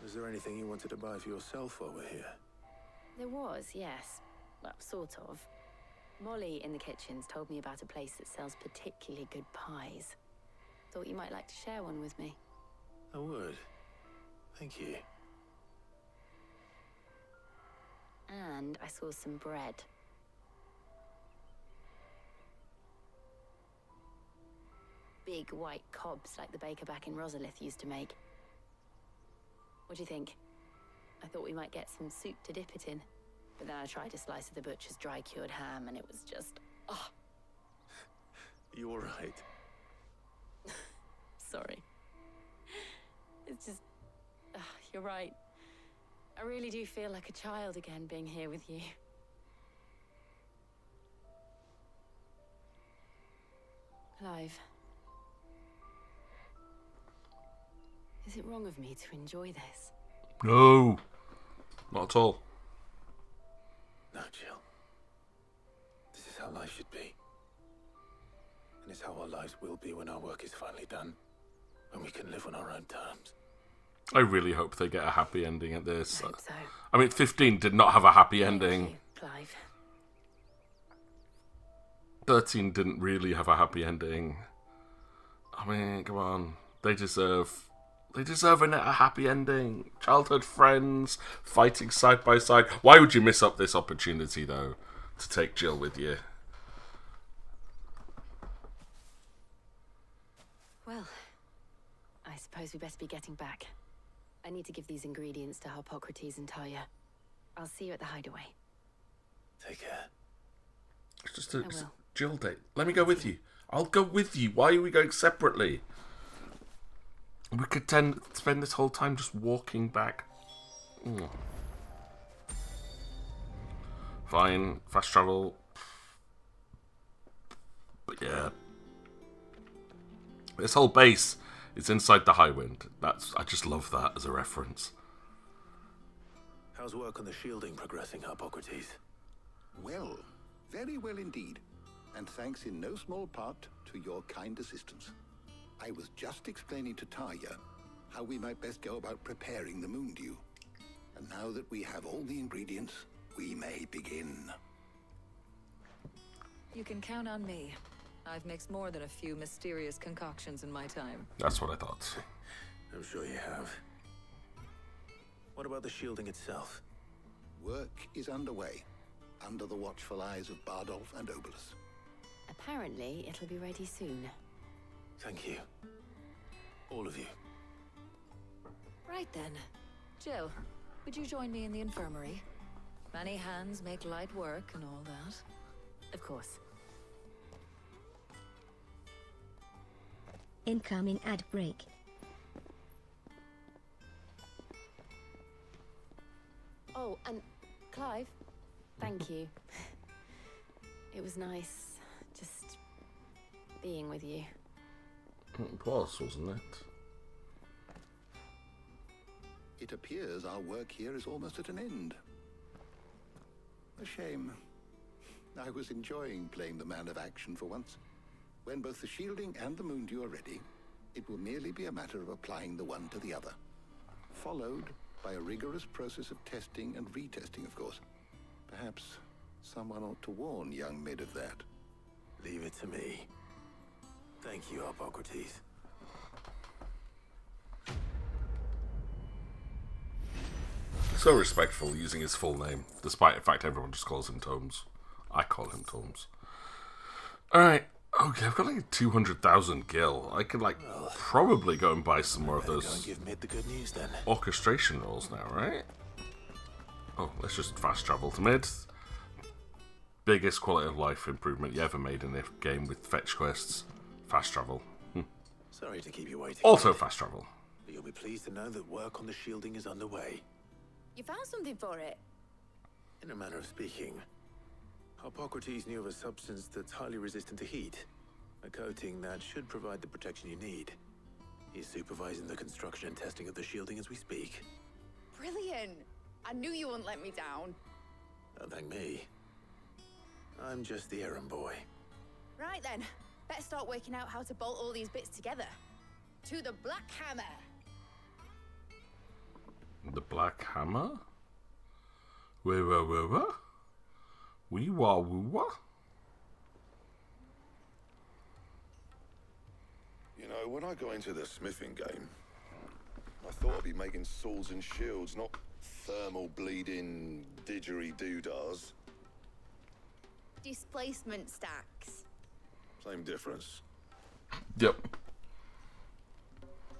Was there anything you wanted to buy for yourself while we're here? There was, yes. Well, sort of. Molly in the kitchens told me about a place that sells particularly good pies. Thought you might like to share one with me. I would. Thank you. And I saw some bread. Big white cobs like the baker back in Rosalith used to make. What do you think? I thought we might get some soup to dip it in. But then I tried a slice of the butcher's dry-cured ham and it was just... oh. You all right? Sorry. It's just... you're right. I really do feel like a child again being here with you. Clive. Is it wrong of me to enjoy this? No. Not at all. No, Jill. This is how life should be. And it's how our lives will be when our work is finally done. When we can live on our own terms. I really hope they get a happy ending at this. I hope so. I mean, 15 did not have a happy ending. Thank you, Clive. 13 didn't really have a happy ending. I mean, come on. They deserve a happy ending. Childhood friends, fighting side by side. Why would you miss up this opportunity, though, to take Jill with you? Well, I suppose we best be getting back. I need to give these ingredients to Harpocrates and Talia. I'll see you at the hideaway. Take care. It's just a Jill date. Let me go with you. I'll go with you. Why are we going separately? We could spend this whole time just walking back. Fine. Fast travel. But yeah. This whole base is inside the High Wind. I just love that as a reference. How's work on the shielding progressing, Harpocrates? Well, very well indeed. And thanks in no small part to your kind assistance. I was just explaining to Talia how we might best go about preparing the Moondew. And now that we have all the ingredients, we may begin. You can count on me. I've mixed more than a few mysterious concoctions in my time. That's what I thought. I'm sure you have. What about the shielding itself? Work is underway, under the watchful eyes of Bardolph and Obolus. Apparently, it'll be ready soon. Thank you. All of you. Right then. Jill, would you join me in the infirmary? Many hands make light work and all that. Of course. Incoming ad break. Oh, and Clive, thank you. It was nice just being with you. It was, wasn't it? It appears our work here is almost at an end. A shame. I was enjoying playing the man of action for once. When both the shielding and the moondew are ready, it will merely be a matter of applying the one to the other. Followed by a rigorous process of testing and retesting, of course. Perhaps someone ought to warn young Mid of that. Leave it to me. Thank you, Hippocrates. So respectful, using his full name, despite the fact everyone just calls him Tomes. I call him Tomes. Alright, okay, I've got like 200,000 gil. I could, like, probably go and buy some more of those Go and give Mid the good news, then. orchestration rolls now, right? Oh, let's just fast travel to Mid. Biggest quality of life improvement you ever made in a game with fetch quests. Fast travel. Sorry to keep you waiting. Also fast travel. But you'll be pleased to know that work on the shielding is underway. You found something for it? In a manner of speaking, Hippocrates knew of a substance that's highly resistant to heat. A coating that should provide the protection you need. He's supervising the construction and testing of the shielding as we speak. Brilliant! I knew you wouldn't let me down. Don't thank me. I'm just the errand boy. Right then, better start working out how to bolt all these bits together. To the Black Hammer! The Black Hammer? Wee-wah-wee-wah? Wee-wah-woo-wah? You know, when I got into the smithing game, I thought I'd be making swords and shields, not thermal bleeding didgeridoo-dahs. Displacement stacks. Same difference. Yep.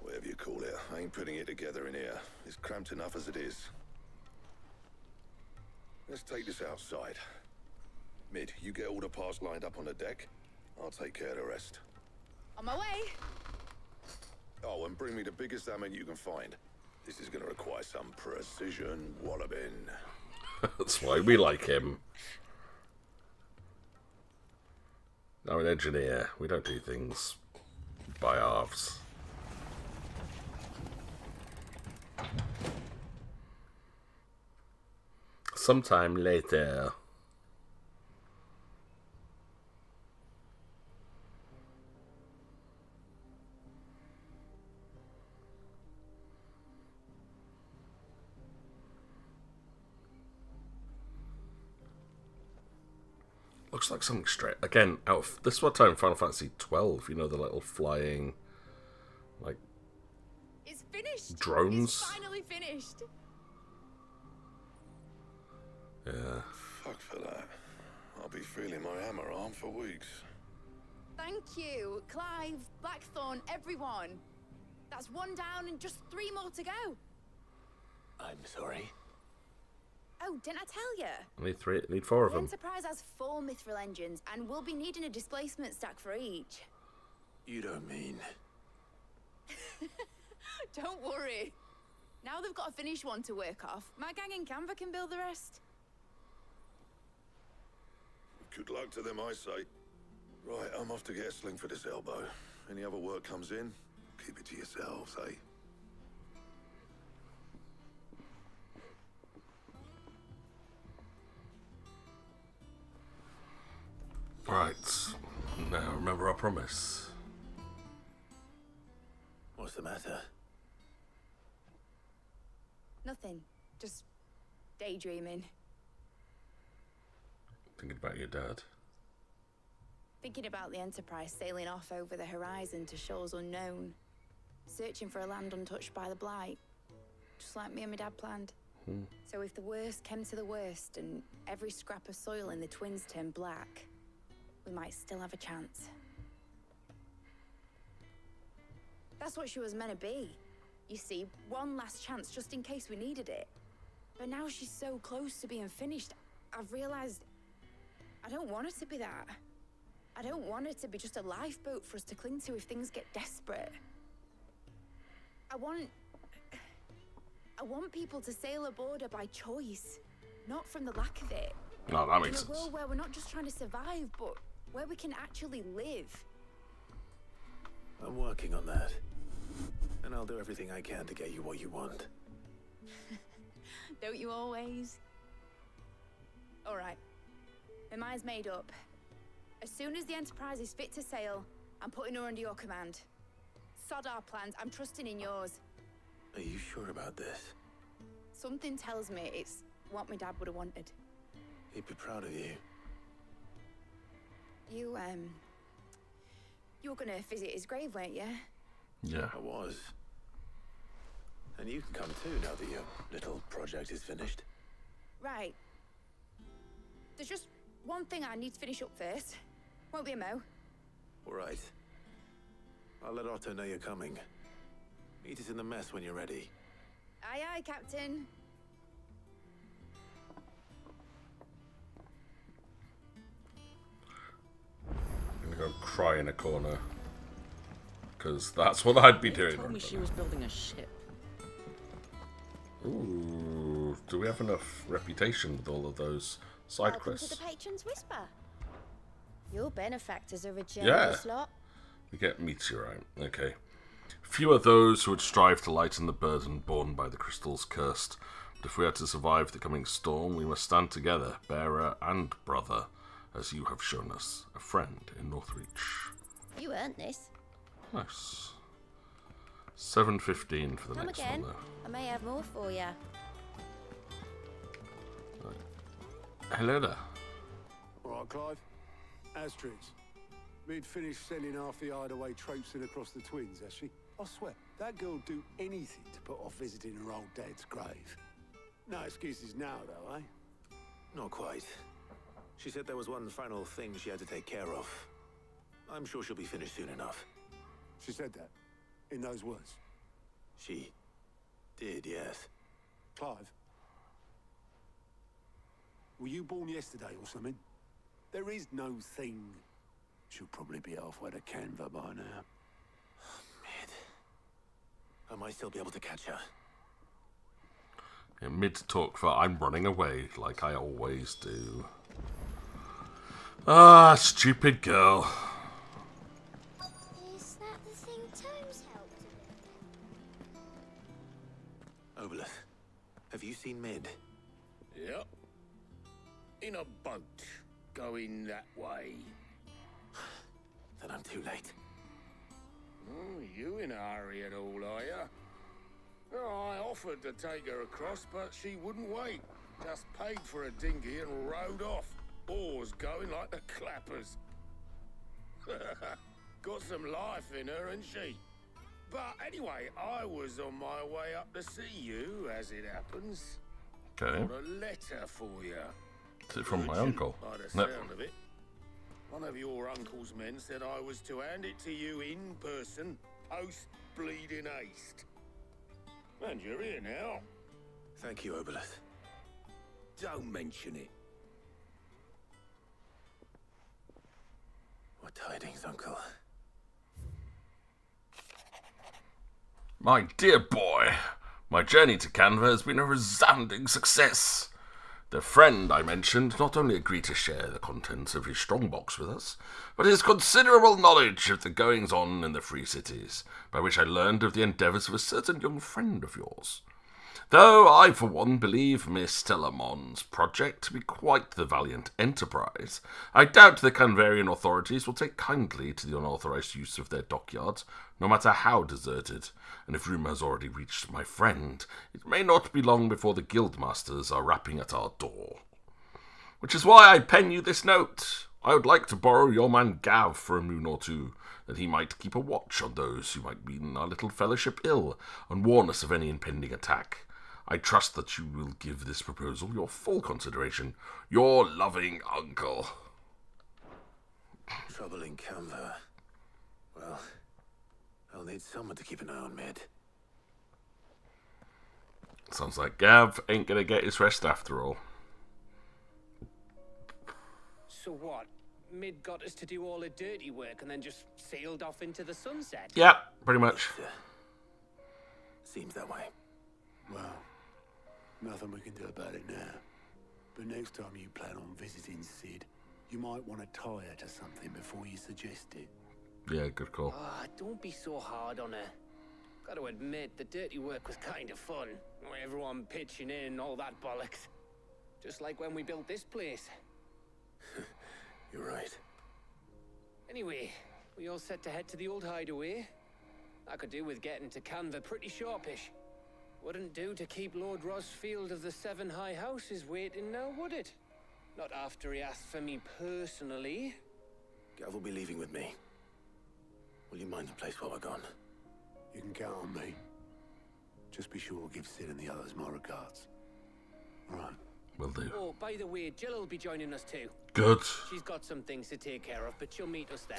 Whatever you call it, I ain't putting it together in here. It's cramped enough as it is. Let's take this outside. Mid, you get all the parts lined up on the deck. I'll take care of the rest. On my way! Oh, and bring me the biggest salmon you can find. This is gonna require some precision walloping. That's why we like him. I'm an engineer. We don't do things by halves. Sometime later. Looks like something straight again out of this is what time Final Fantasy 12. You know, the little flying, like, It's finished. drones. It's finally finished. Yeah. Fuck for that. I'll be feeling my hammer arm for weeks. Thank you, Clive, Blackthorn, everyone. That's one down and just 3 more to go. I'm sorry. Oh, didn't I tell you? Need 4 of The them. Enterprise has 4 mithril engines, and we'll be needing a displacement stack for each. You don't mean... Don't worry. Now they've got a finished one to work off. My gang in Canva can build the rest. Good luck to them, I say. Right, I'm off to get a sling for this elbow. Any other work comes in, keep it to yourselves, eh? Right. Now remember our promise. What's the matter? Nothing. Just daydreaming. Thinking about your dad. Thinking about the Enterprise sailing off over the horizon to shores unknown. Searching for a land untouched by the Blight. Just like me and my dad planned. So if the worst came to the worst and every scrap of soil in the Twins turned black, we might still have a chance. That's what she was meant to be. You see, one last chance just in case we needed it. But now she's so close to being finished, I've realized I don't want it to be that. I don't want it to be just a lifeboat for us to cling to if things get desperate. I want people to sail aboard her by choice, not from the lack of it. No, that makes sense. In a world where we're not just trying to survive, but where we can actually live. I'm working on that. And I'll do everything I can to get you what you want. Don't you always? All right. My mind's made up. As soon as the Enterprise is fit to sail, I'm putting her under your command. Sod our plans, I'm trusting in yours. Are you sure about this? Something tells me it's what my dad would have wanted. He'd be proud of you. You were gonna visit his grave, weren't you? Yeah. I was. And you can come too now that your little project is finished. Right. There's just one thing I need to finish up first. Won't be a mo. All right. I'll let Otto know you're coming. Meet us in the mess when you're ready. Aye, aye, Captain. I'm gonna go cry in a corner. Because that's what I'd be doing. Told me she was building a ship. Ooh, do we have enough reputation with all of those side Welcome quests? to the Patron's Whisper. Your benefactors are a Yeah. generous lot. We get meteorite. Okay. Few are those who would strive to lighten the burden borne by the crystals cursed. But if we are to survive the coming storm, we must stand together, bearer and brother, as you have shown us, a friend in Northreach. You earned this. Nice. 7:15 for the Come next again. one, I may have more for you. though. Hello there. All right, Clive. Astrid's. We'd finished sending half the hideaway traipsing across the twins, has she? I swear, that girl'd do anything to put off visiting her old dad's grave. No excuses now, though, eh? Not quite. She said there was one final thing she had to take care of. I'm sure she'll be finished soon enough. She said that? In those words? She did, yes. Clive? Were you born yesterday or something? There is no thing. She'll probably be halfway to Canva by now. Mid. I might still be able to catch her. Yeah, mid talk for I'm running away, like I always do. Ah, stupid girl. Is that the thing Tomes helped with? Obolus, have you seen Mid? Yep. In a boat, going that way. Then I'm too late. Oh, you in a hurry at all, are you? Oh, I offered to take her across, but she wouldn't wait. Just paid for a dinghy and rowed off. Oars going like the clappers. Got some life in her, ain't she? But anyway, I was on my way up to see you, as it happens. Okay. Got a letter for you. Is it from my Urgent, uncle? By the Nope. sound of it. One of your uncle's men said I was to hand it to you in person, post-bleeding haste. And you're here now. Thank you, Obolus. Don't mention it. What tidings, Uncle? My dear boy, my journey to Canva has been a resounding success. The friend I mentioned not only agreed to share the contents of his strongbox with us, but his considerable knowledge of the goings-on in the Free Cities, by which I learned of the endeavours of a certain young friend of yours. Though I, for one, believe Miss Telamon's project to be quite the valiant enterprise, I doubt the Canvarian authorities will take kindly to the unauthorised use of their dockyards, no matter how deserted, and if rumour has already reached my friend, it may not be long before the guildmasters are rapping at our door. Which is why I pen you this note. I would like to borrow your man Gav for a moon or two, that he might keep a watch on those who might mean our little fellowship ill, and warn us of any impending attack. I trust that you will give this proposal your full consideration. Your loving uncle. Trouble in Canva. Well, I'll need someone to keep an eye on Mid. Sounds like Gav ain't gonna get his rest after all. So what? Mid got us to do all the dirty work and then just sailed off into the sunset? Yeah, pretty much. Seems that way. Well, nothing we can do about it now. But next time you plan on visiting Sid, you might want to tie her to something before you suggest it. Yeah, good call. Ah, don't be so hard on her. Gotta admit, the dirty work was kind of fun. Everyone pitching in, all that bollocks. Just like when we built this place. You're right. Anyway, we all set to head to the old hideaway. I could do with getting to Canva pretty sharpish. Wouldn't do to keep Lord Rosfield of the Seven High Houses waiting now, would it? Not after he asked for me personally. Gav will be leaving with me. Will you mind the place while we're gone? You can count on me. Just be sure to give Sid and the others my regards. Right. Will do. Oh, by the way, Jill will be joining us too. Good. She's got some things to take care of, but she'll meet us there.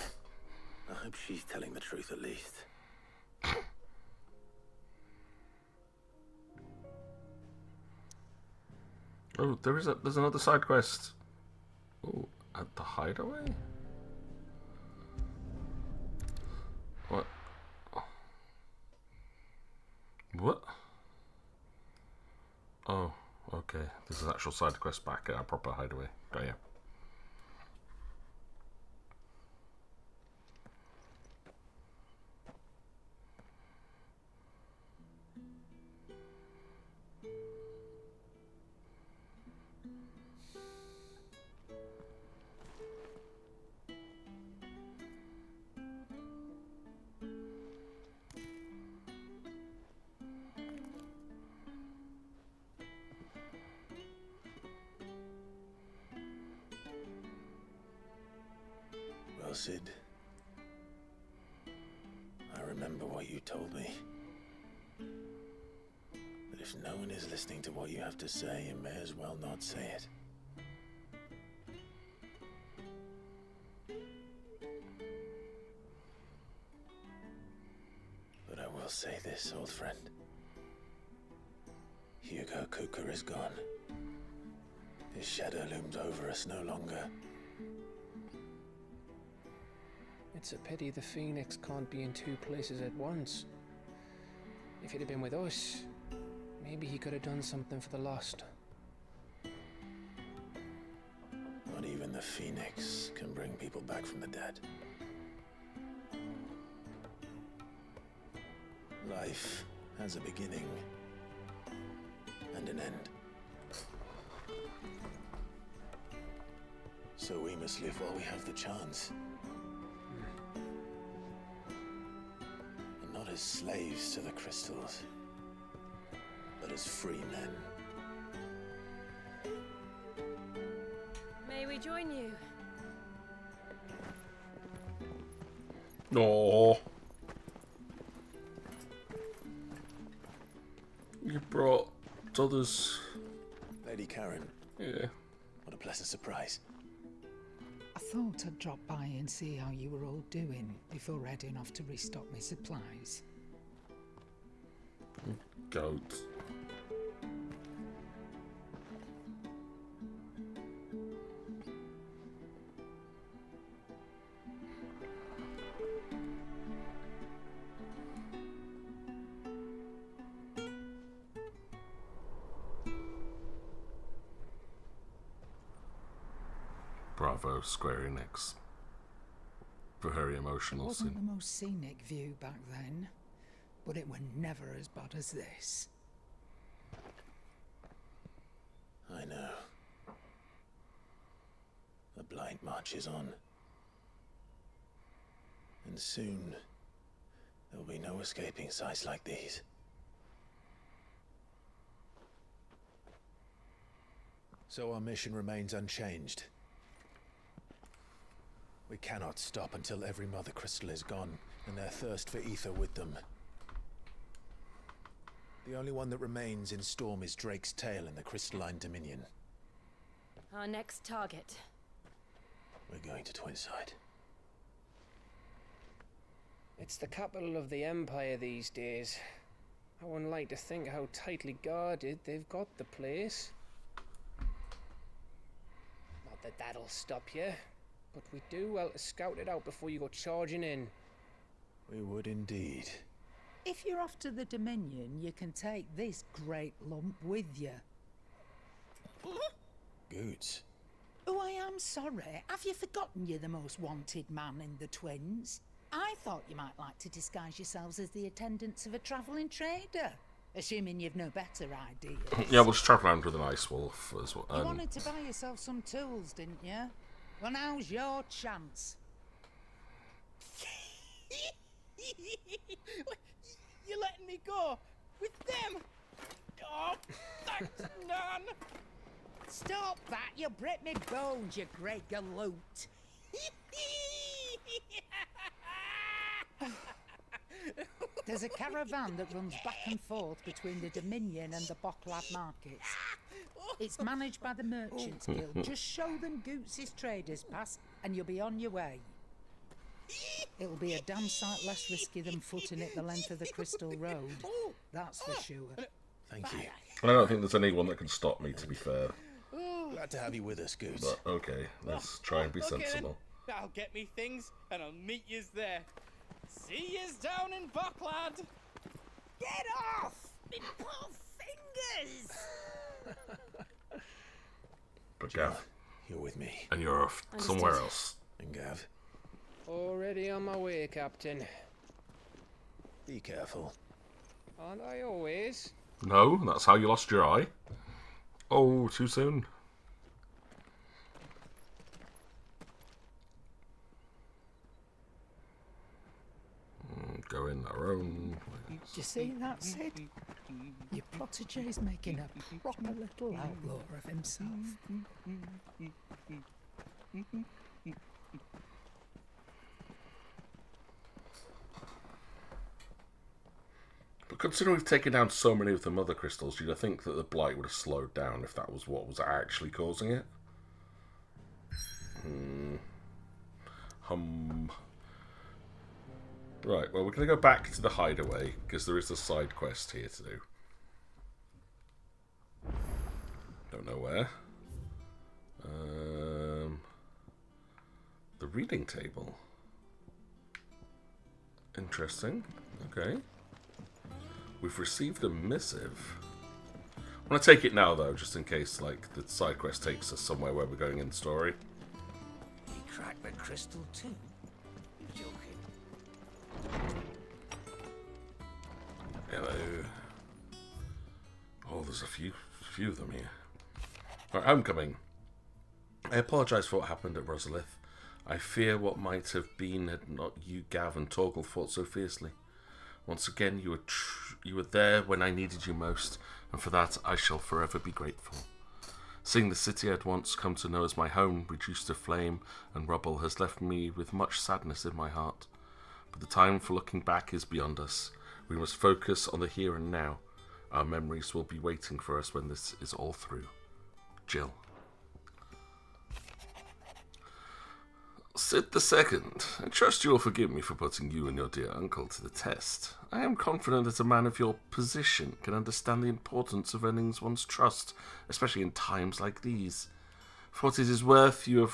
I hope she's telling the truth at least. Oh, there's another side quest. Oh, at the hideaway? What? What? Oh, okay. This is actual side quest back at our proper hideaway. Got ya. Well, Sid, I remember what you told me. That if no one is listening to what you have to say, you may as well not say it. But I will say this, old friend. Hugo Cooker is gone. His shadow looms over us no longer. It's a pity the Phoenix can't be in two places at once. If he'd have been with us, maybe he could have done something for the lost. Not even the Phoenix can bring people back from the dead. Life has a beginning and an end. So we must live while we have the chance. And not as slaves to the crystals, but as free men. May we join you? No. You brought others. Lady Karen. Yeah. What a pleasant surprise. I thought I'd drop by and see how you were all doing before heading off to restock my supplies. Goat. Bravo, Square Enix. Very emotional It wasn't scene. the most scenic view back then, but it were never as bad as this. I know. The blind march is on. And soon, there'll be no escaping sights like these. So our mission remains unchanged. We cannot stop until every Mother Crystal is gone, and their thirst for ether with them. The only one that remains in Storm is Drake's tail in the Crystalline Dominion. Our next target. We're going to Twinside. It's the capital of the Empire these days. I wouldn't like to think how tightly guarded they've got the place. Not that that'll stop you, but we do well to scout it out before you go charging in. We would indeed. If you're off to the Dominion, you can take this great lump with you. Goods. Oh, I am sorry. Have you forgotten you're the most wanted man in the Twins? I thought you might like to disguise yourselves as the attendants of a travelling trader, assuming you've no better ideas. Yeah, we'll just travel around with an ice wolf as well. You wanted to buy yourself some tools, didn't you? Well, now's your chance. You're letting me go with them? Oh, thanks, Nan. Stop that! You'll break me bones, you great galoot. There's a caravan that runs back and forth between the Dominion and the Bocklad markets. It's managed by the Merchants Guild. Just show them Goots' traders pass and you'll be on your way. It'll be a damn sight less risky than footing it the length of the Crystal Road. That's for sure. Thank you. I don't think there's anyone that can stop me, to be fair. Glad to have you with us, Goose. But okay, let's try and be sensible. Then. I'll get me things and I'll meet yous there. See yous down in Bocklad. Get off! Me poor fingers! But Gav, you're with me. And you're off somewhere else. And Gav, Already on my way, Captain. be careful. Aren't I always? No, that's how you lost your eye. Oh, too soon. Go in our own Do you see that, Sid? Your protégé's making a proper little outlaw of himself. But considering we've taken down so many of the mother crystals, you'd think that the blight would have slowed down if that was what was actually causing it. Right, well, we're going to go back to the hideaway, because there is a side quest here to do. Don't know where. The reading table. Interesting. Okay. We've received a missive. I'm going to take it now, though, just in case, like, the side quest takes us somewhere where we're going in the story. He cracked the crystal too? You're joking. Hello. Oh, there's a few of them here. Right, homecoming. I apologise for what happened at Rosalith. I fear what might have been had not you, Gav, and Torgal fought so fiercely. Once again, you were there when I needed you most, and for that I shall forever be grateful. Seeing the city I'd once come to know as my home reduced to flame and rubble has left me with much sadness in my heart. But the time for looking back is beyond us. We must focus on the here and now. Our memories will be waiting for us when this is all through. Jill. Sid II, I trust you will forgive me for putting you and your dear uncle to the test. I am confident that a man of your position can understand the importance of earning one's trust, especially in times like these. For what it is worth, you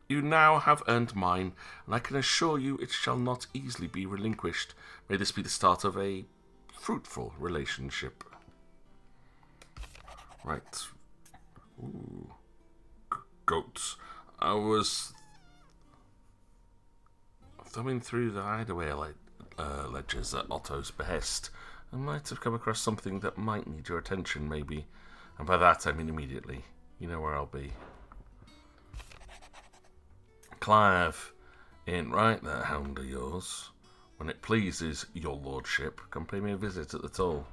now have earned mine, and I can assure you it shall not easily be relinquished. May this be the start of a fruitful relationship. Right. Ooh. Goats. I was thumbing through the hideaway ledgers at Otto's behest. I might have come across something that might need your attention, maybe. And by that, I mean immediately. You know where I'll be. Clive, ain't right, that hound of yours. When it pleases your lordship, come pay me a visit at the toll.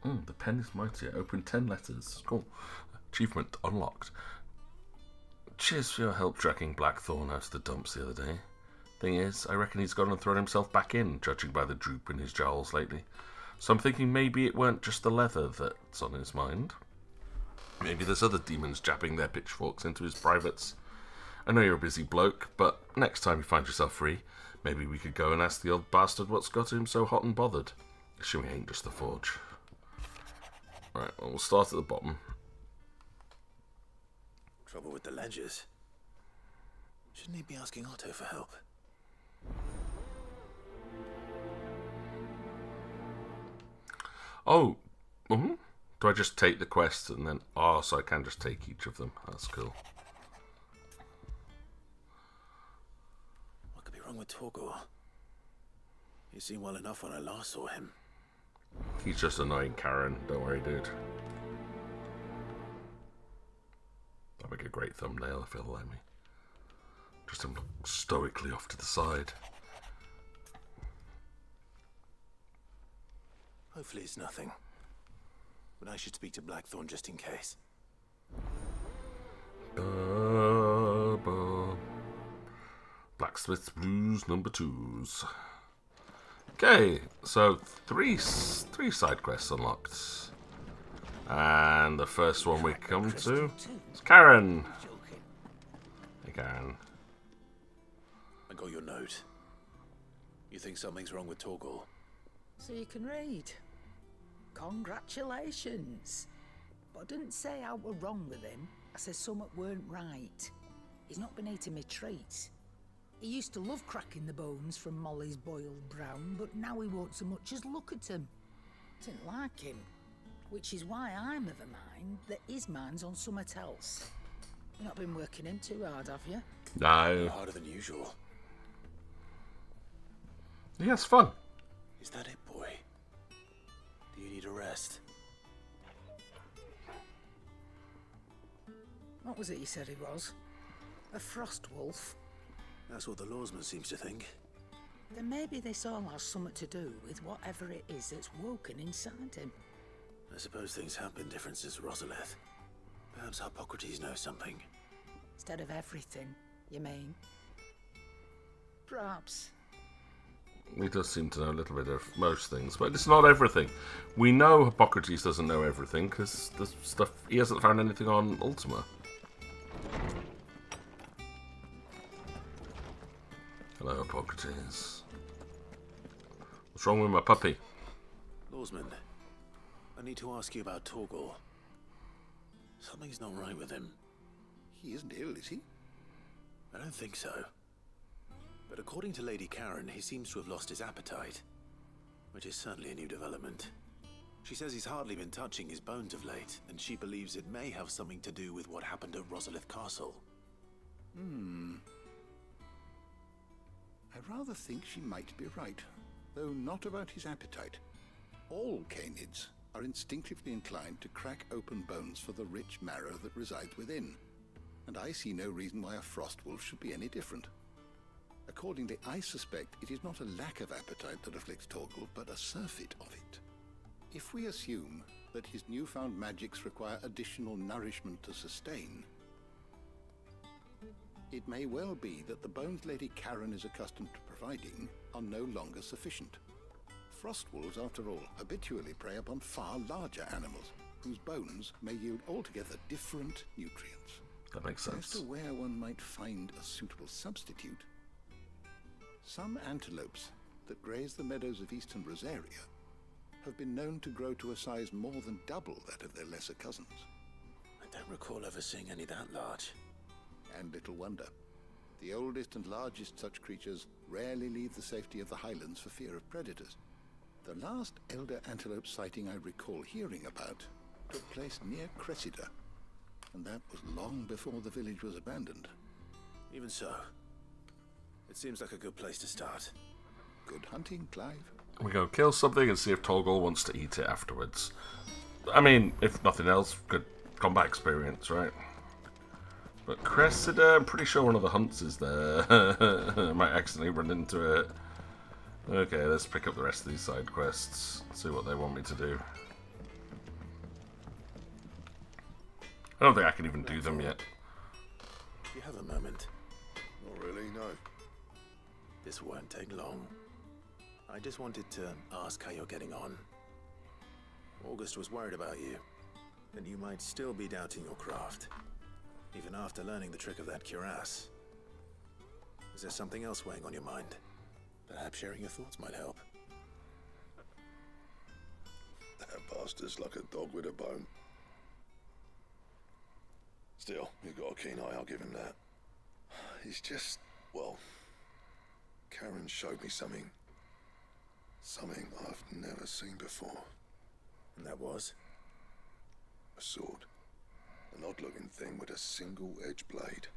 The pen is mighty. I opened 10 letters. Cool. Achievement unlocked. Cheers for your help tracking Blackthorn out of the dumps the other day. Thing is, I reckon he's gone and thrown himself back in, judging by the droop in his jowls lately. So I'm thinking maybe it weren't just the leather that's on his mind. Maybe there's other demons jabbing their pitchforks into his privates. I know you're a busy bloke, but next time you find yourself free, maybe we could go and ask the old bastard what's got him so hot and bothered. Assuming it ain't just the forge. Right, well, we'll start at the bottom. Trouble with the ledgers. Shouldn't he be asking Otto for help? Oh, do I just take the quest and then... Oh, so I can just take each of them. That's cool. What could be wrong with Torgor? He seemed well enough when I last saw him. He's just annoying Karen. Don't worry, dude. make a great thumbnail if it'll let me. Just him stoically off to the side. Hopefully it's nothing. But I should speak to Blackthorn just in case. Blacksmith's Blues number 2s. Okay, so three side quests unlocked. And the first one we come to is Karen. Hey, Karen. I got your note. You think something's wrong with Torgal? So you can read. Congratulations. But I didn't say I were wrong with him. I said something weren't right. He's not been eating me treats. He used to love cracking the bones from Molly's boiled brown, but now he won't so much as look at them. Didn't like him. Which is why I'm of a mind that his mind's on something else. You've not been working him too hard, have you? No. Harder than usual. Yes, fun. Is that it, boy? Do you need a rest? What was it you said he was? A frost wolf? That's what the lawsman seems to think. Then maybe this all has something to do with whatever it is that's woken inside him. I suppose things have been different since Rosalith. Perhaps Hippocrates knows something. Instead of everything, you mean? Perhaps. He does seem to know a little bit of most things, but it's not everything. We know Hippocrates doesn't know everything because the stuff he hasn't found anything on Ultima. Hello, Hippocrates. What's wrong with my puppy? Lawsman, I need to ask you about Torgal. Something's not right with him. He isn't ill, is he? I don't think so. But according to Lady Karen, he seems to have lost his appetite. Which is certainly a new development. She says he's hardly been touching his bones of late, and she believes it may have something to do with what happened at Rosalith Castle. I rather think she might be right, though not about his appetite. All canids are instinctively inclined to crack open bones for the rich marrow that resides within, and I see no reason why a frost wolf should be any different. Accordingly, I suspect it is not a lack of appetite that afflicts Torgal, but a surfeit of it. If we assume that his newfound magics require additional nourishment to sustain, it may well be that the bones Lady Karen is accustomed to providing are no longer sufficient. Frost wolves, after all, habitually prey upon far larger animals, whose bones may yield altogether different nutrients. That makes sense. As to where one might find a suitable substitute, some antelopes that graze the meadows of eastern Rosaria have been known to grow to a size more than double that of their lesser cousins. I don't recall ever seeing any that large. And little wonder. The oldest and largest such creatures rarely leave the safety of the highlands for fear of predators. The last elder antelope sighting I recall hearing about took place near Cressida, and that was long before the village was abandoned. Even so, it seems like a good place to start. Good hunting, Clive. We go kill something and see if Torgal wants to eat it afterwards. I mean, if nothing else, good combat experience, right? But Cressida, I'm pretty sure one of the hunts is there. I might accidentally run into it. Okay, let's pick up the rest of these side quests. See what they want me to do. I don't think I can even do them yet. Do you have a moment? Not really, no. This won't take long. I just wanted to ask how you're getting on. August was worried about you, that you might still be doubting your craft, even after learning the trick of that cuirass. Is there something else weighing on your mind? Perhaps sharing your thoughts might help. That bastard's like a dog with a bone. Still, you've got a keen eye, I'll give him that. He's just, well, Karen showed me something I've never seen before. And that was? A sword. An odd-looking thing with a single-edged blade.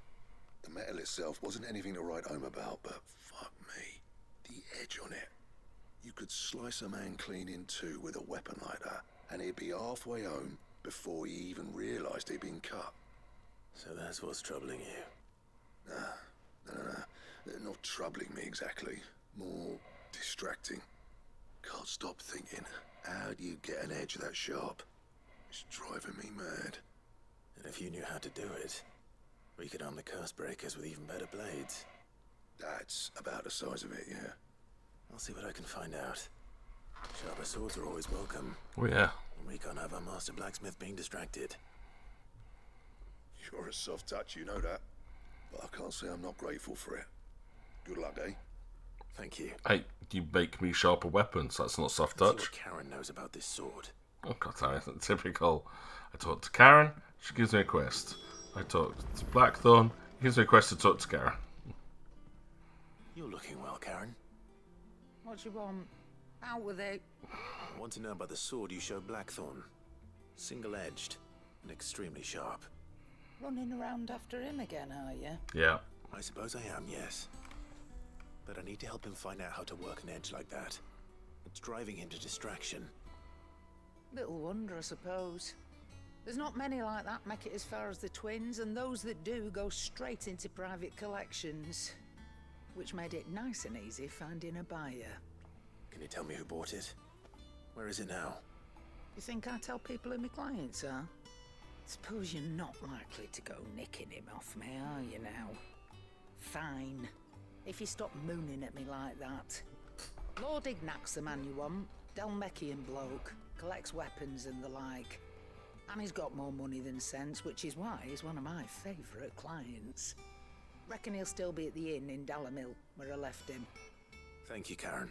The metal itself wasn't anything to write home about, but fuck me, the edge on it. You could slice a man clean in two with a weapon like that, and he'd be halfway home before he even realised he'd been cut. So that's what's troubling you. They're not troubling me exactly. More distracting. Can't stop thinking, how do you get an edge that sharp? It's driving me mad. And if you knew how to do it, we could arm the curse breakers with even better blades. That's about the size of it, yeah. I'll see what I can find out. Sharper swords are always welcome. Oh yeah. And we can't have our master blacksmith being distracted. You're a soft touch, you know that. But I can't say I'm not grateful for it. Good luck, eh? Thank you. Hey, you make me sharper weapons. That's not soft Let's see touch. what Karen knows about this sword. Oh god, typical. I talk to Karen, she gives me a quest. I talk to Blackthorn, he gives me a quest to talk to Karen. You're looking well, Karen. What do you want? Out with it. I want to know about the sword you showed Blackthorn. Single-edged and extremely sharp. Running around after him again, are you? Yeah. I suppose I am, yes. But I need to help him find out how to work an edge like that. It's driving him to distraction. Little wonder, I suppose. There's not many like that make it as far as the twins, and those that do go straight into private collections. Which made it nice and easy finding a buyer. Can you tell me who bought it? Where is it now? You think I tell people who my clients are? Suppose you're not likely to go nicking him off me, are you now? Fine. If you stop mooning at me like that. Lord Ignac's the man you want. Dalmekian bloke. Collects weapons and the like. And he's got more money than sense, which is why he's one of my favourite clients. Reckon he'll still be at the inn in Dalamil, where I left him. Thank you, Karen.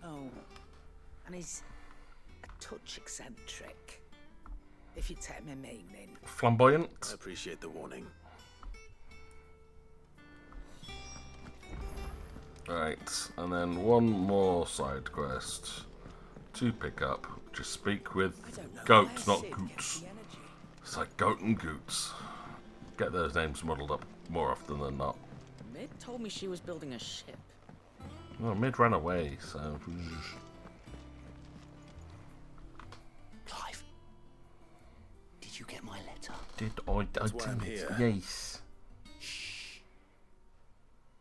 Oh, and he's a touch eccentric, if you take my meaning. Flamboyant? I appreciate the warning. Right, and then one more side quest to pick up. Just speak with goats, not goots. It's like goat and goots. Get those names muddled up more often than not. Mid told me she was building a ship. Well, Mid ran away, so... Clive, did you get my letter? Did I That's why I'm did. here. Yes. Shh.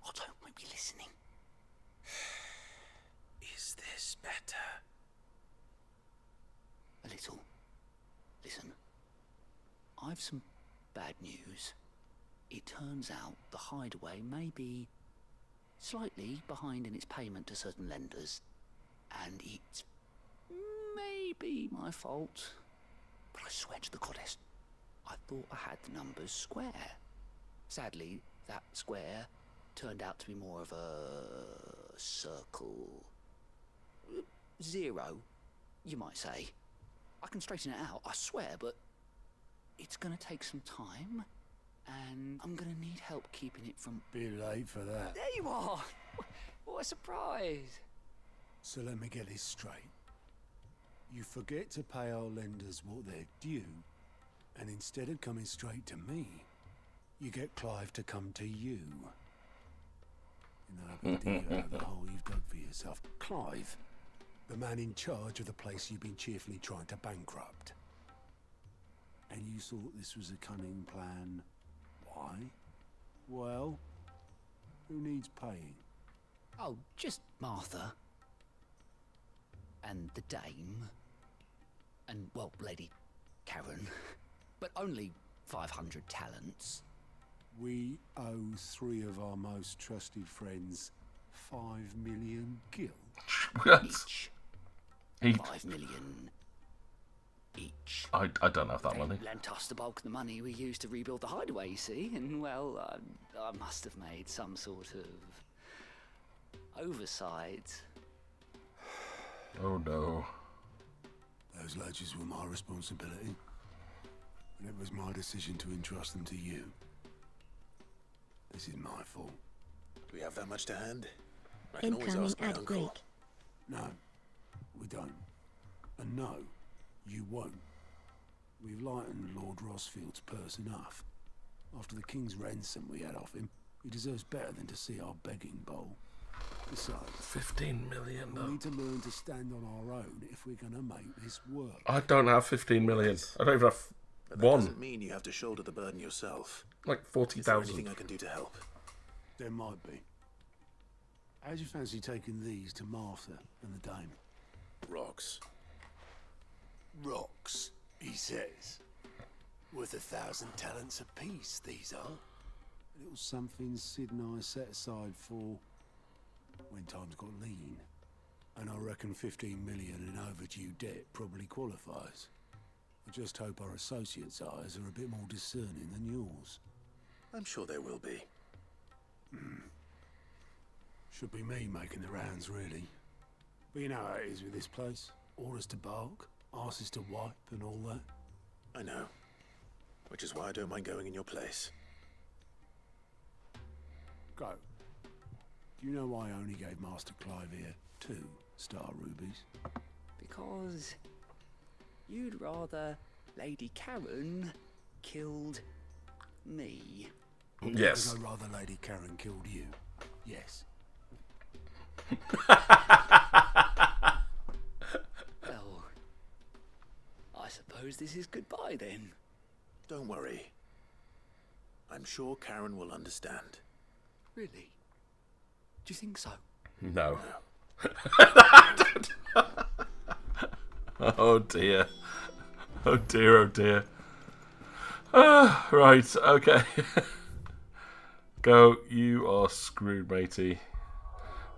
Otto might be listening. Is this better? A little. Listen, I've some bad news. It turns out the hideaway may be slightly behind in its payment to certain lenders, and it's maybe my fault. But I swear to the goddess, I thought I had the numbers square. Sadly, that square turned out to be more of a circle. 0, you might say. I can straighten it out, I swear, but it's gonna take some time, and I'm gonna need help keeping it from... Be late for that. There you are! What a surprise! So let me get this straight. You forget to pay our lenders what they're due, and instead of coming straight to me, you get Clive to come to you. You know, I can dig you out of the hole you've dug for yourself. Clive, the man in charge of the place you've been cheerfully trying to bankrupt. And you thought this was a cunning plan. Why? Well, who needs paying? Oh, just Martha. And the dame. And, well, Lady Karen. But only 500 talents. We owe 3 of our most trusted friends 5 million gil. Each. Each. 5 million each. I don't have that money. They lent us the bulk of the money we used to rebuild the hideaway, you see, and, well, I must have made some sort of oversight. Oh no. Those ledgers were my responsibility, and it was my decision to entrust them to you. This is my fault. Do we have that much to hand? I can always ask my uncle. No, we don't. And no, you won't. We've lightened Lord Rosfield's purse enough. After the king's ransom we had off him, he deserves better than to see our begging bowl. Besides, 15 million. we need to learn to stand on our own if we're going to make this work. I don't have 15 million. I don't even have But that doesn't mean you have to shoulder the burden yourself. Like Is there 40,000. anything I can do to help? There might be. How'd you fancy taking these to Martha and the dame? Rocks. Rocks, he says. Worth 1,000 talents apiece, these are. A little something Sid and I set aside for when times got lean. And I reckon 15 million in overdue debt probably qualifies. I just hope our associates' eyes are a bit more discerning than yours. I'm sure there will be. Should be me making the rounds, really. But you know how it is with this place. Orders to bark, arses to wipe, and all that. I know. Which is why I don't mind going in your place. Go. Do you know why I only gave Master Clive here 2 star rubies? Because you'd rather Lady Karen killed me. Yes. Because I'd rather Lady Karen killed you. Yes. Well, I suppose this is goodbye then. Don't worry. I'm sure Karen will understand. Really? Do you think so? No. Oh dear. Oh dear, oh dear. Right, okay. Go, you are screwed, matey.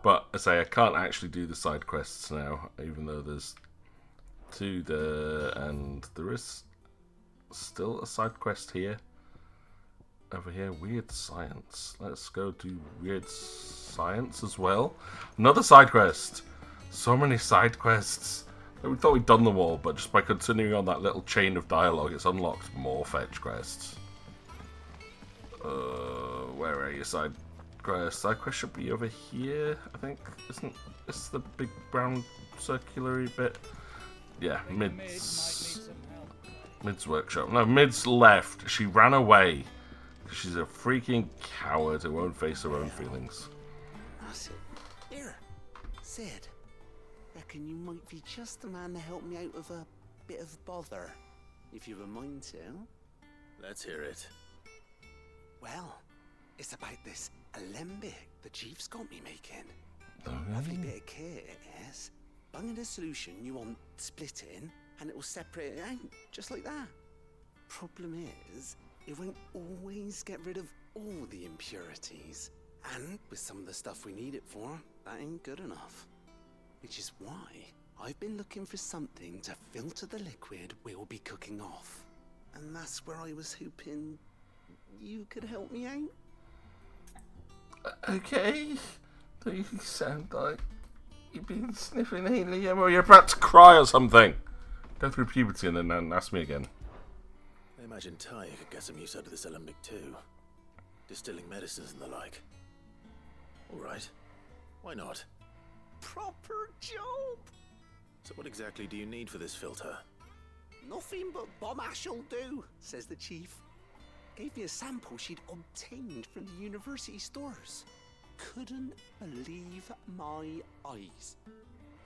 But I say I can't actually do the side quests now, even though there's 2 there, and there is still a side quest here. Over here, weird science. Let's go do weird science as well. Another side quest. So many side quests. We thought we'd done them all, but just by continuing on that little chain of dialogue, it's unlocked more fetch quests. Where are your side quests? Side quest should be over here, I think. Isn't this the big brown circular bit? Yeah, Mid's workshop. No, Mid's left. She ran away. She's a freaking coward who won't face her own feelings. Here, Sid. Reckon you might be just the man to help me out of a bit of bother, if you've a mind to. Let's hear it. Well, it's about this alembic the chief's got me making. Oh, Lovely bit of kit it is. Bunging a solution you want splitting, and it will separate it out, just like that. Problem is, it won't always get rid of all the impurities. And with some of the stuff we need it for, that ain't good enough. Which is why I've been looking for something to filter the liquid we'll be cooking off. And that's where I was hoping you could help me out. Okay. You sound like you've been sniffing helium or you're about to cry or something. Go through puberty and then ask me again. I imagine Ty could get some use out of this alembic too. Distilling medicines and the like. Alright. Why not? Proper job! So what exactly do you need for this filter? Nothing but bomb ash'll do, says the chief. Gave me a sample she'd obtained from the university stores. Couldn't believe my eyes.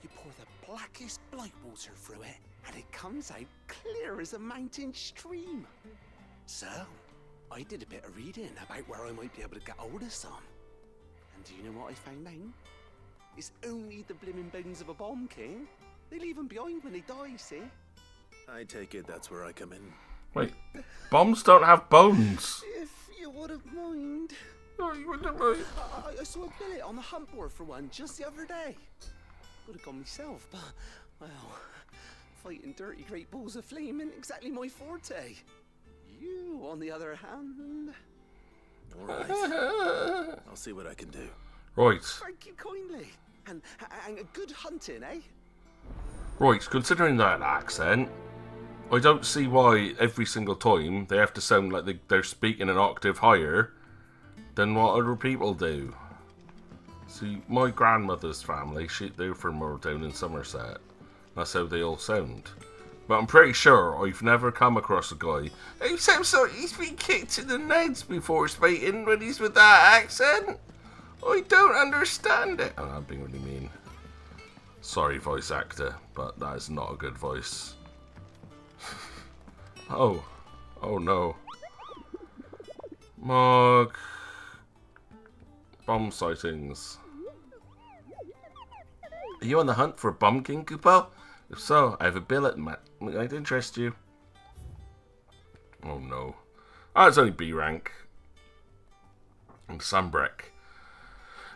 You pour the blackest blight water through it, and it comes out clear as a mountain stream. So, I did a bit of reading about where I might be able to get hold of some. And do you know what I found out? It's only the blimmin' bones of a bomb king. They leave them behind when they die, see? I take it that's where I come in. Wait, bombs don't have bones. If you wouldn't mind. No, you wouldn't mind. I saw a billet on the hunt board for one just the other day. Would have gone myself, but, well, fighting dirty great balls of flame ain't exactly my forte. You, on the other hand... Alright. I'll see what I can do. Right. Thank you kindly. And a good hunting, eh? Right, considering that accent, I don't see why every single time they have to sound like they're speaking an octave higher than what other people do. See, my grandmother's family, they're from more down in Somerset. That's how they all sound. But I'm pretty sure I've never come across a guy who sounds like he's been kicked in the nuts before speaking when he's with that accent. I don't understand it. Oh, I'm being really mean. Sorry, voice actor, but that is not a good voice. Oh, Oh no. Mog. Bomb sightings. Are you on the hunt for a bomb, King Kupo? If so, I have a billet might interest you. Oh no. Oh, it's only B rank. And Sambrek.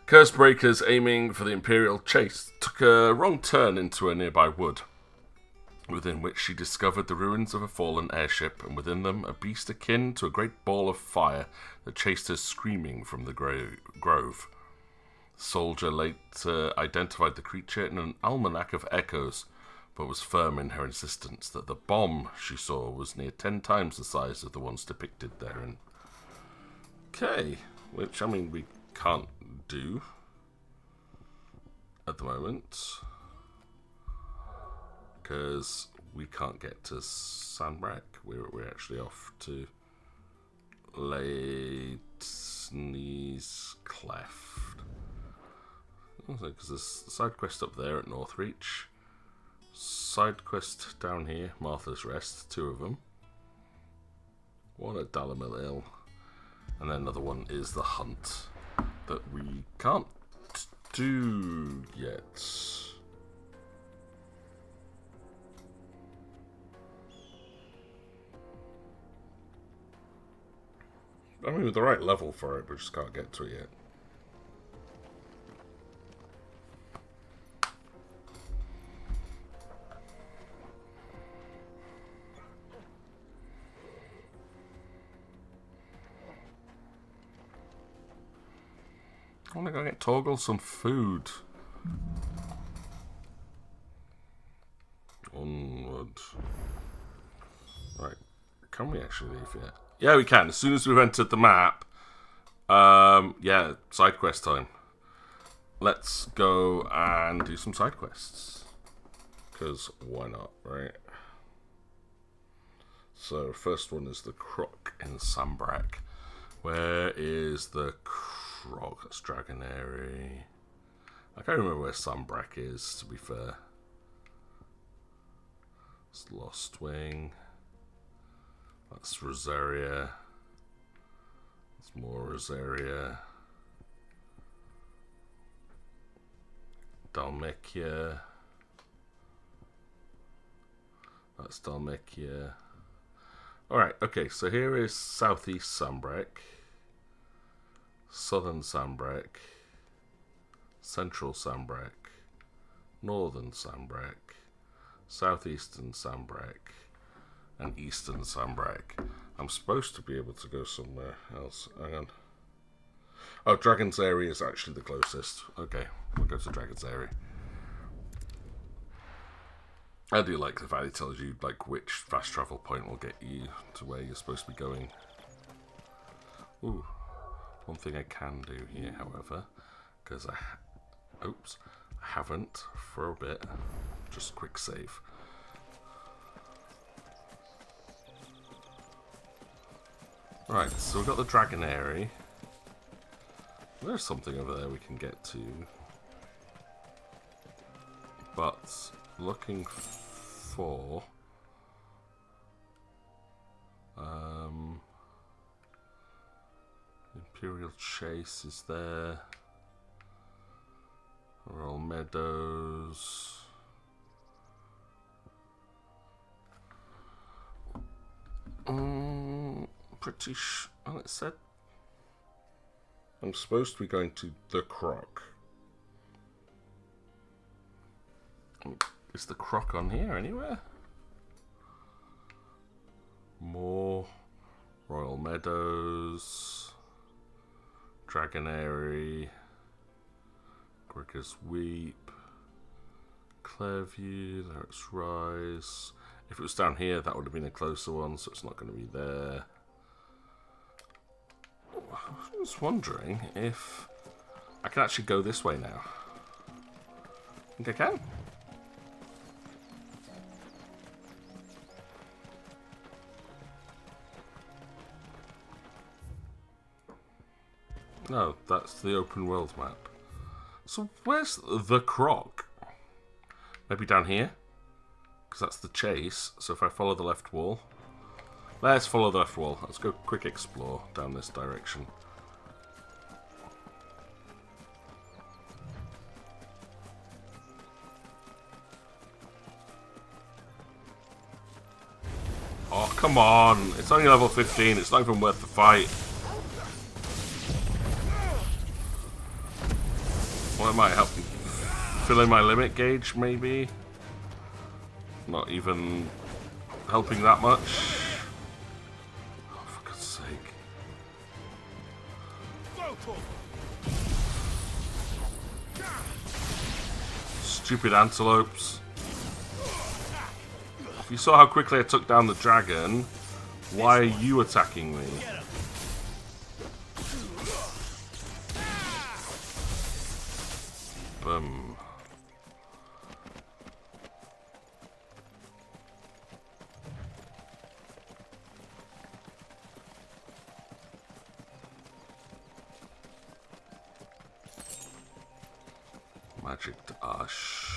Curse breakers aiming for the Imperial chase took a wrong turn into a nearby wood, within which she discovered the ruins of a fallen airship, and within them a beast akin to a great ball of fire that chased her screaming from the grove. The soldier later identified the creature in an almanac of echoes, but was firm in her insistence that the bomb she saw was near 10 times the size of the ones depicted therein. Okay, which, I mean, we can't do at the moment, because we can't get to Sambrek. We're actually off to Leitney's Cleft. Because there's a side quest up there at Northreach. Side quest down here, Martha's Rest, 2 of them. One at Dalamil Hill. And then another one is the hunt that we can't do yet. I mean, with the right level for it, we just can't get to it yet. I want to go get Torgal some food. Onward. Right. Can we actually leave yet? Yeah, we can. As soon as we've entered the map. Yeah, side quest time. Let's go and do some side quests. Because why not, right? So, first one is the Croc in Sambrek. Where is the Croc? That's Dragonary. I can't remember where Sambrek is, to be fair. It's Lost Wing. That's Rosaria. That's more Rosaria. Dalmekia. That's Dalmekia. Alright, okay, so here is Southeast Sambrek, Southern Sambrek, Central Sambrek, Northern Sambrek, Southeastern Sambrek, and Eastern Sambrek. I'm supposed to be able to go somewhere else. Hang on. Oh, Dragon's Eyrie is actually the closest. Okay, we'll go to Dragon's Eyrie. I do like the fact it tells you like which fast travel point will get you to where you're supposed to be going. Ooh, one thing I can do here, however, because I haven't for a bit. Just quick save. Right, so we've got the Dragon Eyrie. There's something over there we can get to, but looking for Imperial Chase is there. Royal Meadows. Pretty well, it said I'm supposed to be going to the Croc. Is the Croc on here anywhere? More Royal Meadows, Dragon Eyrie, Grigger's Weep, Clairview, there it's Rise. If it was down here, that would have been a closer one, so it's not going to be there. I was wondering if I can actually go this way now. I think I can. No, that's the open world map. So where's the Croc? Maybe down here? Because that's the chase. So if I follow the left wall. Let's follow the left wall. Let's go quick explore down this direction. Oh, come on. It's only level 15. It's not even worth the fight. Well, it might help me fill in my limit gauge, maybe. Not even helping that much. Oh, for God's sake. Stupid antelopes. If you saw how quickly I took down the dragon, why are you attacking me? Boom. Magic dash.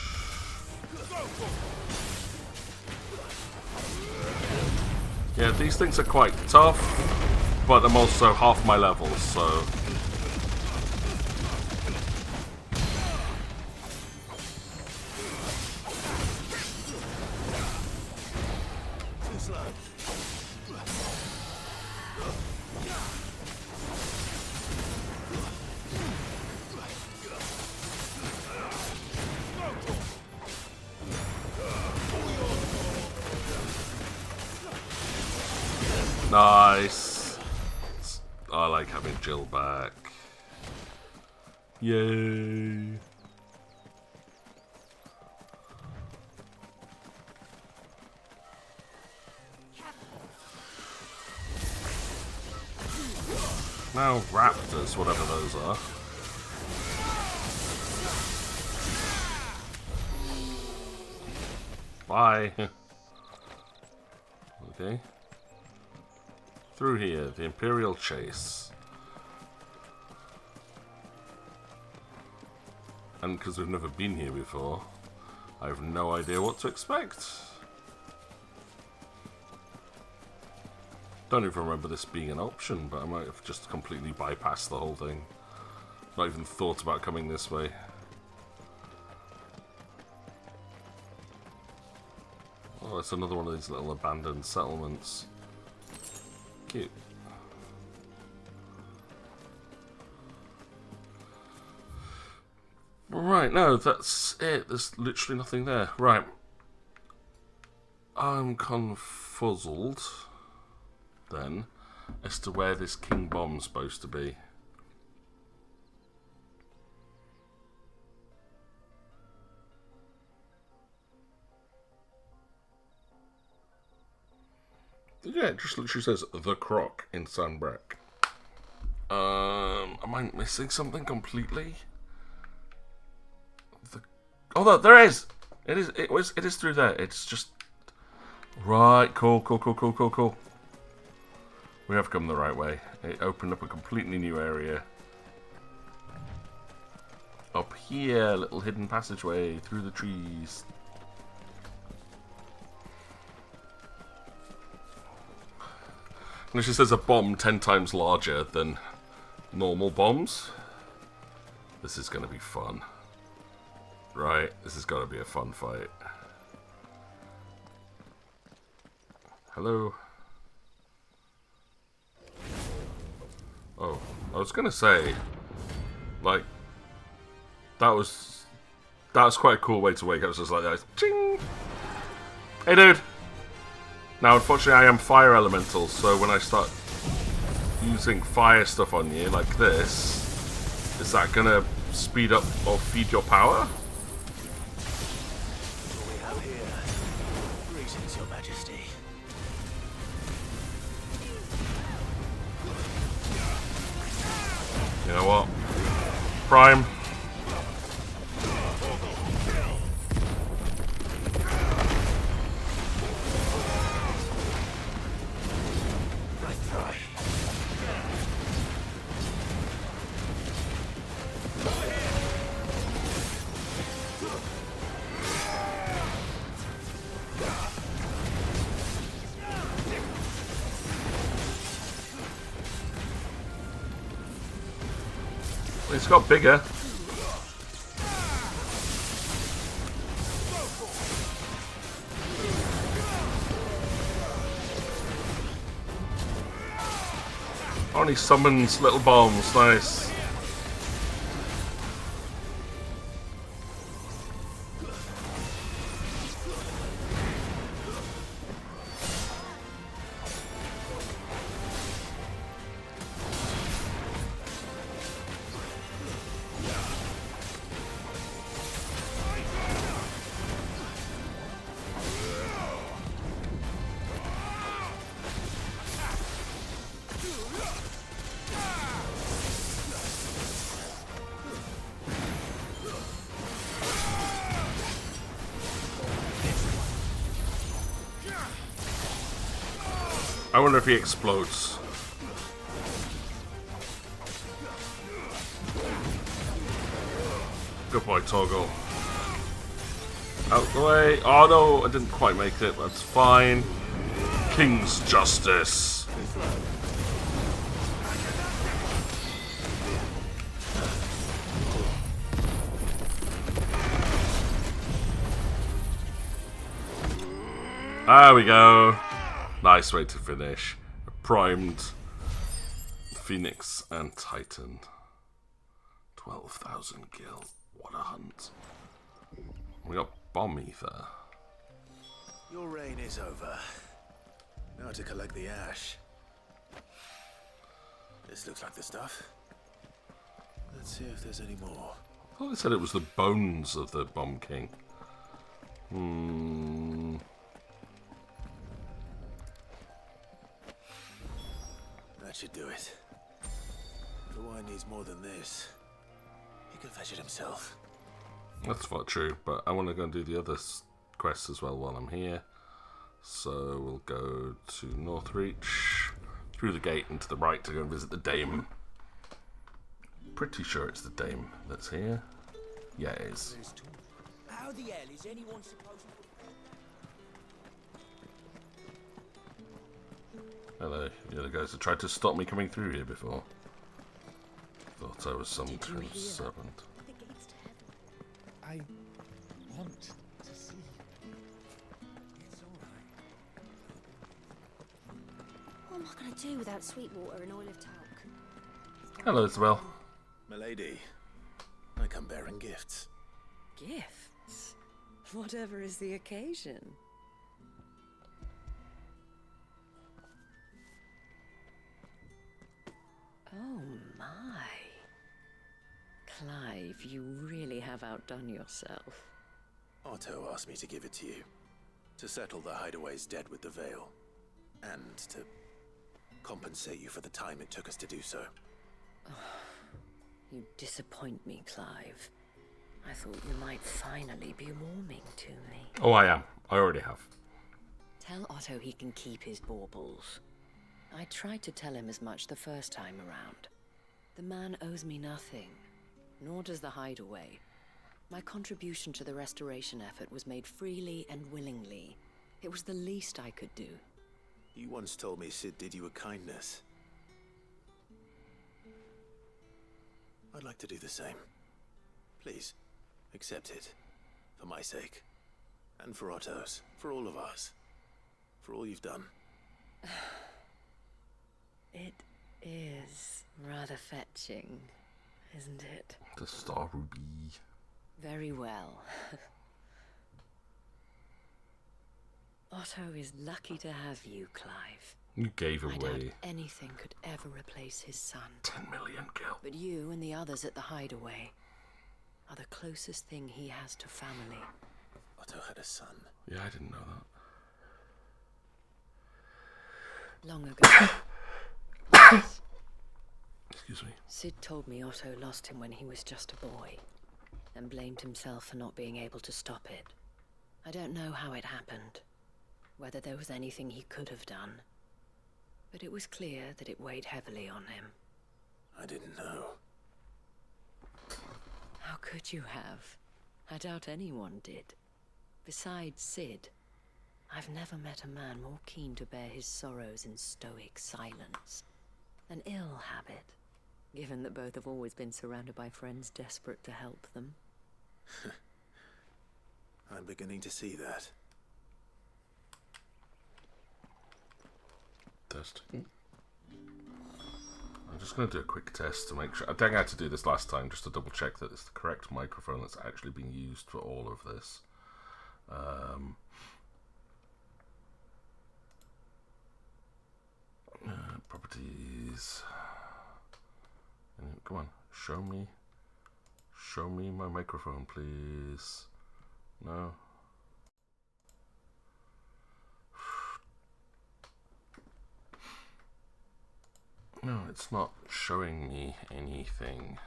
Yeah, these things are quite tough, but I'm also half my level, so... Nice. I like having Jill back. Yay. Now raptors, whatever those are. Bye. Okay. Through here, the Imperial Chase. And because we've never been here before, I have no idea what to expect. Don't even remember this being an option, but I might have just completely bypassed the whole thing. Not even thought about coming this way. Oh, it's another one of these little abandoned settlements. Cute. Right, no, that's it. There's literally nothing there. Right. I'm confuzzled, then, as to where this King Bomb's supposed to be. Yeah, it just literally says The Croc in Sandbreck. Am I missing something completely? Oh, no, there is! It is through there. It's just... Right, cool. We have come the right way. It opened up a completely new area. Up here, little hidden passageway through the trees. And she says a bomb 10 times larger than normal bombs. This is going to be fun. Right, this has got to be a fun fight. Hello? Oh, I was going to say, like, that was quite a cool way to wake up. It was just like that. Ching! Hey, dude! Now, unfortunately, I am fire elemental, so when I start using fire stuff on you, like this, is that gonna speed up or feed your power? What we have here. Greetings, Your Majesty. You know what? Prime. It's got bigger. Only summons little bombs, nice. I wonder if he explodes. Good boy, Toggle. Out the way. Oh no, I didn't quite make it. That's fine. King's Justice. There we go. Nice way to finish. A primed Phoenix and Titan. 12,000 gil. What a hunt. We got Bomb Ether. Your reign is over. Now to collect the ash. This looks like the stuff. Let's see if there's any more. I thought they said it was the bones of the Bomb King. That should do it. The wine needs more than this. He can fetch it himself. That's not true, but I want to go and do the other quests as well while I'm here. So we'll go to Northreach, through the gate and to the right to go and visit the Dame. Pretty sure it's the Dame that's here. Yeah, it is. How the hell is anyone supposed to... Hello, the other guys that tried to stop me coming through here before. Thought I was some kind of servant. I want to see you. It's alright. What am I going to do without Sweetwater and oil of talc? Hello, Isabel. Milady, I come bearing gifts. Gifts? Whatever is the occasion. Oh my. Clive, you really have outdone yourself. Otto asked me to give it to you. To settle the Hideaway's debt with the Veil. And to compensate you for the time it took us to do so. You disappoint me, Clive. I thought you might finally be warming to me. Oh, I am. I already have. Tell Otto he can keep his baubles. I tried to tell him as much the first time around. The man owes me nothing, nor does the Hideaway. My contribution to the restoration effort was made freely and willingly. It was the least I could do. You once told me Sid did you a kindness. I'd like to do the same. Please, accept it. For my sake. And for Otto's. For all of us. For all you've done. It is rather fetching, isn't it? The Star Ruby. Very well. Otto is lucky to have you, Clive. You gave I doubt away anything could ever replace his son. 10 million gil. But you and the others at the Hideaway are the closest thing he has to family. Otto had a son. Yeah, I didn't know that. Long ago. Excuse me. Sid told me Otto lost him when he was just a boy, and blamed himself for not being able to stop it. I don't know how it happened, whether there was anything he could have done, but it was clear that it weighed heavily on him. I didn't know. How could you have? I doubt anyone did. Besides Sid, I've never met a man more keen to bear his sorrows in stoic silence. An ill habit, given that both have always been surrounded by friends desperate to help them. I'm beginning to see that. Test. I'm just going to do a quick test to make sure. I think I had to do this last time just to double check that it's the correct microphone that's actually being used for all of this. Properties. Come on, show me my microphone, please. No. No, it's not showing me anything.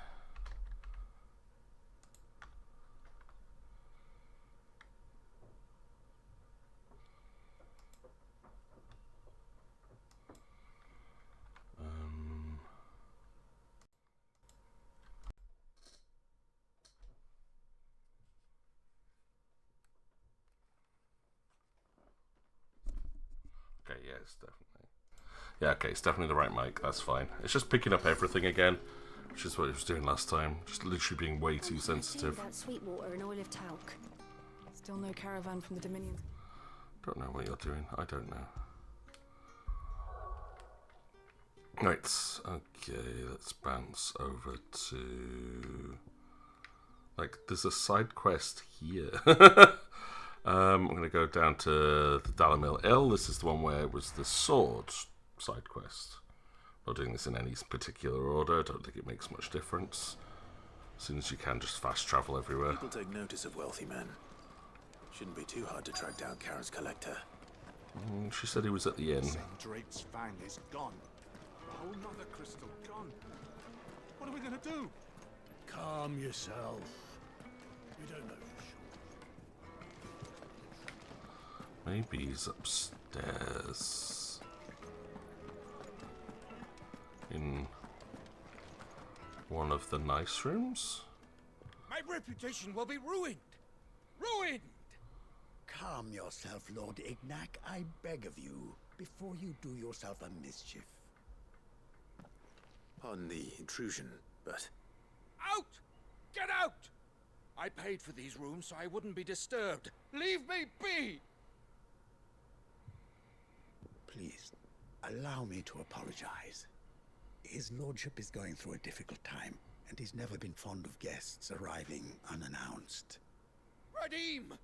Okay, yeah, it's definitely. Yeah, okay, it's definitely the right mic. That's fine. It's just picking up everything again, which is what it was doing last time. Just literally being way too sensitive. About Sweetwater and Oil of Talc. Still no caravan from the Dominion. Don't know what you're doing. I don't know. Right. Okay, let's bounce over to. Like, there's a side quest here. I'm going to go down to the Dalamil Ill. This is the one where it was the sword side quest. Not doing this in any particular order. I don't think it makes much difference. As soon as you can, just fast travel everywhere. People take notice of wealthy men. Shouldn't be too hard to track down Karen's collector. She said he was at the inn. St. Drake's Fang is gone. The whole mother crystal gone. What are we going to do? Calm yourself. We don't know for sure. Maybe he's upstairs. In one of the nice rooms? My reputation will be ruined. Ruined! Calm yourself, Lord Ignac, I beg of you, before you do yourself a mischief. Pardon the intrusion, but... Out! Get out! I paid for these rooms so I wouldn't be disturbed. Leave me be! Please, allow me to apologize. His lordship is going through a difficult time, and he's never been fond of guests arriving unannounced. Radim!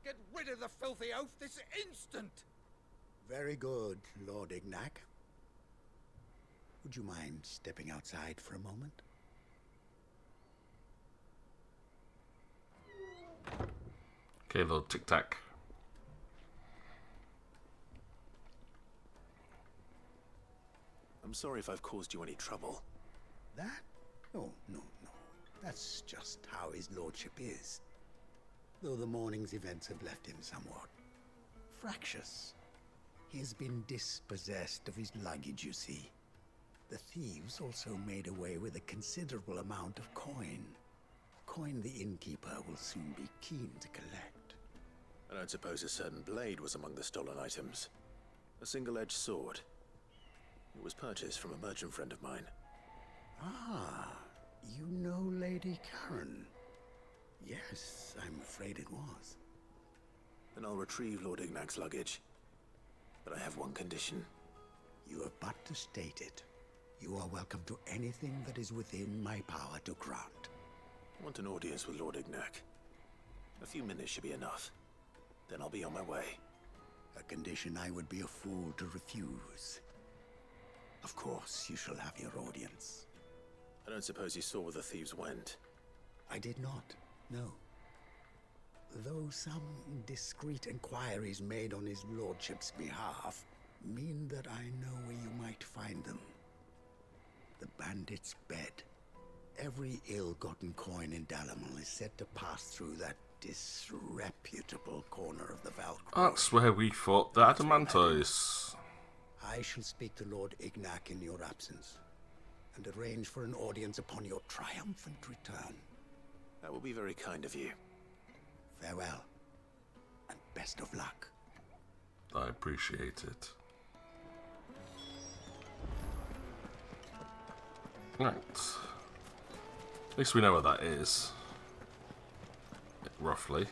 Get rid of the filthy oaf this instant! Very good, Lord Ignac. Would you mind stepping outside for a moment? Okay, Lord Tic Tac. I'm sorry if I've caused you any trouble. That? No. That's just how his lordship is. Though the morning's events have left him somewhat fractious. He has been dispossessed of his luggage, you see. The thieves also made away with a considerable amount of coin. Coin the innkeeper will soon be keen to collect. I don't suppose a certain blade was among the stolen items. A single-edged sword. It was purchased from a merchant friend of mine. Ah, you know Lady Karen. Yes, I'm afraid it was. Then I'll retrieve Lord Ignac's luggage. But I have one condition. You have but to state it. You are welcome to anything that is within my power to grant. I want an audience with Lord Ignac. A few minutes should be enough. Then I'll be on my way. A condition I would be a fool to refuse. Of course, you shall have your audience. I don't suppose you saw where the thieves went. I did not, no. Though some discreet inquiries made on his lordship's behalf mean that I know where you might find them. The bandit's bed. Every ill-gotten coin in Dalamil is said to pass through that disreputable corner of the Valkyrie. That's where we fought the Adamantois. I shall speak to Lord Ignac in your absence, and arrange for an audience upon your triumphant return. That will be very kind of you. Farewell, and best of luck. I appreciate it. Right. At least we know where that is. Roughly.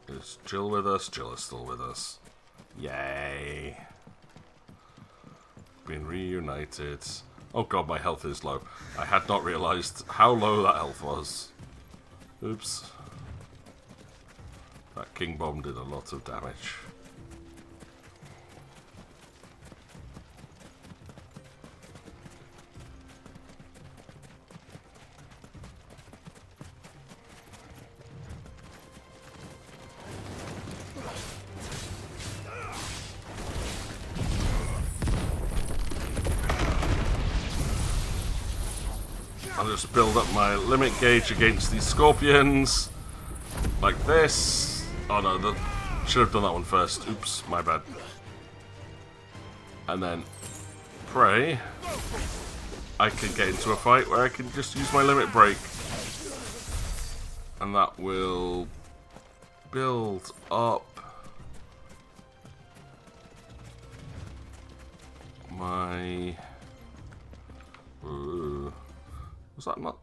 Is Jill with us? Jill is still with us. Yay. Been reunited. Oh god, my health is low. I had not realised how low that health was. Oops. That king bomb did a lot of damage. I'll just build up my limit gauge against these scorpions. Like this. Oh no, should have done that one first. Oops, my bad. And then pray I can get into a fight where I can just use my limit break. And that will build up my... was that not...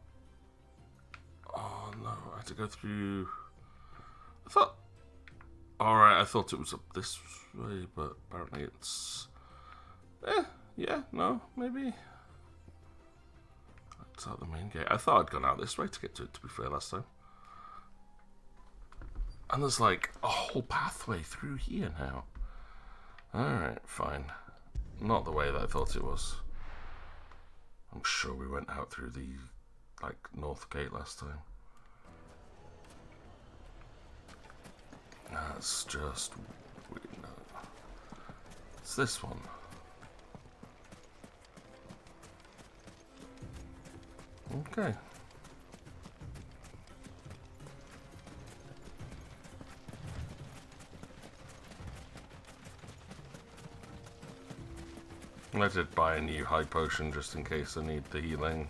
Oh no, I had to go through... I thought... Alright, I thought it was up this way, but apparently it's... yeah, no, maybe... That's out the main gate. I thought I'd gone out this way to get to it, to be fair, last time. And there's like a whole pathway through here now. Alright, fine. Not the way that I thought it was. I'm sure we went out through the, like, north gate last time. That's just... no. It's this one. Okay. I did buy a new high potion just in case I need the healing.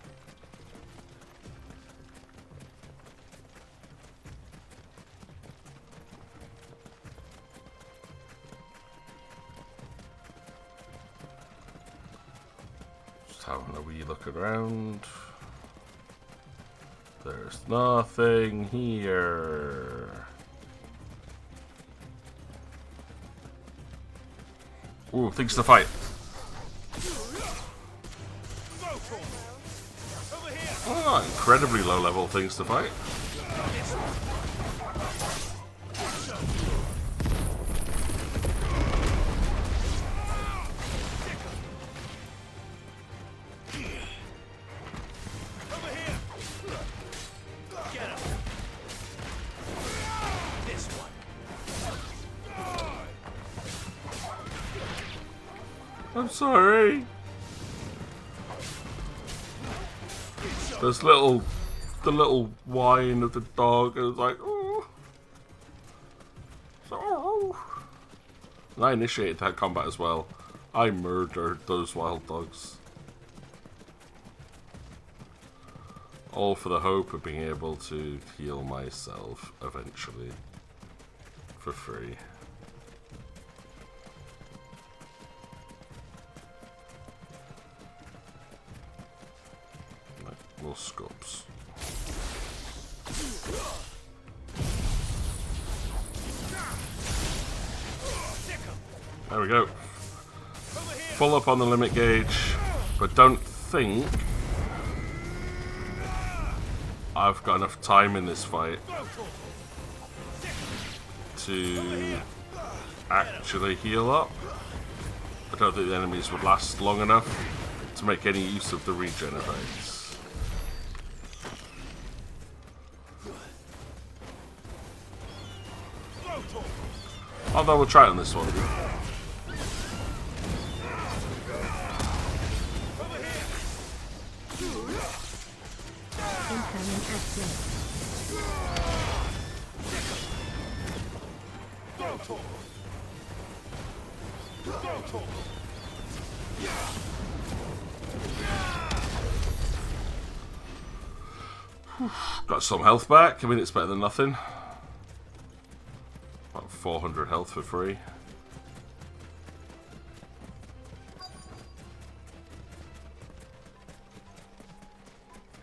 Just having a wee look around. There's nothing here. Ooh, things to fight. Oh, incredibly low level things to fight. I'm sorry. There's the little whine of the dog, and it's like, oh. Oh. And I initiated that combat as well. I murdered those wild dogs. All for the hope of being able to heal myself eventually. For free. More scopes. There we go. Full up on the limit gauge, but don't think I've got enough time in this fight to actually heal up. I don't think the enemies would last long enough to make any use of the regenerates. Although we'll try it on this one. Got some health back. I mean, it's better than nothing. 400 health for free.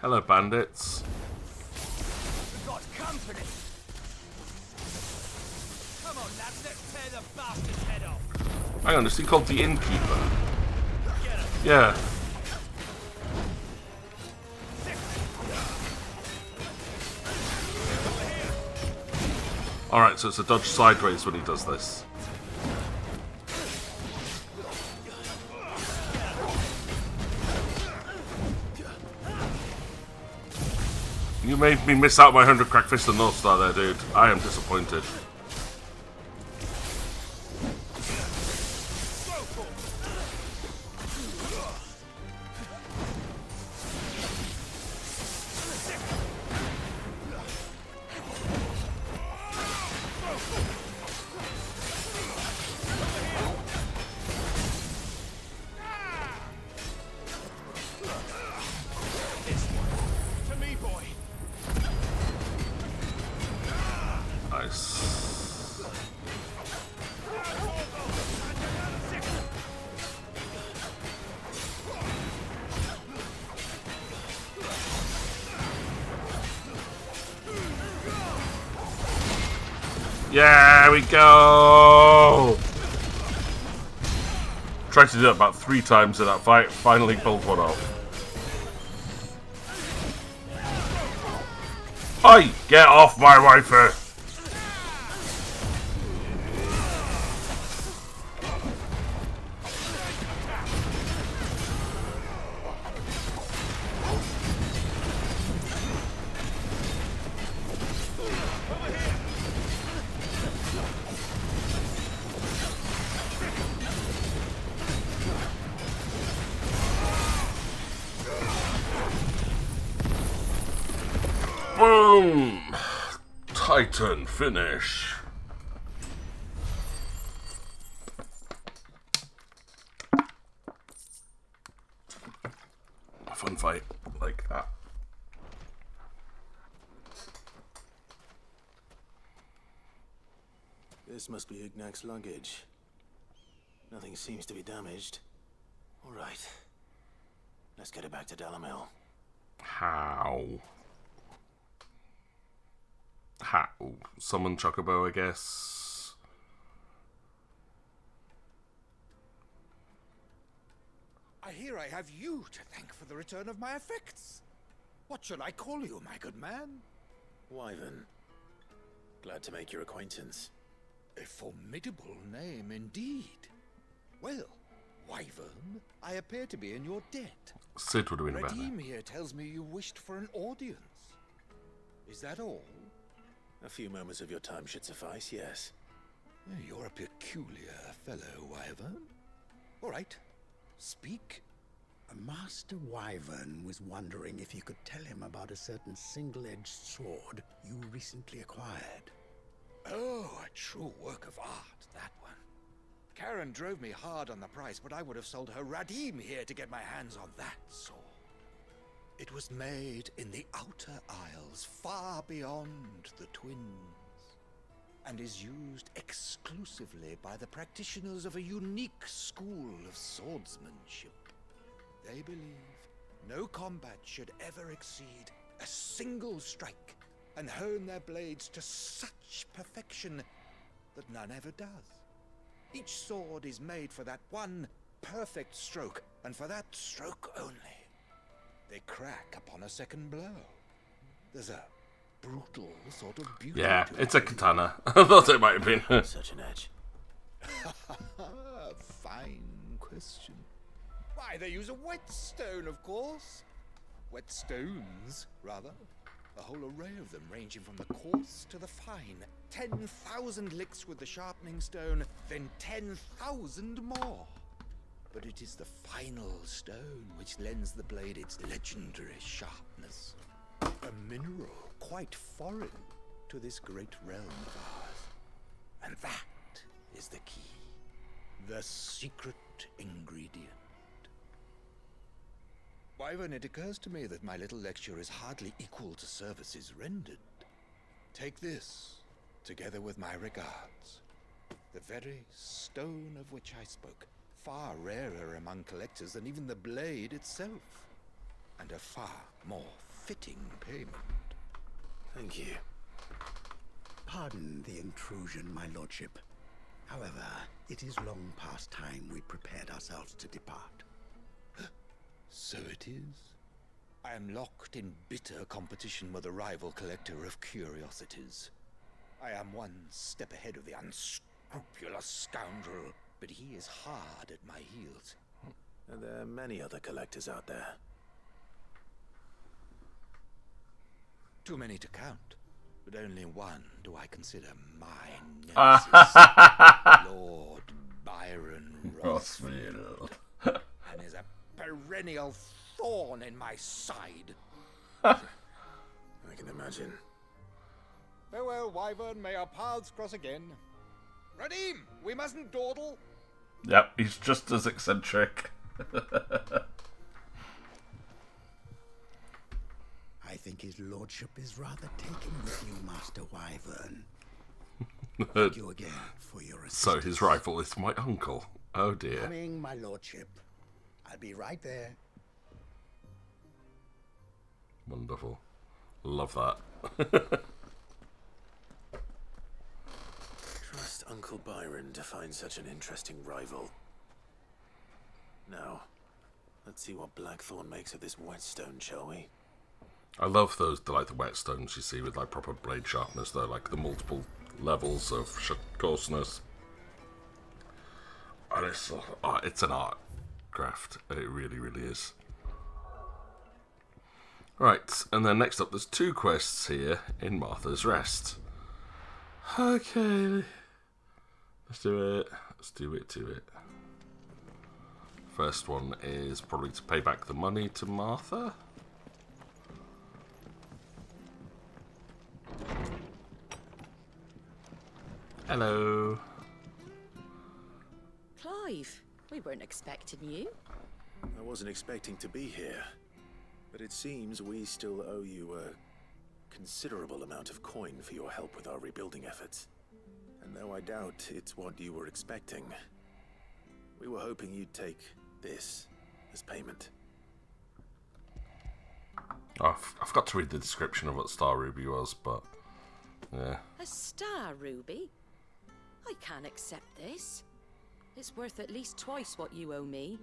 Hello, bandits. We've got company. Come on, lads, let's tear the bastard's head off. Hang on, is he called the Innkeeper? Yeah. Alright, so it's a dodge sideways when he does this. You made me miss out my 100 crack fist and North Star there, dude. I am disappointed. Yeah, we go! Tried to do it about 3 times in that fight, finally pulled one off. Oi! Get off my waifu! Boom! Titan finish. A fun fight like that. This must be Ignac's luggage. Nothing seems to be damaged. All right. Let's get it back to Dalamil. How? How? Summon Chocobo, I guess. I hear I have you to thank for the return of my effects. What shall I call you, my good man? Wyvern. Glad to make your acquaintance. A formidable name indeed. Well, Wyvern, I appear to be in your debt. Sid would have been better. Radim here tells me you wished for an audience. Is that all? A few moments of your time should suffice, yes. You're a peculiar fellow, Wyvern. All right, speak. Master Wyvern was wondering if you could tell him about a certain single-edged sword you recently acquired. Oh, a true work of art, that one. Karen drove me hard on the price, but I would have sold her Radim here to get my hands on that sword. It was made in the Outer Isles, far beyond the Twins, and is used exclusively by the practitioners of a unique school of swordsmanship. They believe no combat should ever exceed a single strike, and hone their blades to such perfection that none ever does. Each sword is made for that one perfect stroke, and for that stroke only. They crack upon a second blow. There's a brutal sort of beauty. Yeah, it's a katana. I thought it might have been. Such an edge. Fine question. Why, they use a whetstone, of course. Whetstones, rather. A whole array of them, ranging from the coarse to the fine. 10,000 licks with the sharpening stone, then 10,000 more. But it is the final stone which lends the blade its legendary sharpness. A mineral quite foreign to this great realm of ours. And that is the key. The secret ingredient. Wyvern, it occurs to me that my little lecture is hardly equal to services rendered. Take this, together with my regards. The very stone of which I spoke, far rarer among collectors than even the blade itself, and a far more fitting payment. Thank you. Pardon the intrusion, my lordship. However, it is long past time we prepared ourselves to depart. So it is. I am locked in bitter competition with a rival collector of curiosities. I am one step ahead of the unscrupulous scoundrel, but he is hard at my heels. And there are many other collectors out there. Too many to count, but only one do I consider my nemesis. Lord Byron Rossfield. And is a perennial thorn in my side. I can imagine. Farewell, Wyvern. May our paths cross again. Radim, we mustn't dawdle. Yep, he's just as eccentric. I think his lordship is rather taken with you, Master Wyvern. Thank you again for your assistance. So his rival is my uncle. Oh dear. Coming, my lordship. I'll be right there. Wonderful. Love that. Trust Uncle Byron to find such an interesting rival. Now, let's see what Blackthorn makes of this whetstone, shall we? I love those, the whetstones you see with like proper blade sharpness, though, like the multiple levels of coarseness. And it's an art craft. It really, really is. Right, and then next up, there's 2 quests here in Martha's Rest. Okay, let's do it. Let's do it. First one is probably to pay back the money to Martha. Hello. Clive, we weren't expecting you. I wasn't expecting to be here, but it seems we still owe you a considerable amount of coin for your help with our rebuilding efforts. And though I doubt it's what you were expecting, we were hoping you'd take this as payment. I forgot to read the description of what Star Ruby was, but yeah. A star ruby? I can't accept this. It's worth at least twice what you owe me.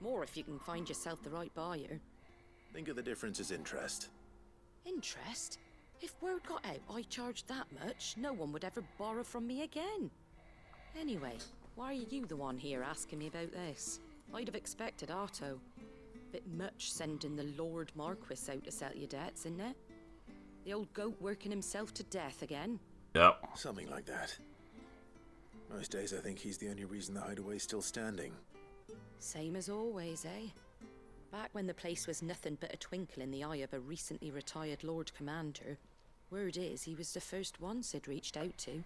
More if you can find yourself the right buyer. Think of the difference as interest. Interest? If word got out I charged that much, no one would ever borrow from me again. Anyway, why are you the one here asking me about this? I'd have expected Otto. Bit much sending the Lord Marquis out to settle your debts, isn't it? The old goat working himself to death again? Yep. Something like that. Most days I think he's the only reason the hideaway's still standing. Same as always, eh? Back when the place was nothing but a twinkle in the eye of a recently retired Lord Commander, word is he was the first one Sid reached out to.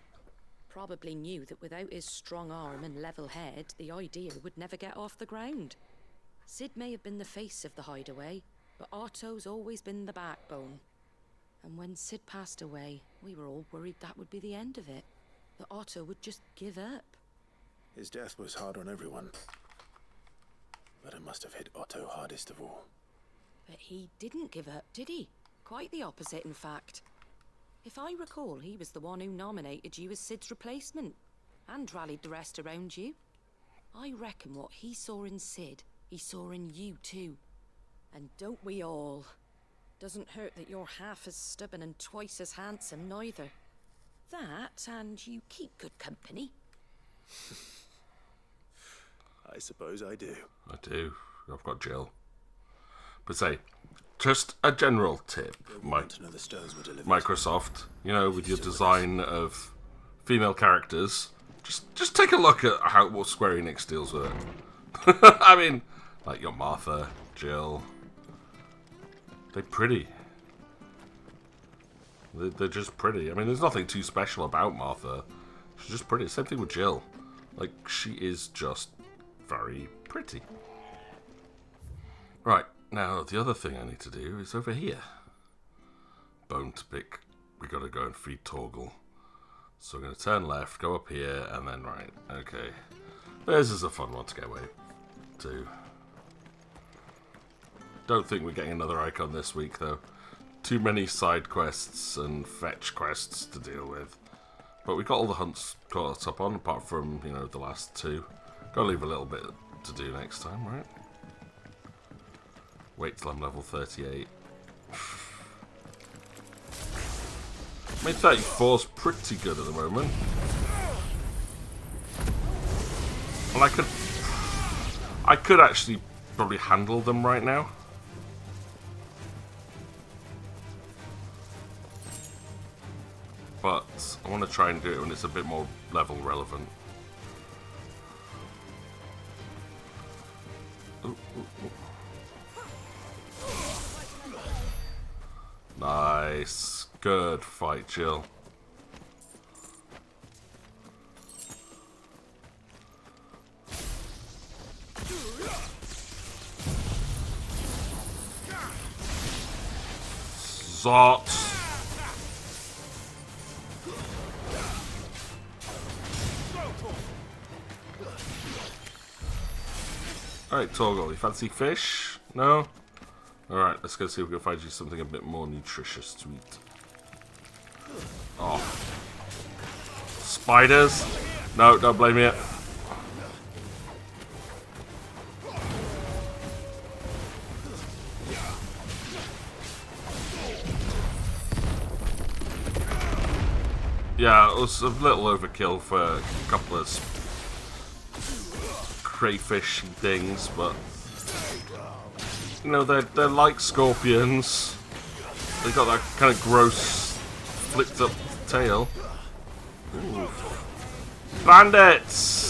Probably knew that without his strong arm and level head, the idea would never get off the ground. Sid may have been the face of the hideaway, but Otto's always been the backbone. And when Sid passed away, we were all worried that would be the end of it. That Otto would just give up. His death was hard on everyone. But it must have hit Otto hardest of all. But he didn't give up, did he? Quite the opposite, in fact. If I recall, he was the one who nominated you as Sid's replacement, and rallied the rest around you. I reckon what he saw in Sid, he saw in you too. And don't we all? Doesn't hurt that you're half as stubborn and twice as handsome, neither. That, and you keep good company. I suppose I do. I do. I've got Jill. But say, just a general tip, Microsoft, you know, with your design of female characters, just take a look at what Square Enix deals with it. I mean, like your Martha, Jill, they're pretty. They're just pretty. I mean, there's nothing too special about Martha. She's just pretty. Same thing with Jill. Like, she is just very pretty. Right, now the other thing I need to do is over here. Bone to pick. We gotta go and feed Torgal. So we're gonna turn left, go up here, and then right. Okay. This is a fun one to get away to. Don't think we're getting another icon this week, though. too many side quests and fetch quests to deal with. But we got all the hunts caught up on, apart from, you know, the last two. Gotta leave a little bit to do next time, right? Wait till I'm level 38. I mean, 34's pretty good at the moment. And I could actually probably handle them right now. But I want to try and do it when it's a bit more level relevant. Ooh, ooh, ooh. Nice. Good fight, Jill. Zot. Alright, Torgal, you fancy fish? No? Alright, let's go see if we can find you something a bit more nutritious to eat. Oh. Spiders? No, don't blame me. Yeah, it was a little overkill for a couple of crayfish things, but you know, they're like scorpions. They got that kind of gross flipped up tail. Ooh. Bandits!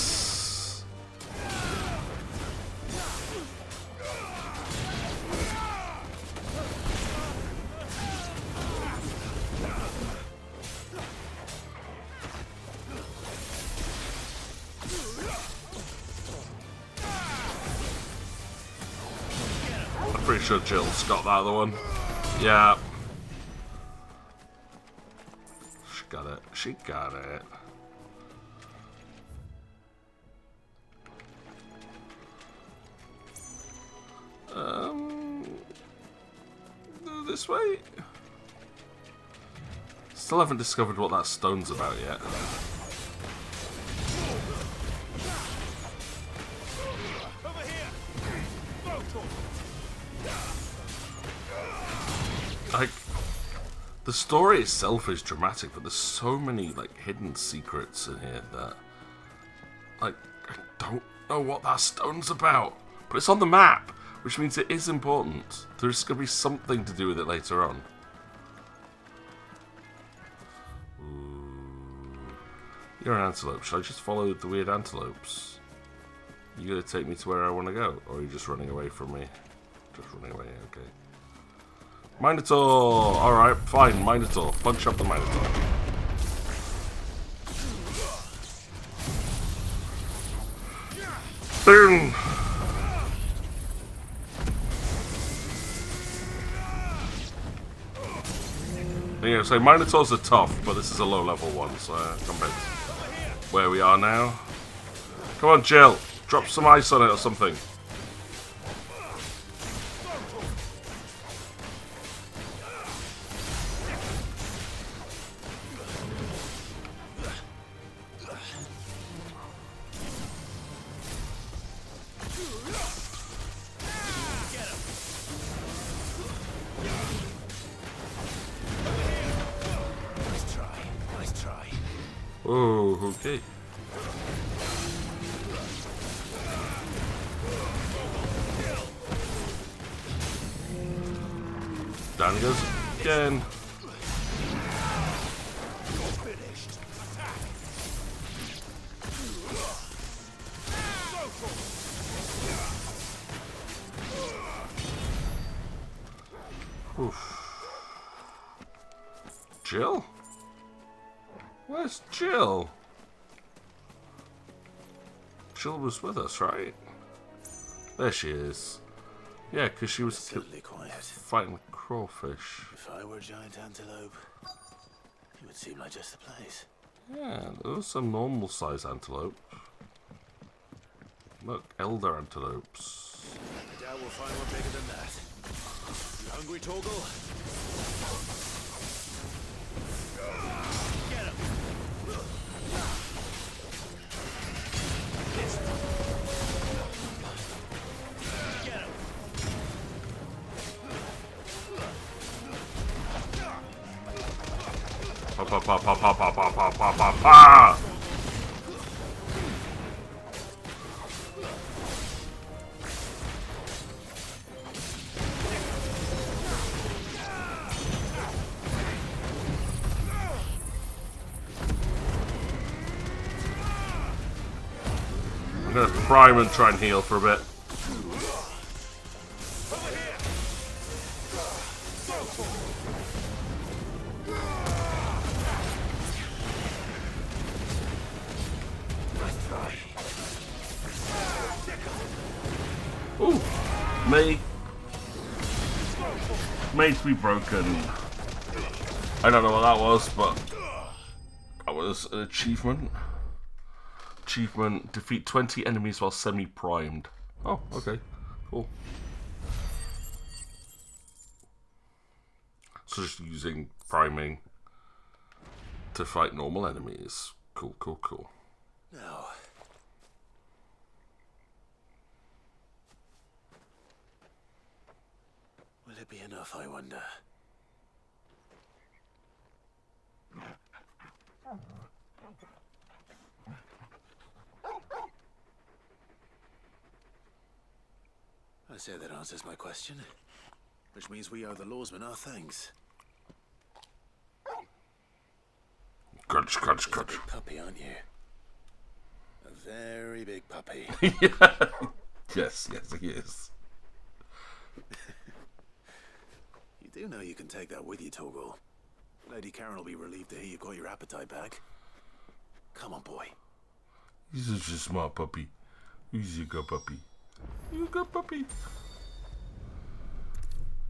Pretty sure Jill's got that other one. Yeah. She got it. She got it. This way? Still haven't discovered what that stone's about yet. Like, the story itself is dramatic, but there's so many, like, hidden secrets in here that, like, I don't know what that stone's about. But it's on the map, which means it is important. There's going to be something to do with it later on. Ooh. You're an antelope. Should I just follow the weird antelopes? You going to take me to where I want to go? Or are you just running away from me? Just running away, okay. Minotaur! Alright, fine, Minotaur. Punch up the Minotaur. Boom! Yeah, so Minotaurs are tough, but this is a low level one, so come back where we are now. Come on, Jill. Drop some ice on it or something. Oh, okay. Down he goes again. Oof. Jill? Where's Jill? Jill was with us, right? There she is. Yeah, because she was fighting with crawfish. If I were a giant antelope, it would seem like just the place. Yeah, there was some normal size antelope. Look, elder antelopes. I doubt we'll find one bigger than that. You hungry, Torgal? I'm gonna prime and try and heal for a bit. Ooh, made to be broken. I don't know what that was, but that was an achievement. Achievement, defeat 20 enemies while semi-primed. Oh, okay, cool. So just using priming to fight normal enemies. Cool, cool, cool. Now, will it be enough, I wonder? I say that answers my question, which means we owe the lawsman our thanks. Crunch, crunch, You're crunch. a big puppy, aren't you? A very big puppy. Yeah. Yes, he is. You do know you can take that with you, Torgal. Lady Karen will be relieved to hear you've got your appetite back. Come on, boy. He's such a smart puppy. He's a good puppy. You good puppy.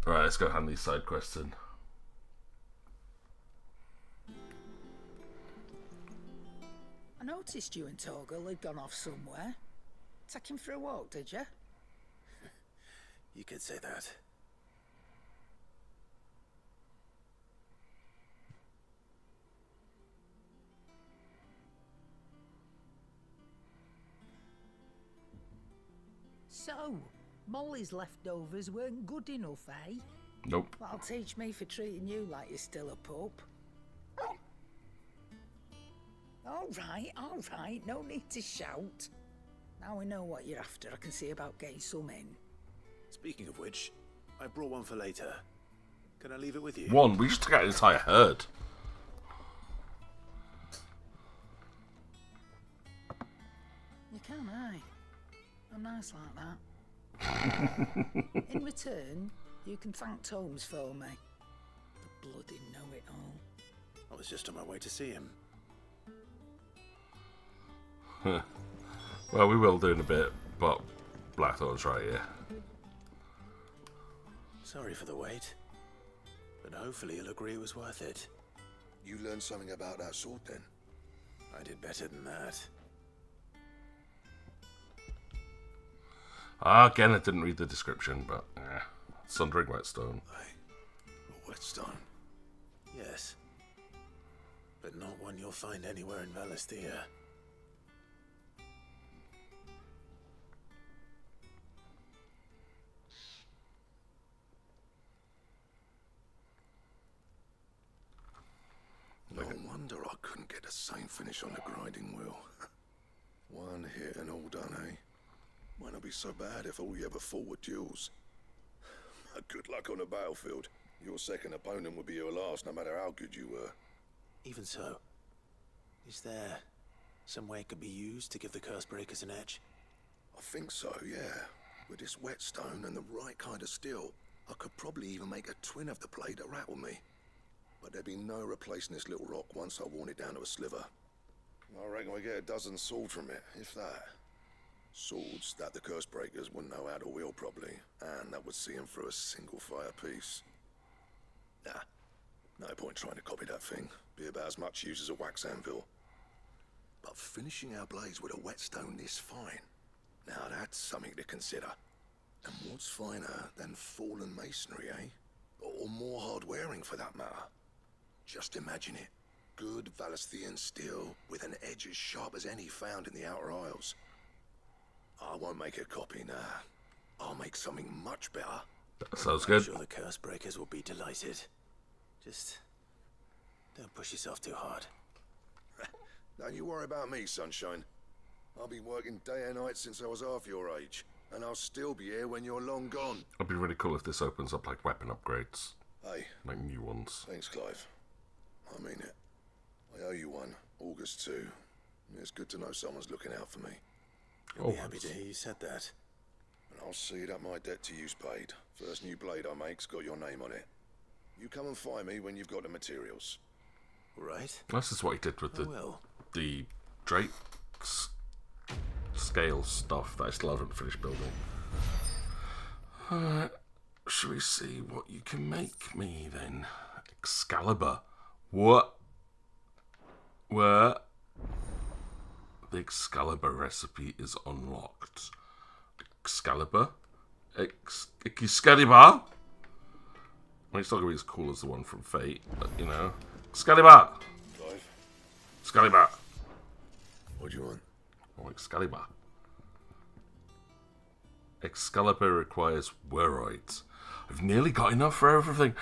Alright, let's go hand these side quests in. I noticed you and Torgal had gone off somewhere. Take him for a walk, did you? You could say that. So, Molly's leftovers weren't good enough, eh? Nope. That'll teach me for treating you like you're still a pup. All right, no need to shout. Now we know what you're after, I can see about getting some in. Speaking of which, I brought one for later. Can I leave it with you? One, we just took out an entire herd. You can, eh? I'm nice like that. In return, you can thank Tomes for me. The bloody know-it-all. I was just on my way to see him. Well, we will do in a bit, but Blackthorn's right here. Sorry for the wait, but hopefully you'll agree it was worth it. You learned something about that sword then? I did better than that. Again, I didn't read the description, but Sundering Whetstone. A whetstone? Yes. But not one you'll find anywhere in Valisthea. No wonder I couldn't get the same finish on the grinding wheel. One hit and all done, eh? Might not be so bad if all you ever fought were duels. Good luck on the battlefield. Your second opponent would be your last, no matter how good you were. Even so, is there some way it could be used to give the curse breakers an edge? I think so, yeah. With this whetstone and the right kind of steel, I could probably even make a twin of the blade that rattled me. But there'd be no replacing this little rock once I worn it down to a sliver. I reckon we get a dozen swords from it, if that. Swords that the curse breakers wouldn't know how to wield properly, and that would see them through a single fire piece. Nah, no point trying to copy that thing. Be about as much use as a wax anvil. But finishing our blades with a whetstone this fine, now that's something to consider. And what's finer than fallen masonry, eh? Or more hard-wearing, for that matter. Just imagine it. Good Valisthian steel with an edge as sharp as any found in the Outer Isles. I won't make a copy now. I'll make something much better. That sounds I'm good. sure the curse breakers will be delighted. Just don't push yourself too hard. Don't you worry about me, sunshine. I'll be working day and night since I was half your age, and I'll still be here when you're long gone. It'd be really cool if this opens up like weapon upgrades. Hey. Like new ones. Thanks, Clive. I mean it. I owe you one. August 2. It's good to know someone's looking out for me. I'll be happy to hear you said that. And I'll see that my debt to you's paid. First new blade I make's got your name on it. You come and find me when you've got the materials. Right. This is what he did with the Drake's scale stuff that I still haven't finished building. Alright. Shall we see what you can make me then? Excalibur. What? Where? The Excalibur recipe is unlocked. Excalibur? Excalibur? I mean, it's not going to be as cool as the one from Fate, but you know. Excalibur! Clive? Excalibur! What do you want? Oh, Excalibur. Excalibur requires Werite. I've nearly got enough for everything.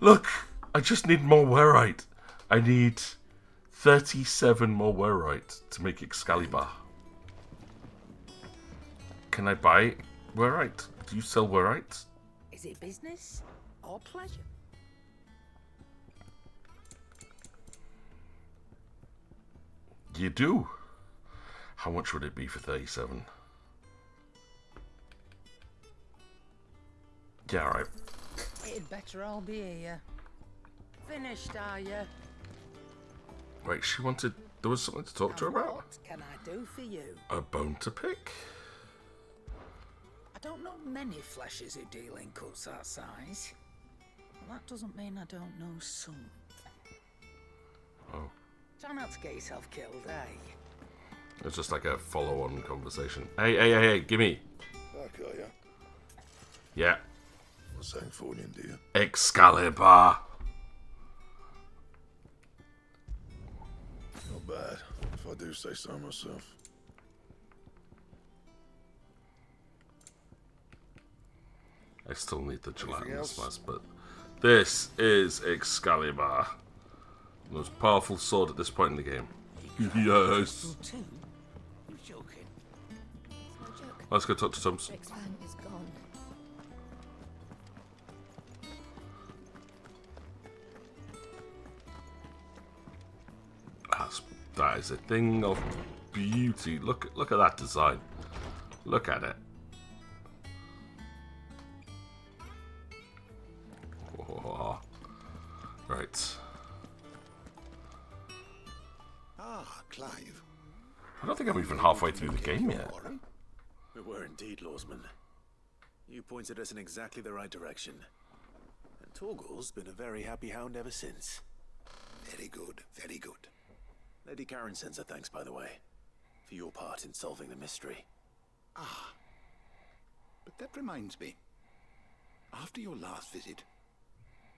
Look! I just need more Werite. I need 37 more Werite to make Excalibur. Can I buy Werite? Do you sell Werite? Is it business or pleasure? You do. How much would it be for 37? Yeah, right. It'd better all be here. Finished, are you? Wait, she wanted... There was something to talk to her about? What can I do for you? A bone to pick? I don't know many fleshers who deal in cuts that size. Well, that doesn't mean I don't know some. Oh. Try not to get yourself killed, eh? It's just like a follow-on conversation. Hey, gimme. Back, are ya? Yeah. What's that for you, do you? Excalibur. Not bad, if I do say so myself. I still need the gelatinous mask, but this is Excalibur. The most powerful sword at this point in the game. Yes. Let's go talk to Tums. Rick's fan is gone. That is a thing of beauty. Look at that design. Look at it. Oh. Right. Ah, Clive. I don't think I'm even halfway through the game yet. We were indeed, Lawsman. You pointed us in exactly the right direction. And Torgal's been a very happy hound ever since. Very good, very good. Lady Karen sends her thanks, by the way, for your part in solving the mystery. Ah. But that reminds me. After your last visit,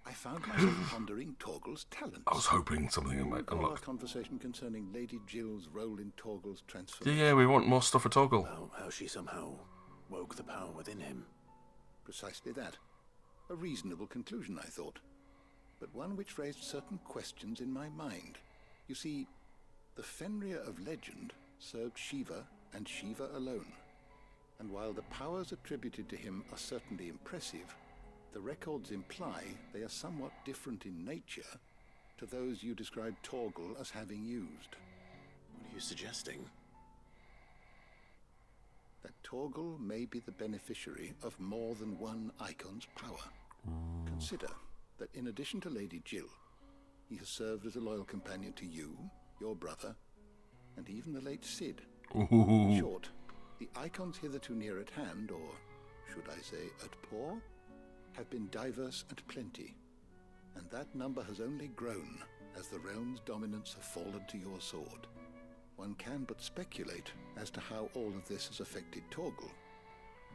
I found myself pondering Torgal's talents. I was hoping something might Recall our unlock. conversation concerning Lady Jill's role in Torgal's transformation. Yeah, we want more stuff for Torgal. How she somehow woke the power within him. Precisely that. A reasonable conclusion, I thought. But one which raised certain questions in my mind. You see, the Fenrir of legend served Shiva and Shiva alone. And while the powers attributed to him are certainly impressive, the records imply they are somewhat different in nature to those you describe Torgal as having used. What are you suggesting? That Torgal may be the beneficiary of more than one icon's power. Consider that in addition to Lady Jill, he has served as a loyal companion to you, your brother, and even the late Cid. In short, the icons hitherto near at hand, or should I say at paw, have been diverse and plenty, and that number has only grown as the realm's dominance have fallen to your sword. One can but speculate as to how all of this has affected Torgal.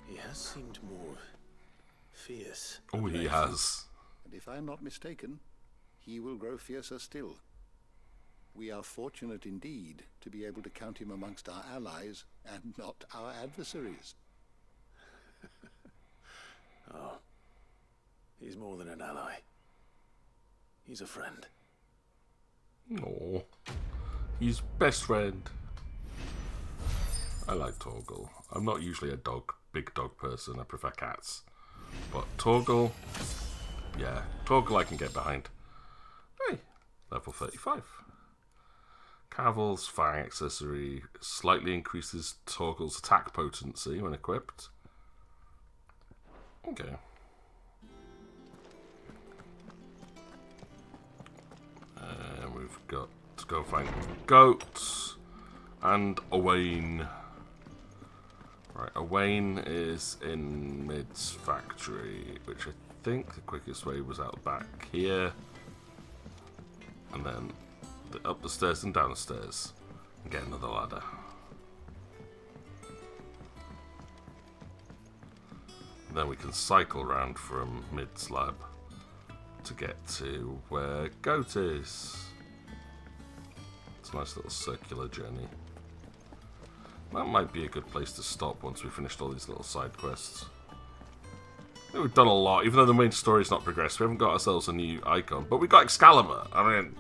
He has seemed more fierce. Oh, he has. And if I am not mistaken, he will grow fiercer still. We are fortunate indeed to be able to count him amongst our allies and not our adversaries. Oh, he's more than an ally. He's a friend. No, he's best friend. I like Torgal. I'm not usually a big dog person. I prefer cats. But Torgal, yeah, Torgal I can get behind. Hey, level 35. Caval's Fang accessory slightly increases Torgal's attack potency when equipped. Okay. And we've got to go find goats and Owain. Right, Owain is in Mid's factory, which I think the quickest way was out the back here. And then up the stairs and down the stairs and get another ladder. And then we can cycle round from Mid's lab to get to where Goat is. It's a nice little circular journey. That might be a good place to stop once we've finished all these little side quests. I think we've done a lot, even though the main story's not progressed. We haven't got ourselves a new icon, but we got Excalibur. I mean,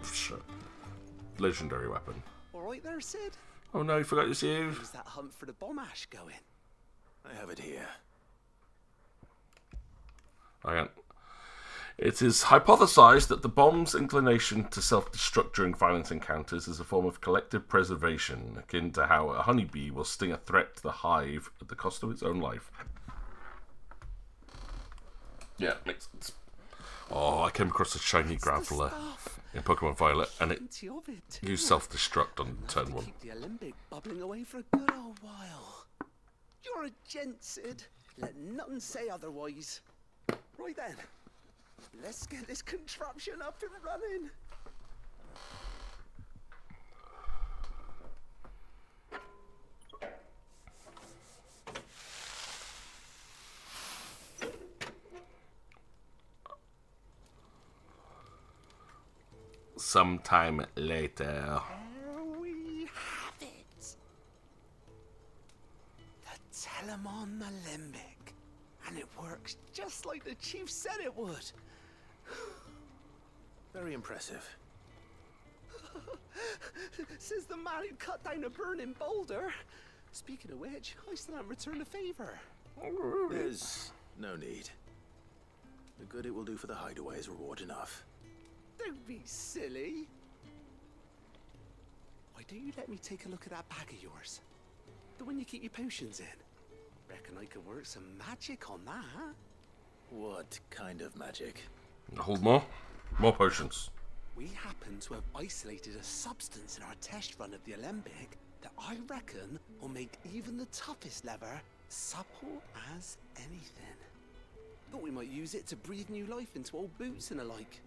legendary weapon. Alright there, Sid? Oh no, you forgot it's you. How's that hunt for the bomb ash going? I have it here. It is hypothesized that the bomb's inclination to self-destruct during violent encounters is a form of collective preservation, akin to how a honeybee will sting a threat to the hive at the cost of its own life. Yeah, makes sense. Oh, I came across a shiny graveler in Pokemon Violet, and it used self-destruct on turn 1. Keep the Alembic bubbling away for a good old while. You're a gent, Sid. Let nothing say otherwise. Right then, let's get this contraption up and running. Sometime later. There we have it. The Telemon Alembic. And it works just like the chief said it would. Very impressive. Says the man who cut down a burning boulder. Speaking of which, I still haven't returned the favor. There's no need. The good it will do for the hideaway is reward enough. Don't be silly. Why don't you let me take a look at that bag of yours? The one you keep your potions in. Reckon I could work some magic on that. What kind of magic? Hold more potions. We happen to have isolated a substance in our test run of the Alembic that I reckon will make even the toughest leather supple as anything. Thought we might use it to breathe new life into old boots and the like.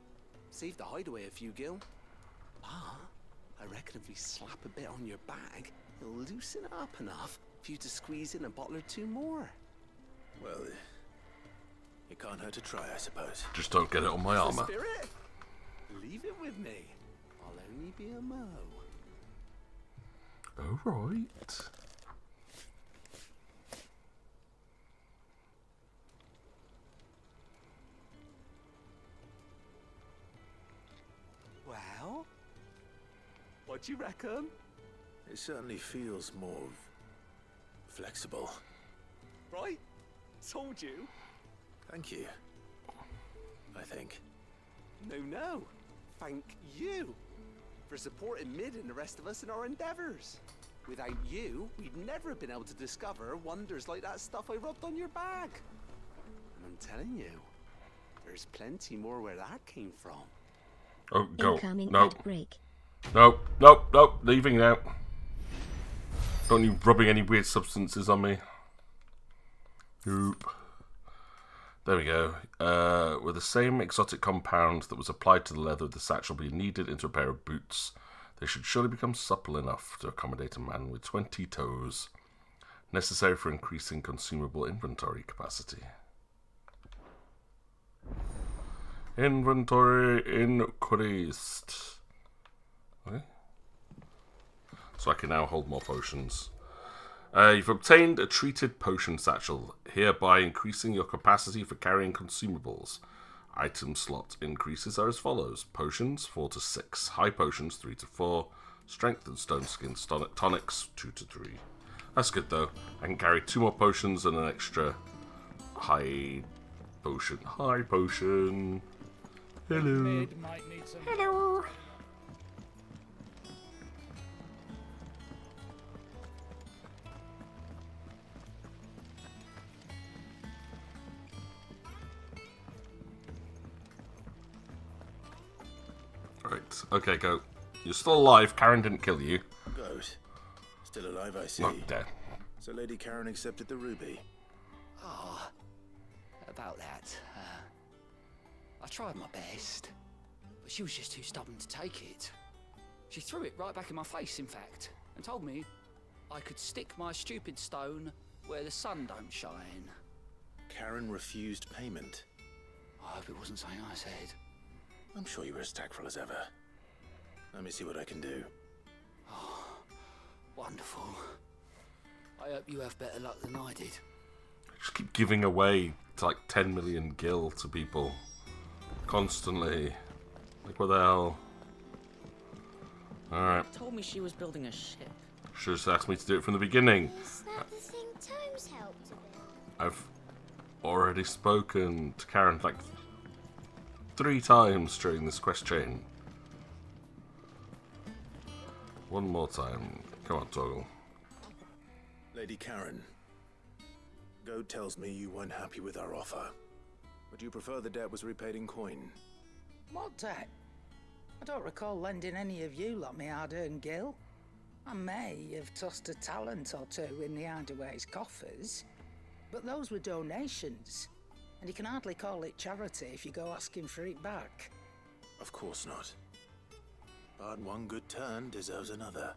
Save the hideaway a few gil. Ah, I reckon if we slap a bit on your bag, it'll loosen it up enough for you to squeeze in a bottle or two more. Well, it can't hurt to try, I suppose. Just don't get it on my armor. Spirit, leave it with me. I'll only be a mo. Alright. Well, what do you reckon? It certainly feels more flexible. Right? Told you. Thank you. I think. No. Thank you for supporting Mid and the rest of us in our endeavors. Without you, we'd never have been able to discover wonders like that stuff I rubbed on your bag. And I'm telling you, there's plenty more where that came from. Oh, go. Incoming Nope. ad break. Nope. Leaving now. Don't you rubbing any weird substances on me. Nope. There we go. With the same exotic compound that was applied to the leather of the satchel being kneaded into a pair of boots, they should surely become supple enough to accommodate a man with 20 toes, necessary for increasing consumable inventory capacity. Inventory increased. Okay. So I can now hold more potions. You've obtained a treated potion satchel, hereby increasing your capacity for carrying consumables. Item slot increases are as follows. Potions 4 to 6, high potions 3 to 4, strength and stone skin tonics 2 to 3. That's good though. I can carry 2 more potions and an extra high potion. High potion. Hello. Hello. Right, okay, go. You're still alive. Karen didn't kill you. Good. Still alive, I see. Not dead. So Lady Karen accepted the ruby. Oh, about that. I tried my best, but she was just too stubborn to take it. She threw it right back in my face, in fact, and told me I could stick my stupid stone where the sun don't shine. Karen refused payment. I hope it wasn't something I said. I'm sure you were as tactful as ever. Let me see what I can do. Oh, wonderful. I hope you have better luck than I did. Just keep giving away to like 10 million gil to people. Constantly. Like, what the hell? Alright. Told me she was building a ship. Should have asked me to do it from the beginning. Is that the thing Tomes helped with? I've already spoken to Karen like 3 times during this quest chain. One more time. Come on, Toggle. Lady Karen, Goad tells me you weren't happy with our offer. Would you prefer the debt was repaid in coin? What debt? I don't recall lending any of you lot me hard-earned gil. I may have tossed a talent or 2 in the Hideaway's coffers, but those were donations, and you can hardly call it charity if you go asking for it back. Of course not. But one good turn deserves another.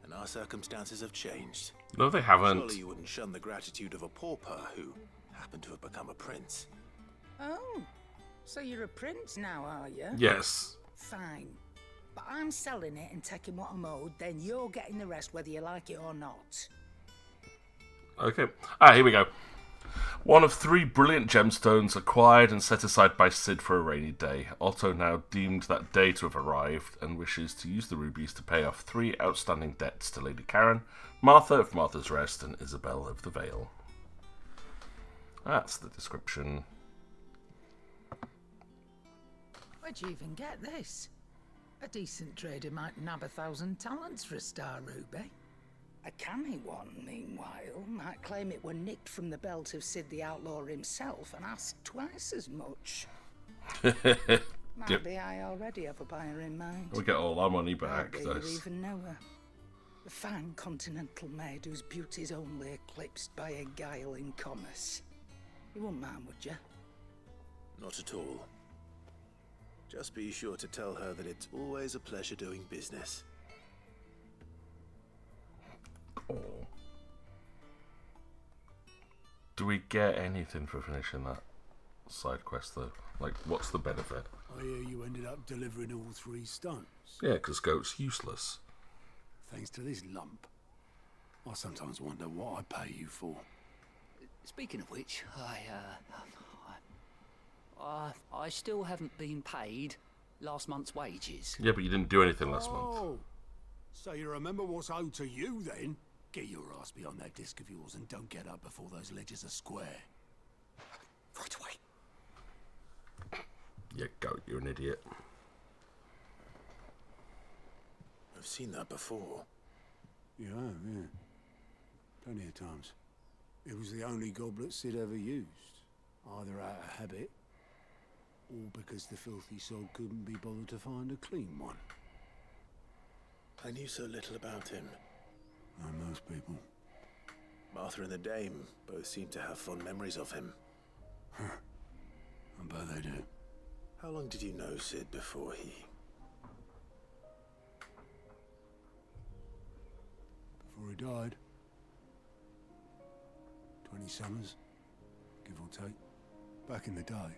And our circumstances have changed. No, they haven't. Surely you wouldn't shun the gratitude of a pauper who happened to have become a prince. Oh, so you're a prince now, are you? Yes. Fine. But I'm selling it and taking what I'm owed, then you're getting the rest whether you like it or not. Okay. Here we go. One of 3 brilliant gemstones acquired and set aside by Cid for a rainy day. Otto now deemed that day to have arrived and wishes to use the rubies to pay off 3 outstanding debts to Lady Karen, Martha of Martha's Rest, and Isabel of the Vale. That's the description. Where'd you even get this? A decent trader might nab 1,000 talents for a star ruby. A canny one, meanwhile, might claim it were nicked from the belt of Cid the Outlaw himself and ask twice as much. Maybe I already have a buyer in mind. We get all our money back. Maybe you even know her. A fine continental maid whose beauty's only eclipsed by a guile in commerce. You wouldn't mind, would you? Not at all. Just be sure to tell her that it's always a pleasure doing business. Do we get anything for finishing that side quest, though? Like, what's the benefit? I hear you ended up delivering all 3 stones. Yeah, because Goat's useless. Thanks to this lump. I sometimes wonder what I pay you for. Speaking of which, I still haven't been paid last month's wages. Yeah, but you didn't do anything last month. Oh, so you remember what's owed to you, then? Get your ass behind that disc of yours and don't get up before those ledgers are square. Right away. Yeah, Goat, you're an idiot. I've seen that before. Yeah, yeah. Plenty of times. It was the only goblet Cid ever used. Either out of habit, or because the filthy sod couldn't be bothered to find a clean one. I knew so little about him. Like most people. Martha and the Dame both seem to have fond memories of him. I bet they do. How long did you know Cid before he... Before he died. 20 summers, give or take. Back in the day,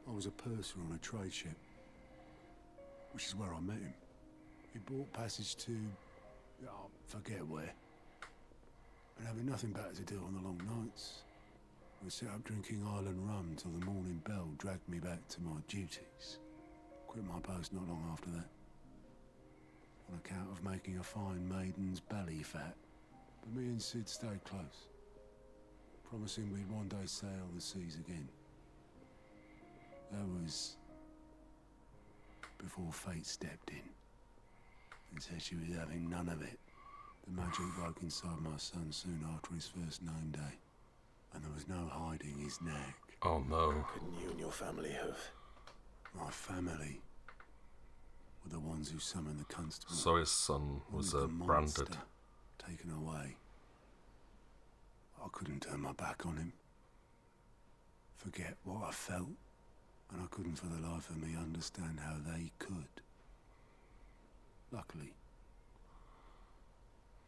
I was a purser on a trade ship, which is where I met him. He bought passage to, I forget where. And having nothing better to do on the long nights, we set up drinking island rum till the morning bell dragged me back to my duties. Quit my post not long after that, on account of making a fine maiden's belly fat. But me and Sid stayed close, promising we'd one day sail the seas again. That was before fate stepped in and said she was having none of it. The magic broke inside my son soon after his first name day, and there was no hiding his neck. Oh no. Couldn't you and your family have? My family were the ones who summoned the constable. So his son was branded. Taken away. I couldn't turn my back on him. Forget what I felt, and I couldn't for the life of me understand how they could. Luckily,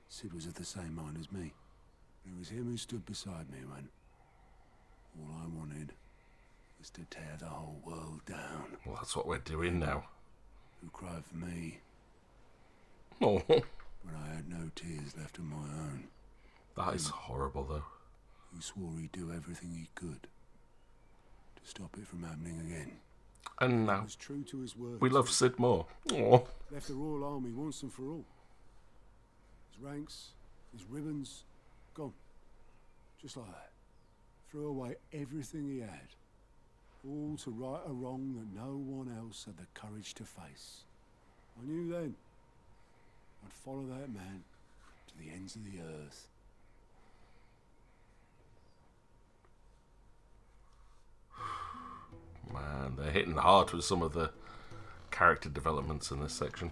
Sid was of the same mind as me. It was him who stood beside me when all I wanted was to tear the whole world down. Well, that's what we're doing now. Who cried for me Oh, when I had no tears left of my own. that is horrible, though. Who swore he'd do everything he could to stop it from happening again. And now, He was true to his word. we love Sid more. Oh. Left the Royal Army once and for all. His ranks, his ribbons, gone. Just like that. Threw away everything he had. All to right a wrong that no one else had the courage to face. I knew then I'd follow that man to the ends of the earth. Man, they're hitting hard with some of the character developments in this section.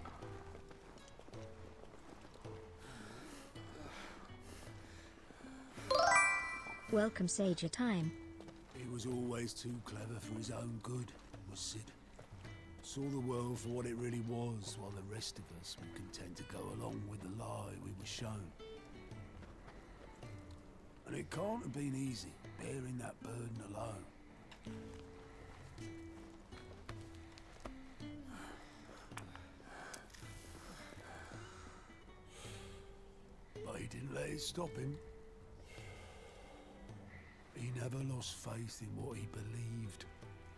Welcome, Sage, your time. He was always too clever for his own good, was Sid. Saw the world for what it really was, while the rest of us were content to go along with the lie we were shown. And it can't have been easy, bearing that burden alone. But he didn't let it stop him. He never lost faith in what he believed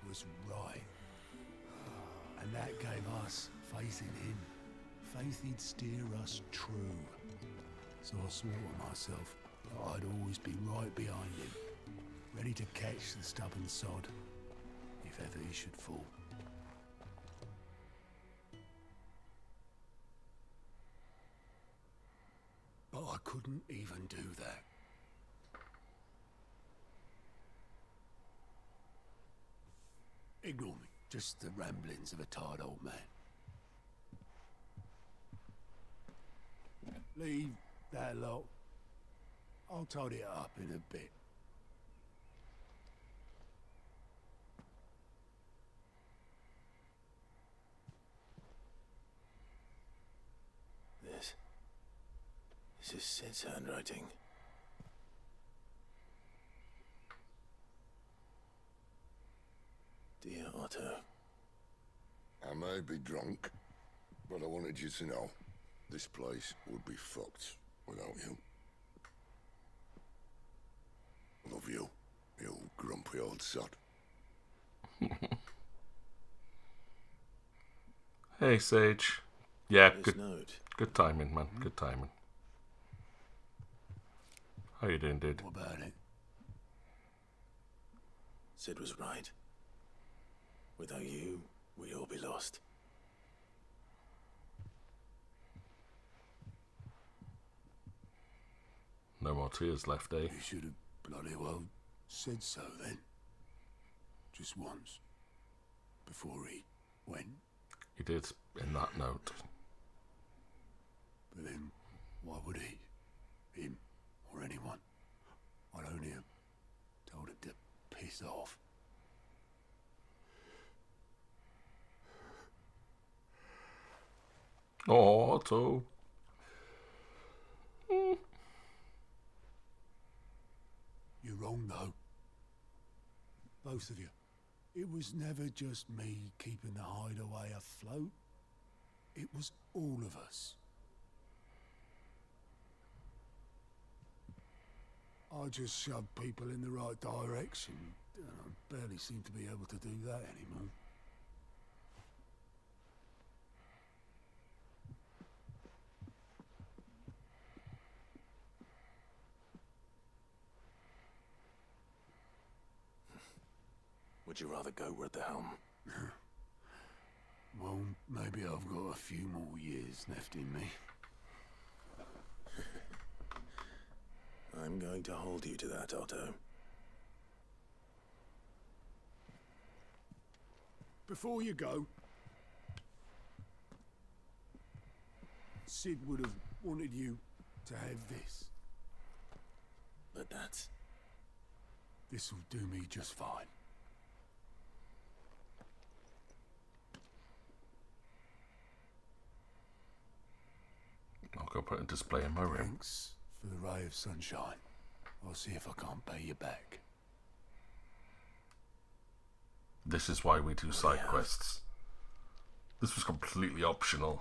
was right. And that gave us faith in him. Faith he'd steer us true. So I swore to myself that I'd always be right behind him, ready to catch the stubborn sod, if ever he should fall. But I couldn't even do that. Ignore me. Just the ramblings of a tired old man. Leave that lot. I'll tidy it up in a bit. This is Sid's handwriting. Dear Otto. I may be drunk, but I wanted you to know this place would be fucked without you. Love you, you grumpy old sod. Hey, Sage. Yeah, This note. good timing, man. Good timing. How you doing, dude? What about it? Sid was right. Without you, we'd all be lost. No more tears left, eh? You should have bloody well said so then. Just once. Before he went. He did in that note. But then, why would he? Him or anyone? I'd only have told him to piss off. Oh, Otto. You're wrong, though. Both of you. It was never just me keeping the hideaway afloat. It was all of us. I just shoved people in the right direction, and I barely seem to be able to do that anymore. Would you rather go with the helm? Well, maybe I've got a few more years left in me. I'm going to hold you to that, Otto. Before you go, Sid would have wanted you to have this. But that's... This'll do me just fine. I'll go put a display in my room. Thanks for the ray of sunshine. I'll see if I can't pay you back. This is why we do side quests. This was completely optional.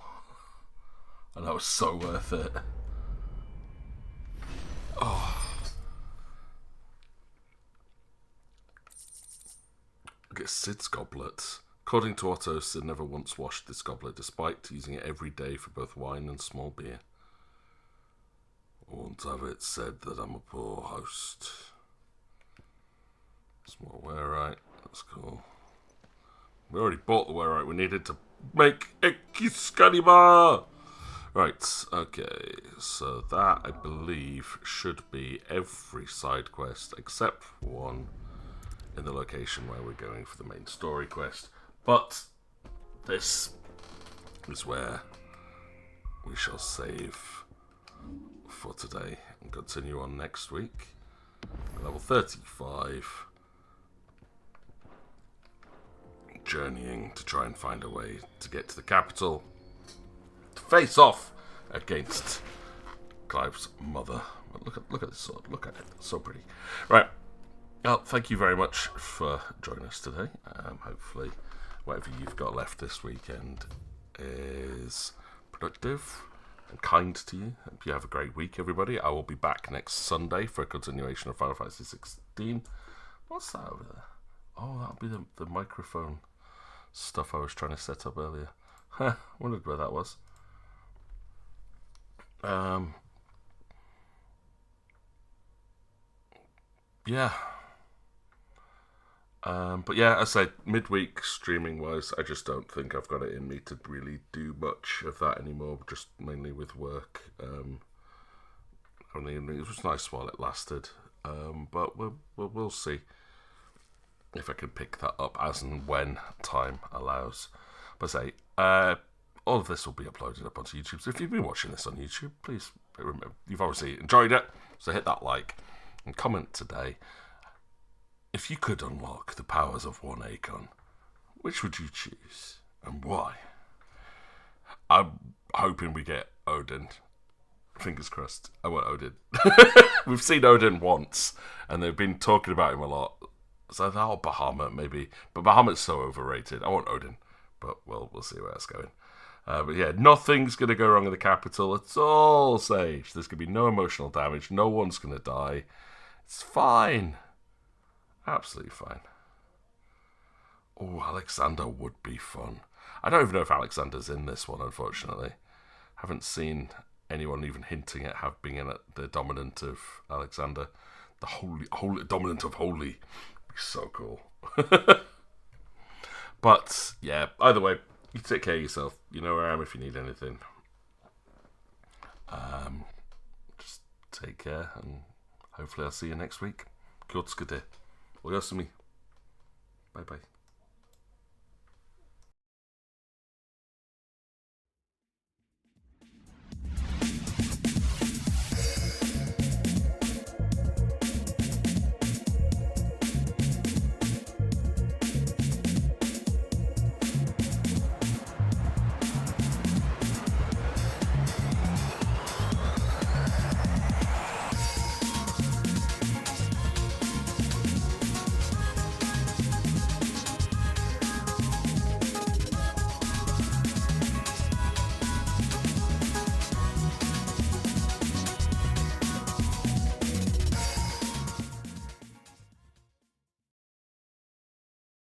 And that was so worth it. Oh. Look at Sid's goblet. According to Otto, Sid never once washed this goblet, despite using it every day for both wine and small beer. I won't have it said that I'm a poor host. Small wearite, that's cool. We already bought the wearite we needed to make Excalibur! Right, okay, so that, I believe, should be every side quest except for one in the location where we're going for the main story quest. But this is where we shall save for today and continue on next week. Level 35. Journeying to try and find a way to get to the capital. To face off against Clive's mother. Look at this sword. Look at it. It's so pretty. Right. Well, thank you very much for joining us today. Hopefully, whatever you've got left this weekend is productive and kind to you. Hope you have a great week, everybody. I will be back next Sunday for a continuation of Final Fantasy 16. What's that over there? Oh, that'll be the microphone stuff I was trying to set up earlier. Huh, wondered where that was. Yeah. But yeah, as I said, midweek streaming wise, I just don't think I've got it in me to really do much of that anymore, just mainly with work. I mean, it was nice while it lasted, but we'll see if I can pick that up as and when time allows. But say, all of this will be uploaded up onto YouTube, so if you've been watching this on YouTube, please remember, you've obviously enjoyed it, so hit that like and comment today. If you could unlock the powers of one Akon, which would you choose and why? I'm hoping we get Odin. Fingers crossed. I want Odin. We've seen Odin once, and they've been talking about him a lot. So that or Bahamut, maybe. But Bahamut's so overrated. I want Odin. But, well, we'll see where that's going. But yeah, nothing's going to go wrong in the capital. It's all safe. There's going to be no emotional damage. No one's going to die. It's fine. Absolutely fine. Oh, Alexander would be fun. I don't even know if Alexander's in this one, unfortunately. Haven't seen anyone even hinting at being in it. The dominant of Alexander. The holy dominant of holy. Be so cool. But, yeah, either way, you take care of yourself. You know where I am if you need anything. Just take care, and hopefully I'll see you next week. Kurzgede. Oyasumi. Bye bye.